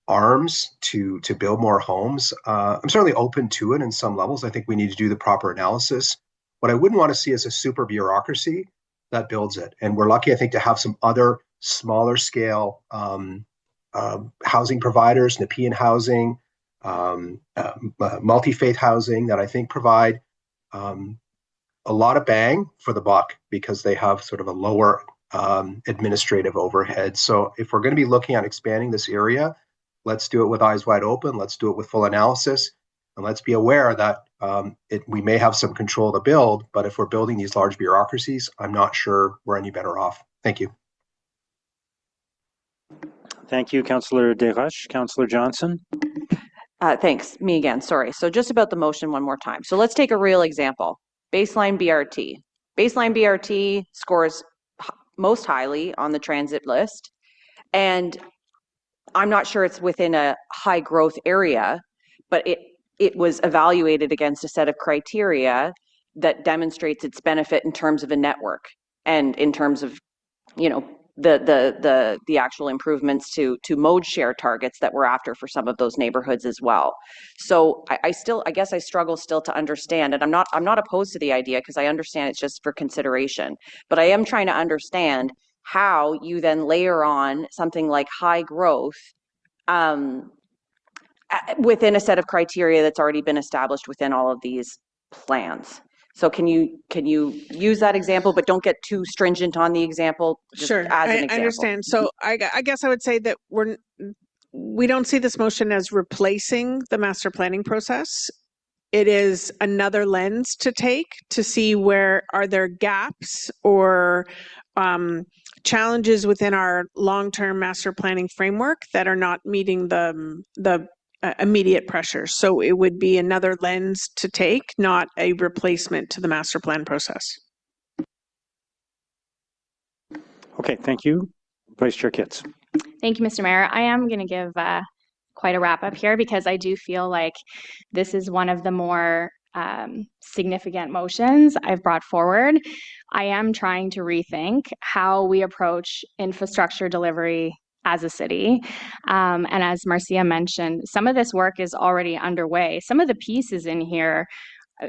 Speaker 4: arms to build more homes. I'm certainly open to it in some levels. I think we need to do the proper analysis. What I wouldn't want to see is a super bureaucracy that builds it. And we're lucky, I think, to have some other smaller scale housing providers, Nepean Housing, multi-faith housing that I think provide a lot of bang for the buck because they have sort of a lower administrative overhead. So if we're going to be looking at expanding this area, let's do it with eyes wide open. Let's do it with full analysis. And let's be aware that we may have some control to build, but if we're building these large bureaucracies, I'm not sure we're any better off. Thank you.
Speaker 3: Thank you, Councillor Desroches. Councillor Johnson.
Speaker 20: Thanks. Me again. Sorry. So just about the motion one more time. So let's take a real example. Baseline BRT. Baseline BRT scores most highly on the transit list. And I'm not sure it's within a high growth area, but it was evaluated against a set of criteria that demonstrates its benefit in terms of a network and in terms of, the actual improvements to mode share targets that we're after for some of those neighborhoods as well. So I guess I struggle still to understand, and I'm not opposed to the idea because I understand it's just for consideration, but I am trying to understand how you then layer on something like high growth within a set of criteria that's already been established within all of these plans. So can you use that example, but don't get too stringent on the example?
Speaker 16: Sure,
Speaker 20: as an example.
Speaker 16: I understand. So I guess I would say that we don't see this motion as replacing the master planning process. It is another lens to take to see where are there gaps or challenges within our long-term master planning framework that are not meeting the immediate pressures. So it would be another lens to take, not a replacement to the master plan process.
Speaker 3: Okay, thank you. Vice Chair Kitts.
Speaker 19: Thank you, Mr. Mayor. I am going to give quite a wrap up here because I do feel like this is one of the more significant motions I've brought forward. I am trying to rethink how we approach infrastructure delivery as a city. And as Marcia mentioned, some of this work is already underway. Some of the pieces in here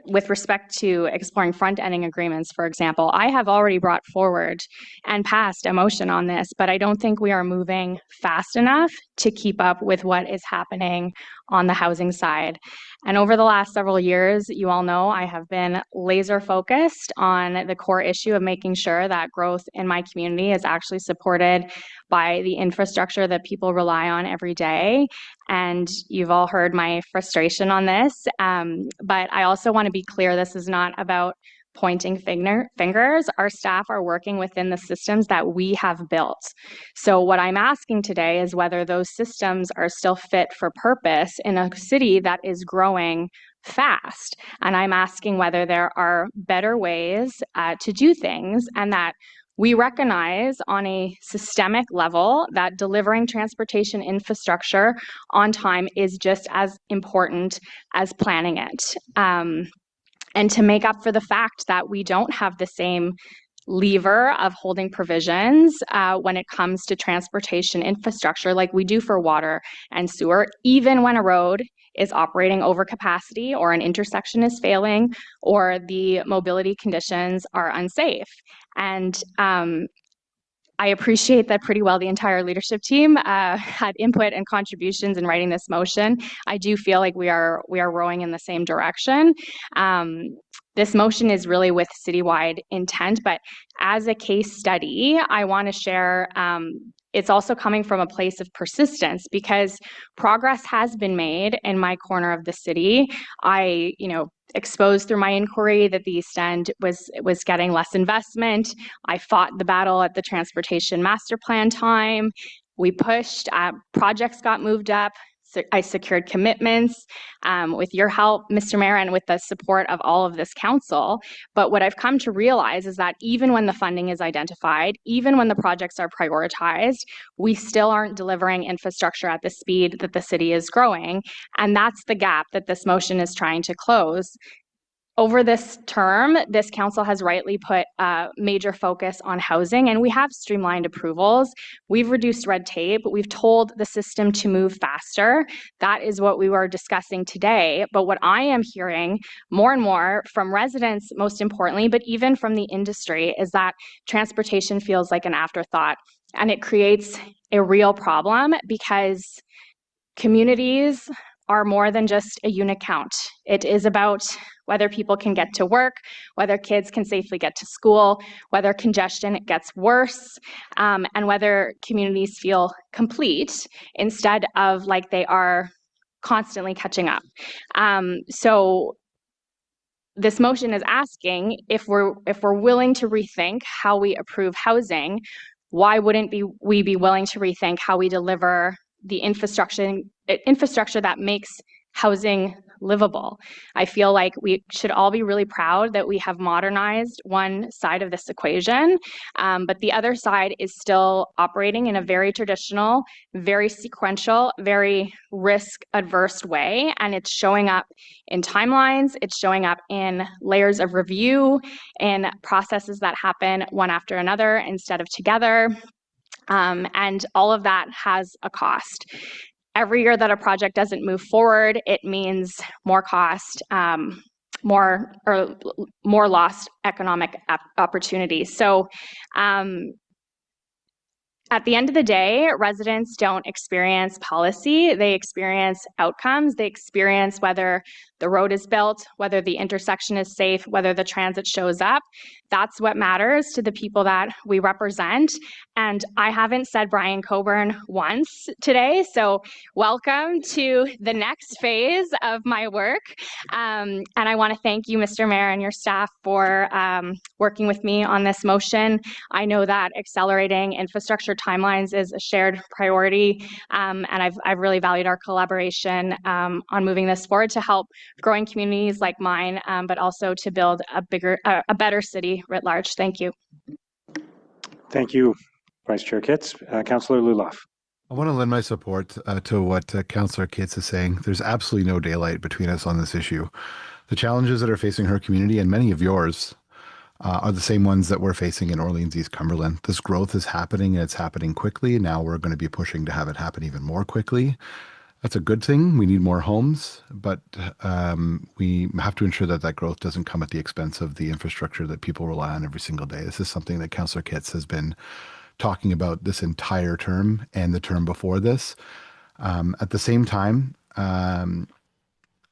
Speaker 19: with respect to exploring front-ending agreements, for example, I have already brought forward and passed a motion on this, but I don't think we are moving fast enough to keep up with what is happening on the housing side. And over the last several years, you all know I have been laser focused on the core issue of making sure that growth in my community is actually supported by the infrastructure that people rely on every day. And you've all heard my frustration on this. But I also want to be clear, this is not about pointing fingers. Our staff are working within the systems that we have built. So what I'm asking today is whether those systems are still fit for purpose in a city that is growing fast. And I'm asking whether there are better ways to do things, and that we recognize on a systemic level that delivering transportation infrastructure on time is just as important as planning it. And to make up for the fact that we don't have the same lever of holding provisions when it comes to transportation infrastructure like we do for water and sewer, even when a road is operating over capacity, or an intersection is failing, or the mobility conditions are unsafe. And I appreciate that pretty well the entire leadership team had input and contributions in writing this motion. I do feel like we are rowing in the same direction. This motion is really with citywide intent, but as a case study, I want to share it's also coming from a place of persistence, because progress has been made in my corner of the city. I, exposed through my inquiry that the East End was getting less investment. I fought the battle at the transportation master plan time. We pushed, projects got moved up. I secured commitments with your help, Mr. Mayor, and with the support of all of this council. But what I've come to realize is that even when the funding is identified, even when the projects are prioritized, we still aren't delivering infrastructure at the speed that the city is growing. And that's the gap that this motion is trying to close. Over this term, this council has rightly put a major focus on housing, and we have streamlined approvals. We've reduced red tape. We've told the system to move faster. That is what we were discussing today. But what I am hearing more and more from residents, most importantly, but even from the industry, is that transportation feels like an afterthought. And it creates a real problem, because communities are more than just a unit count. It is about whether people can get to work, whether kids can safely get to school, whether congestion gets worse, and whether communities feel complete instead of like they are constantly catching up. So this motion is asking, if we're willing to rethink how we approve housing, why wouldn't we be willing to rethink how we deliver the infrastructure that makes housing livable? I feel like we should all be really proud that we have modernized one side of this equation, but the other side is still operating in a very traditional, very sequential, very risk-averse way, and it's showing up in timelines, it's showing up in layers of review, in processes that happen one after another instead of together. And all of that has a cost. Every year that a project doesn't move forward, it means more cost, more lost economic opportunities. So at the end of the day, residents don't experience policy, they experience outcomes. They experience whether the road is built, whether the intersection is safe, whether the transit shows up. That's what matters to the people that we represent. And I haven't said Brian Coburn once today, so welcome to the next phase of my work. And I want to thank you, Mr. Mayor, and your staff for working with me on this motion. I know that accelerating infrastructure timelines is a shared priority, and I've really valued our collaboration on moving this forward to help growing communities like mine, but also to build a better city writ large. Thank you.
Speaker 3: Thank you, Vice Chair Kitts. Councillor Luloff.
Speaker 10: I want to lend my support to what Councillor Kitts is saying. There's absolutely no daylight between us on this issue. The challenges that are facing her community and many of yours are the same ones that we're facing in Orleans, East Cumberland. This growth is happening, and it's happening quickly. Now we're going to be pushing to have it happen even more quickly. That's a good thing. We need more homes, but we have to ensure that that growth doesn't come at the expense of the infrastructure that people rely on every single day. This is something that Councillor Kitts has been talking about this entire term and the term before this. At the same time,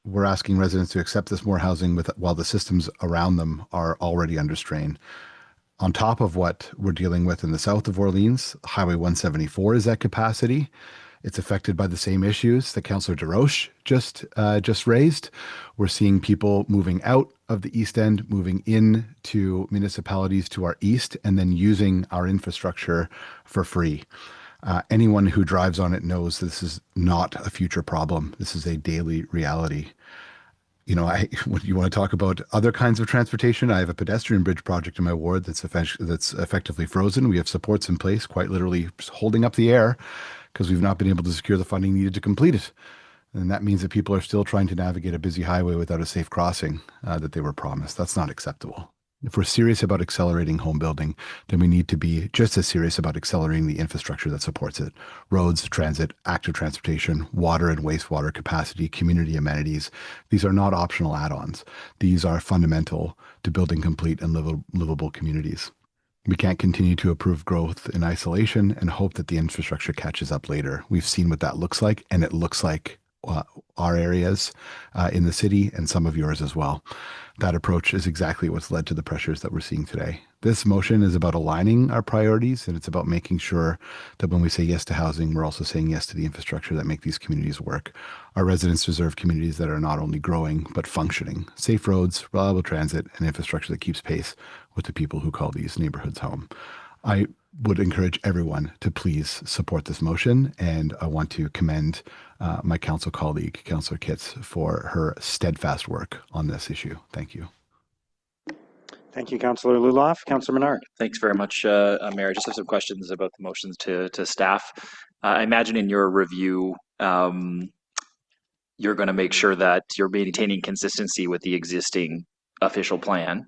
Speaker 10: we're asking residents to accept this more housing while the systems around them are already under strain. On top of what we're dealing with in the south of Orleans, Highway 174 is at capacity. It's affected by the same issues that Councillor DeRoche just raised. We're seeing people moving out of the East End, moving into municipalities to our east, and then using our infrastructure for free. Anyone who drives on it knows this is not a future problem. This is a daily reality. You know, when you want to talk about other kinds of transportation, I have a pedestrian bridge project in my ward that's effectively frozen. We have supports in place, quite literally holding up the air, because we've not been able to secure the funding needed to complete it. And that means that people are still trying to navigate a busy highway without a safe crossing that they were promised. That's not acceptable. If we're serious about accelerating home building, then we need to be just as serious about accelerating the infrastructure that supports it. Roads, transit, active transportation, water and wastewater capacity, community amenities. These are not optional add-ons. These are fundamental to building complete and livable communities. We can't continue to approve growth in isolation and hope that the infrastructure catches up later. We've seen what that looks like, and it looks like our areas in the city and some of yours as well. That approach is exactly what's led to the pressures that we're seeing today. This motion is about aligning our priorities, and it's about making sure that when we say yes to housing, we're also saying yes to the infrastructure that make these communities work. Our residents deserve communities that are not only growing, but functioning. Safe roads, reliable transit, and infrastructure that keeps pace with the people who call these neighborhoods home. I would encourage everyone to please support this motion, and I want to commend my council colleague, Councillor Kitts, for her steadfast work on this issue. Thank you.
Speaker 3: Thank you, Councillor Luloff. Councillor Menard.
Speaker 14: Thanks very much, Mayor. I just have some questions about the motions to staff. I imagine in your review, you're going to make sure that you're maintaining consistency with the existing official plan.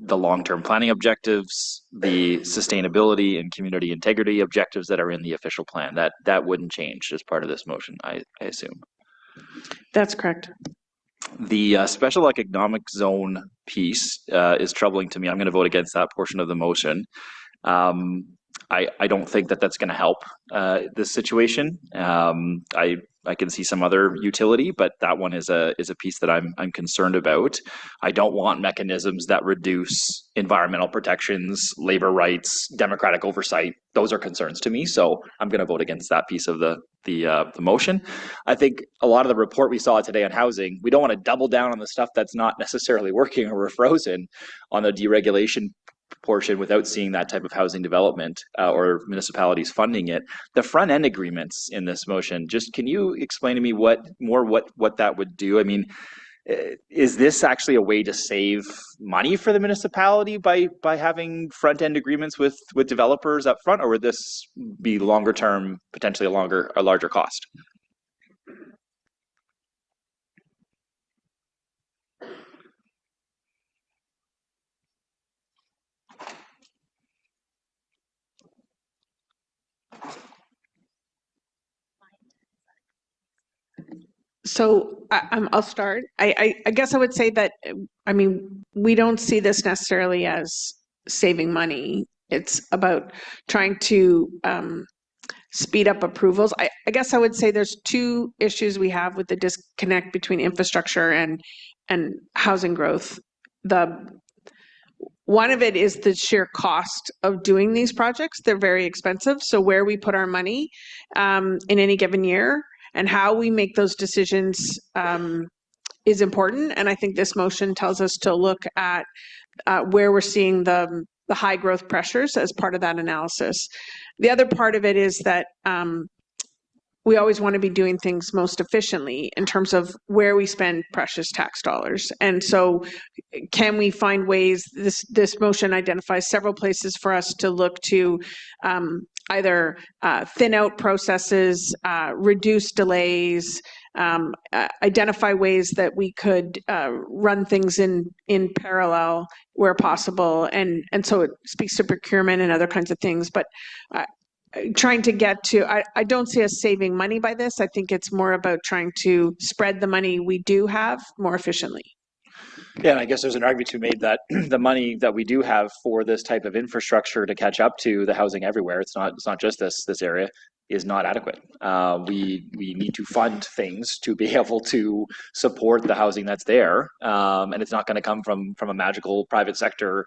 Speaker 14: The long-term planning objectives, the sustainability and community integrity objectives that are in the official plan. That wouldn't change as part of this motion, I assume.
Speaker 16: That's correct.
Speaker 14: The special economic zone piece is troubling to me. I'm going to vote against that portion of the motion. I don't think that that's going to help this situation. I can see some other utility, but that one is a piece that I'm concerned about. I don't want mechanisms that reduce environmental protections, labor rights, democratic oversight. Those are concerns to me, so I'm going to vote against that piece of the motion. I think a lot of the report we saw today on housing, we don't want to double down on the stuff that's not necessarily working or we're frozen on the deregulation portion without seeing that type of housing development or municipalities funding it. The front end agreements in this motion, just can you explain to me what that would do? I mean, is this actually a way to save money for the municipality by having front end agreements with developers up front, or would this be longer term, potentially a larger cost?
Speaker 16: So I'll start. I guess I would say that, I mean, we don't see this necessarily as saving money. It's about trying to speed up approvals. I guess I would say there's two issues we have with the disconnect between infrastructure and housing growth. One of it is the sheer cost of doing these projects. They're very expensive. So where we put our money in any given year and how we make those decisions is important. And I think this motion tells us to look at where we're seeing the high growth pressures as part of that analysis. The other part of it is that we always want to be doing things most efficiently in terms of where we spend precious tax dollars. And so can we find ways, this motion identifies several places for us to look to either thin out processes, reduce delays, identify ways that we could run things in parallel where possible. And so it speaks to procurement and other kinds of things. But trying to get to, I don't see us saving money by this. I think it's more about trying to spread the money we do have more efficiently.
Speaker 14: Yeah, and I guess there's an argument to be made that the money that we do have for this type of infrastructure to catch up to the housing everywhere, it's not just this area, is not adequate. We need to fund things to be able to support the housing that's there, and it's not going to come from a magical private sector,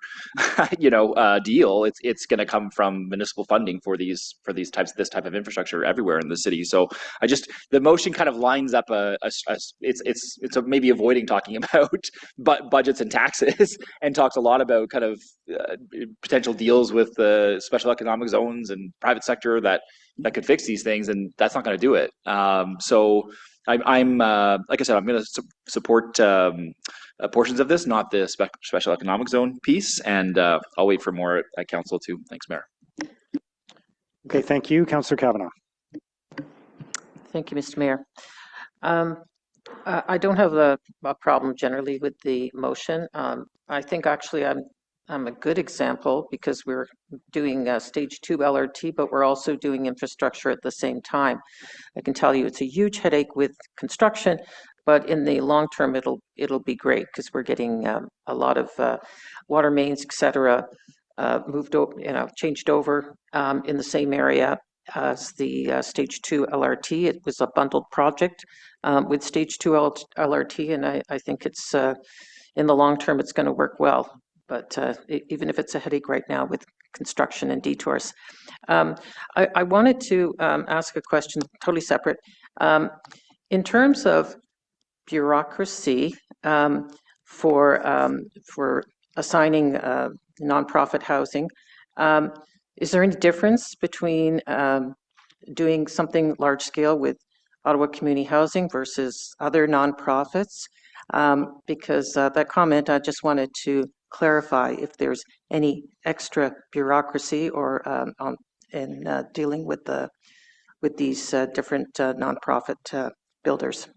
Speaker 14: deal. It's going to come from municipal funding for this type of infrastructure everywhere in the city. So the motion kind of lines up it's maybe avoiding talking about budgets and taxes and talks a lot about kind of potential deals with the special economic zones and private sector that could fix these things, and that's not going to do it. So I'm like I said, I'm going to support portions of this, not the special economic zone piece, and I'll wait for more at council too. Thanks, Mayor.
Speaker 3: Okay, thank you. Councillor Kavanagh.
Speaker 5: Thank you, Mr. Mayor. I don't have a problem generally with the motion. I think actually I'm a good example because we're doing stage 2 LRT, but we're also doing infrastructure at the same time. I can tell you it's a huge headache with construction, but in the long term it'll be great because we're getting a lot of water mains, et cetera, changed over in the same area as the stage 2 LRT. It was a bundled project with stage 2 LRT, and I think it's in the long term it's going to work well. But even if it's a headache right now with construction and detours. I wanted to ask a question totally separate. In terms of bureaucracy for assigning nonprofit housing, is there any difference between doing something large scale with Ottawa Community Housing versus other nonprofits? Because that comment, I just wanted to clarify if there's any extra bureaucracy or in dealing with these different nonprofit builders.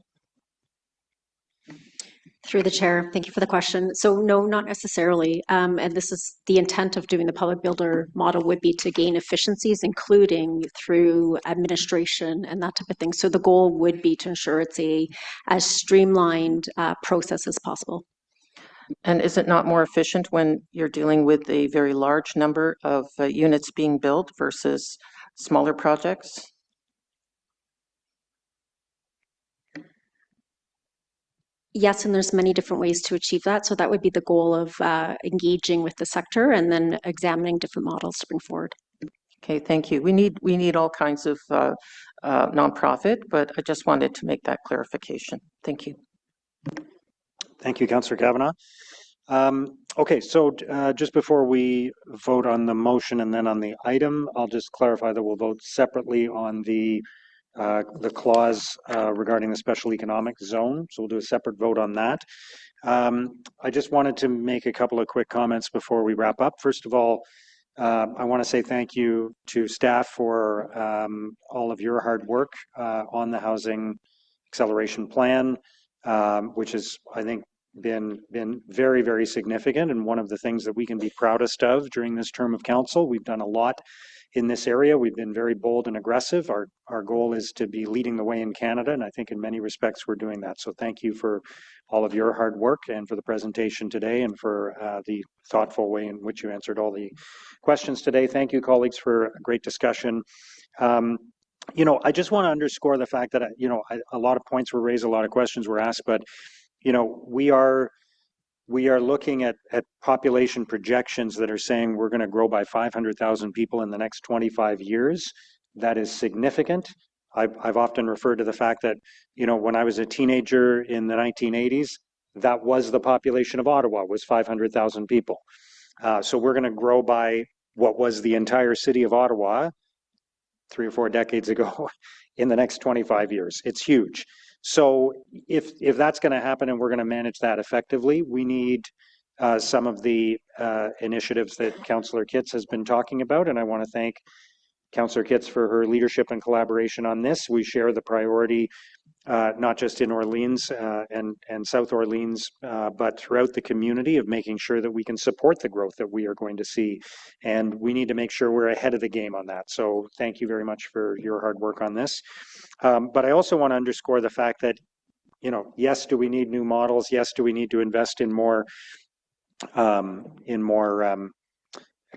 Speaker 7: Through the chair, thank you for the question. So no, not necessarily. And this is the intent of doing the public builder model would be to gain efficiencies, including through administration and that type of thing. So the goal would be to ensure it's a as streamlined process as possible.
Speaker 5: And is it not more efficient when you're dealing with a very large number of units being built versus smaller projects?
Speaker 7: Yes, and there's many different ways to achieve that. So that would be the goal of engaging with the sector and then examining different models to bring forward.
Speaker 5: Okay, thank you. We need all kinds of nonprofit, but I just wanted to make that clarification. Thank you.
Speaker 3: Thank you, Councillor Kavanagh. Okay, so just before we vote on the motion and then on the item, I'll just clarify that we'll vote separately on the clause regarding the special economic zone. So we'll do a separate vote on that. I just wanted to make a couple of quick comments before we wrap up. First of all, I want to say thank you to staff for all of your hard work on the housing acceleration plan, which has, I think, been very, very significant and one of the things that we can be proudest of during this term of council. We've done a lot in this area. We've been very bold and aggressive. Our goal is to be leading the way in Canada, and I think in many respects we're doing that. So thank you for all of your hard work and for the presentation today and for the thoughtful way in which you answered all the questions today. Thank you, colleagues, for a great discussion. I just want to underscore the fact that, a lot of points were raised, a lot of questions were asked, but, we are looking at population projections that are saying we're going to grow by 500,000 people in the next 25 years. That is significant. I've often referred to the fact that, when I was a teenager in the 1980s, that was the population of Ottawa, was 500,000 people. So we're going to grow by what was the entire city of Ottawa 3 or 4 decades ago in the next 25 years. It's huge. So if that's going to happen and we're going to manage that effectively, we need some of the initiatives that Councillor Kitts has been talking about, and I want to thank Councillor Kitts for her leadership and collaboration on this. We share the priority not just in Orleans and South Orleans, but throughout the community of making sure that we can support the growth that we are going to see. And we need to make sure we're ahead of the game on that. So thank you very much for your hard work on this. But I also want to underscore the fact that, yes, do we need new models? Yes, do we need to invest in more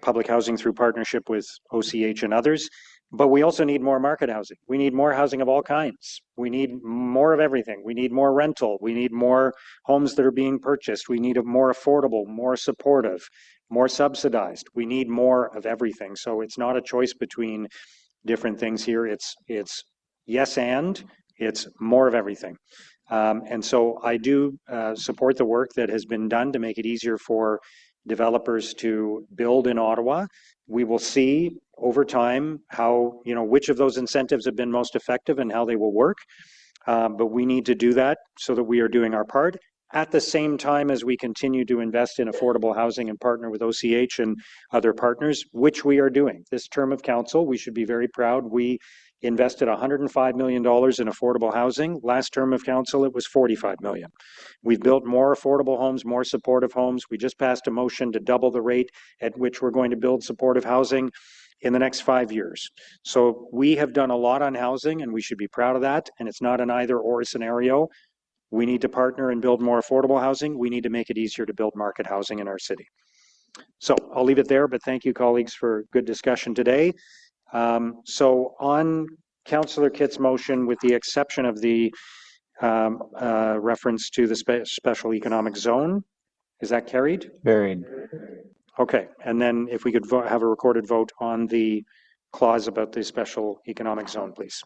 Speaker 3: public housing through partnership with OCH and others? But we also need more market housing. We need more housing of all kinds. We need more of everything. We need more rental. We need more homes that are being purchased. We need a more affordable, more supportive, more subsidized. We need more of everything. So it's not a choice between different things here. It's yes and it's more of everything. And so I do support the work that has been done to make it easier for developers to build in Ottawa. We will see over time how, which of those incentives have been most effective and how they will work. But we need to do that so that we are doing our part at the same time as we continue to invest in affordable housing and partner with OCH and other partners, which we are doing. This term of council, we should be very proud. We invested $105 million in affordable housing. Last term of council, it was $45 million. We've built more affordable homes, more supportive homes. We just passed a motion to double the rate at which we're going to build supportive housing in the next 5 years. So we have done a lot on housing, and we should be proud of that. And it's not an either or scenario. We need to partner and build more affordable housing. We need to make it easier to build market housing in our city. So I'll leave it there, but thank you, colleagues, for good discussion today. So on Councillor Kitt's motion, with the exception of the reference to the special economic zone, is that carried?
Speaker 18: Carried.
Speaker 3: Okay, and then if we could have a recorded vote on the clause about the special economic zone, please.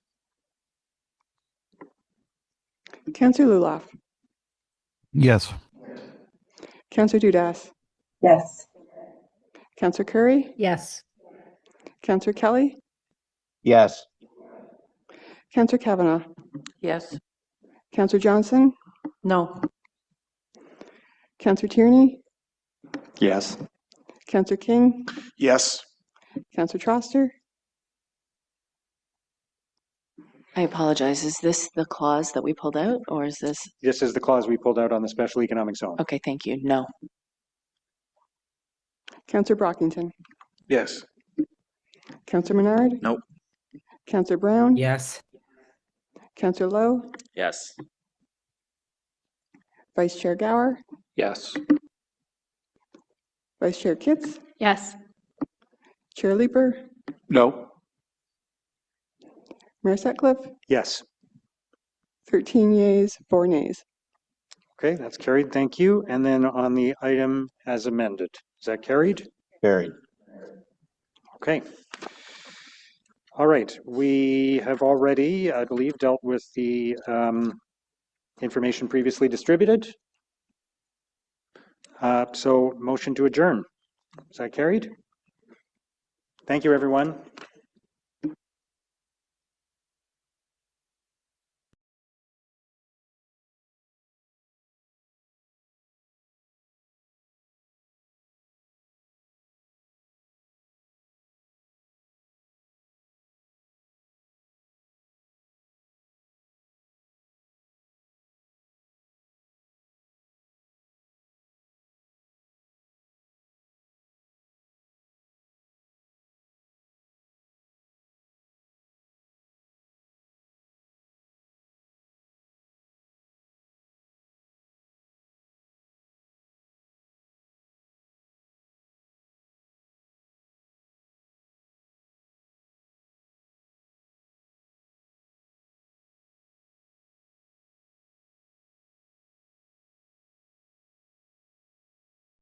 Speaker 12: Councillor Luloff.
Speaker 10: Yes.
Speaker 12: Councillor Dudas.
Speaker 13: Yes.
Speaker 12: Councillor Curry.
Speaker 13: Yes.
Speaker 12: Councillor Kelly.
Speaker 18: Yes.
Speaker 12: Councillor Kavanagh.
Speaker 5: Yes.
Speaker 12: Councillor Johnson.
Speaker 20: No.
Speaker 12: Councillor Tierney.
Speaker 18: Yes.
Speaker 12: Councillor King.
Speaker 2: Yes.
Speaker 12: Councillor Troster.
Speaker 17: I apologize. Is this the clause that we pulled out, or is this?
Speaker 3: This is the clause we pulled out on the special economic zone.
Speaker 17: Okay, thank you. No.
Speaker 12: Councillor Brockington.
Speaker 1: Yes.
Speaker 12: Councillor Menard.
Speaker 14: Nope.
Speaker 12: Councillor Brown.
Speaker 13: Yes.
Speaker 12: Councillor Lowe.
Speaker 14: Yes.
Speaker 12: Vice Chair Gower.
Speaker 15: Yes.
Speaker 12: Vice Chair Kitts.
Speaker 19: Yes.
Speaker 12: Chair Leeper.
Speaker 11: No.
Speaker 12: Mayor Sutcliffe.
Speaker 3: Yes.
Speaker 12: 13 yeas, 4 nays.
Speaker 3: Okay, that's carried. Thank you. And then on the item as amended, is that carried?
Speaker 18: Carried.
Speaker 3: Okay. All right. We have already, I believe, dealt with the information previously distributed. So motion to adjourn. Is that carried? Thank you, everyone.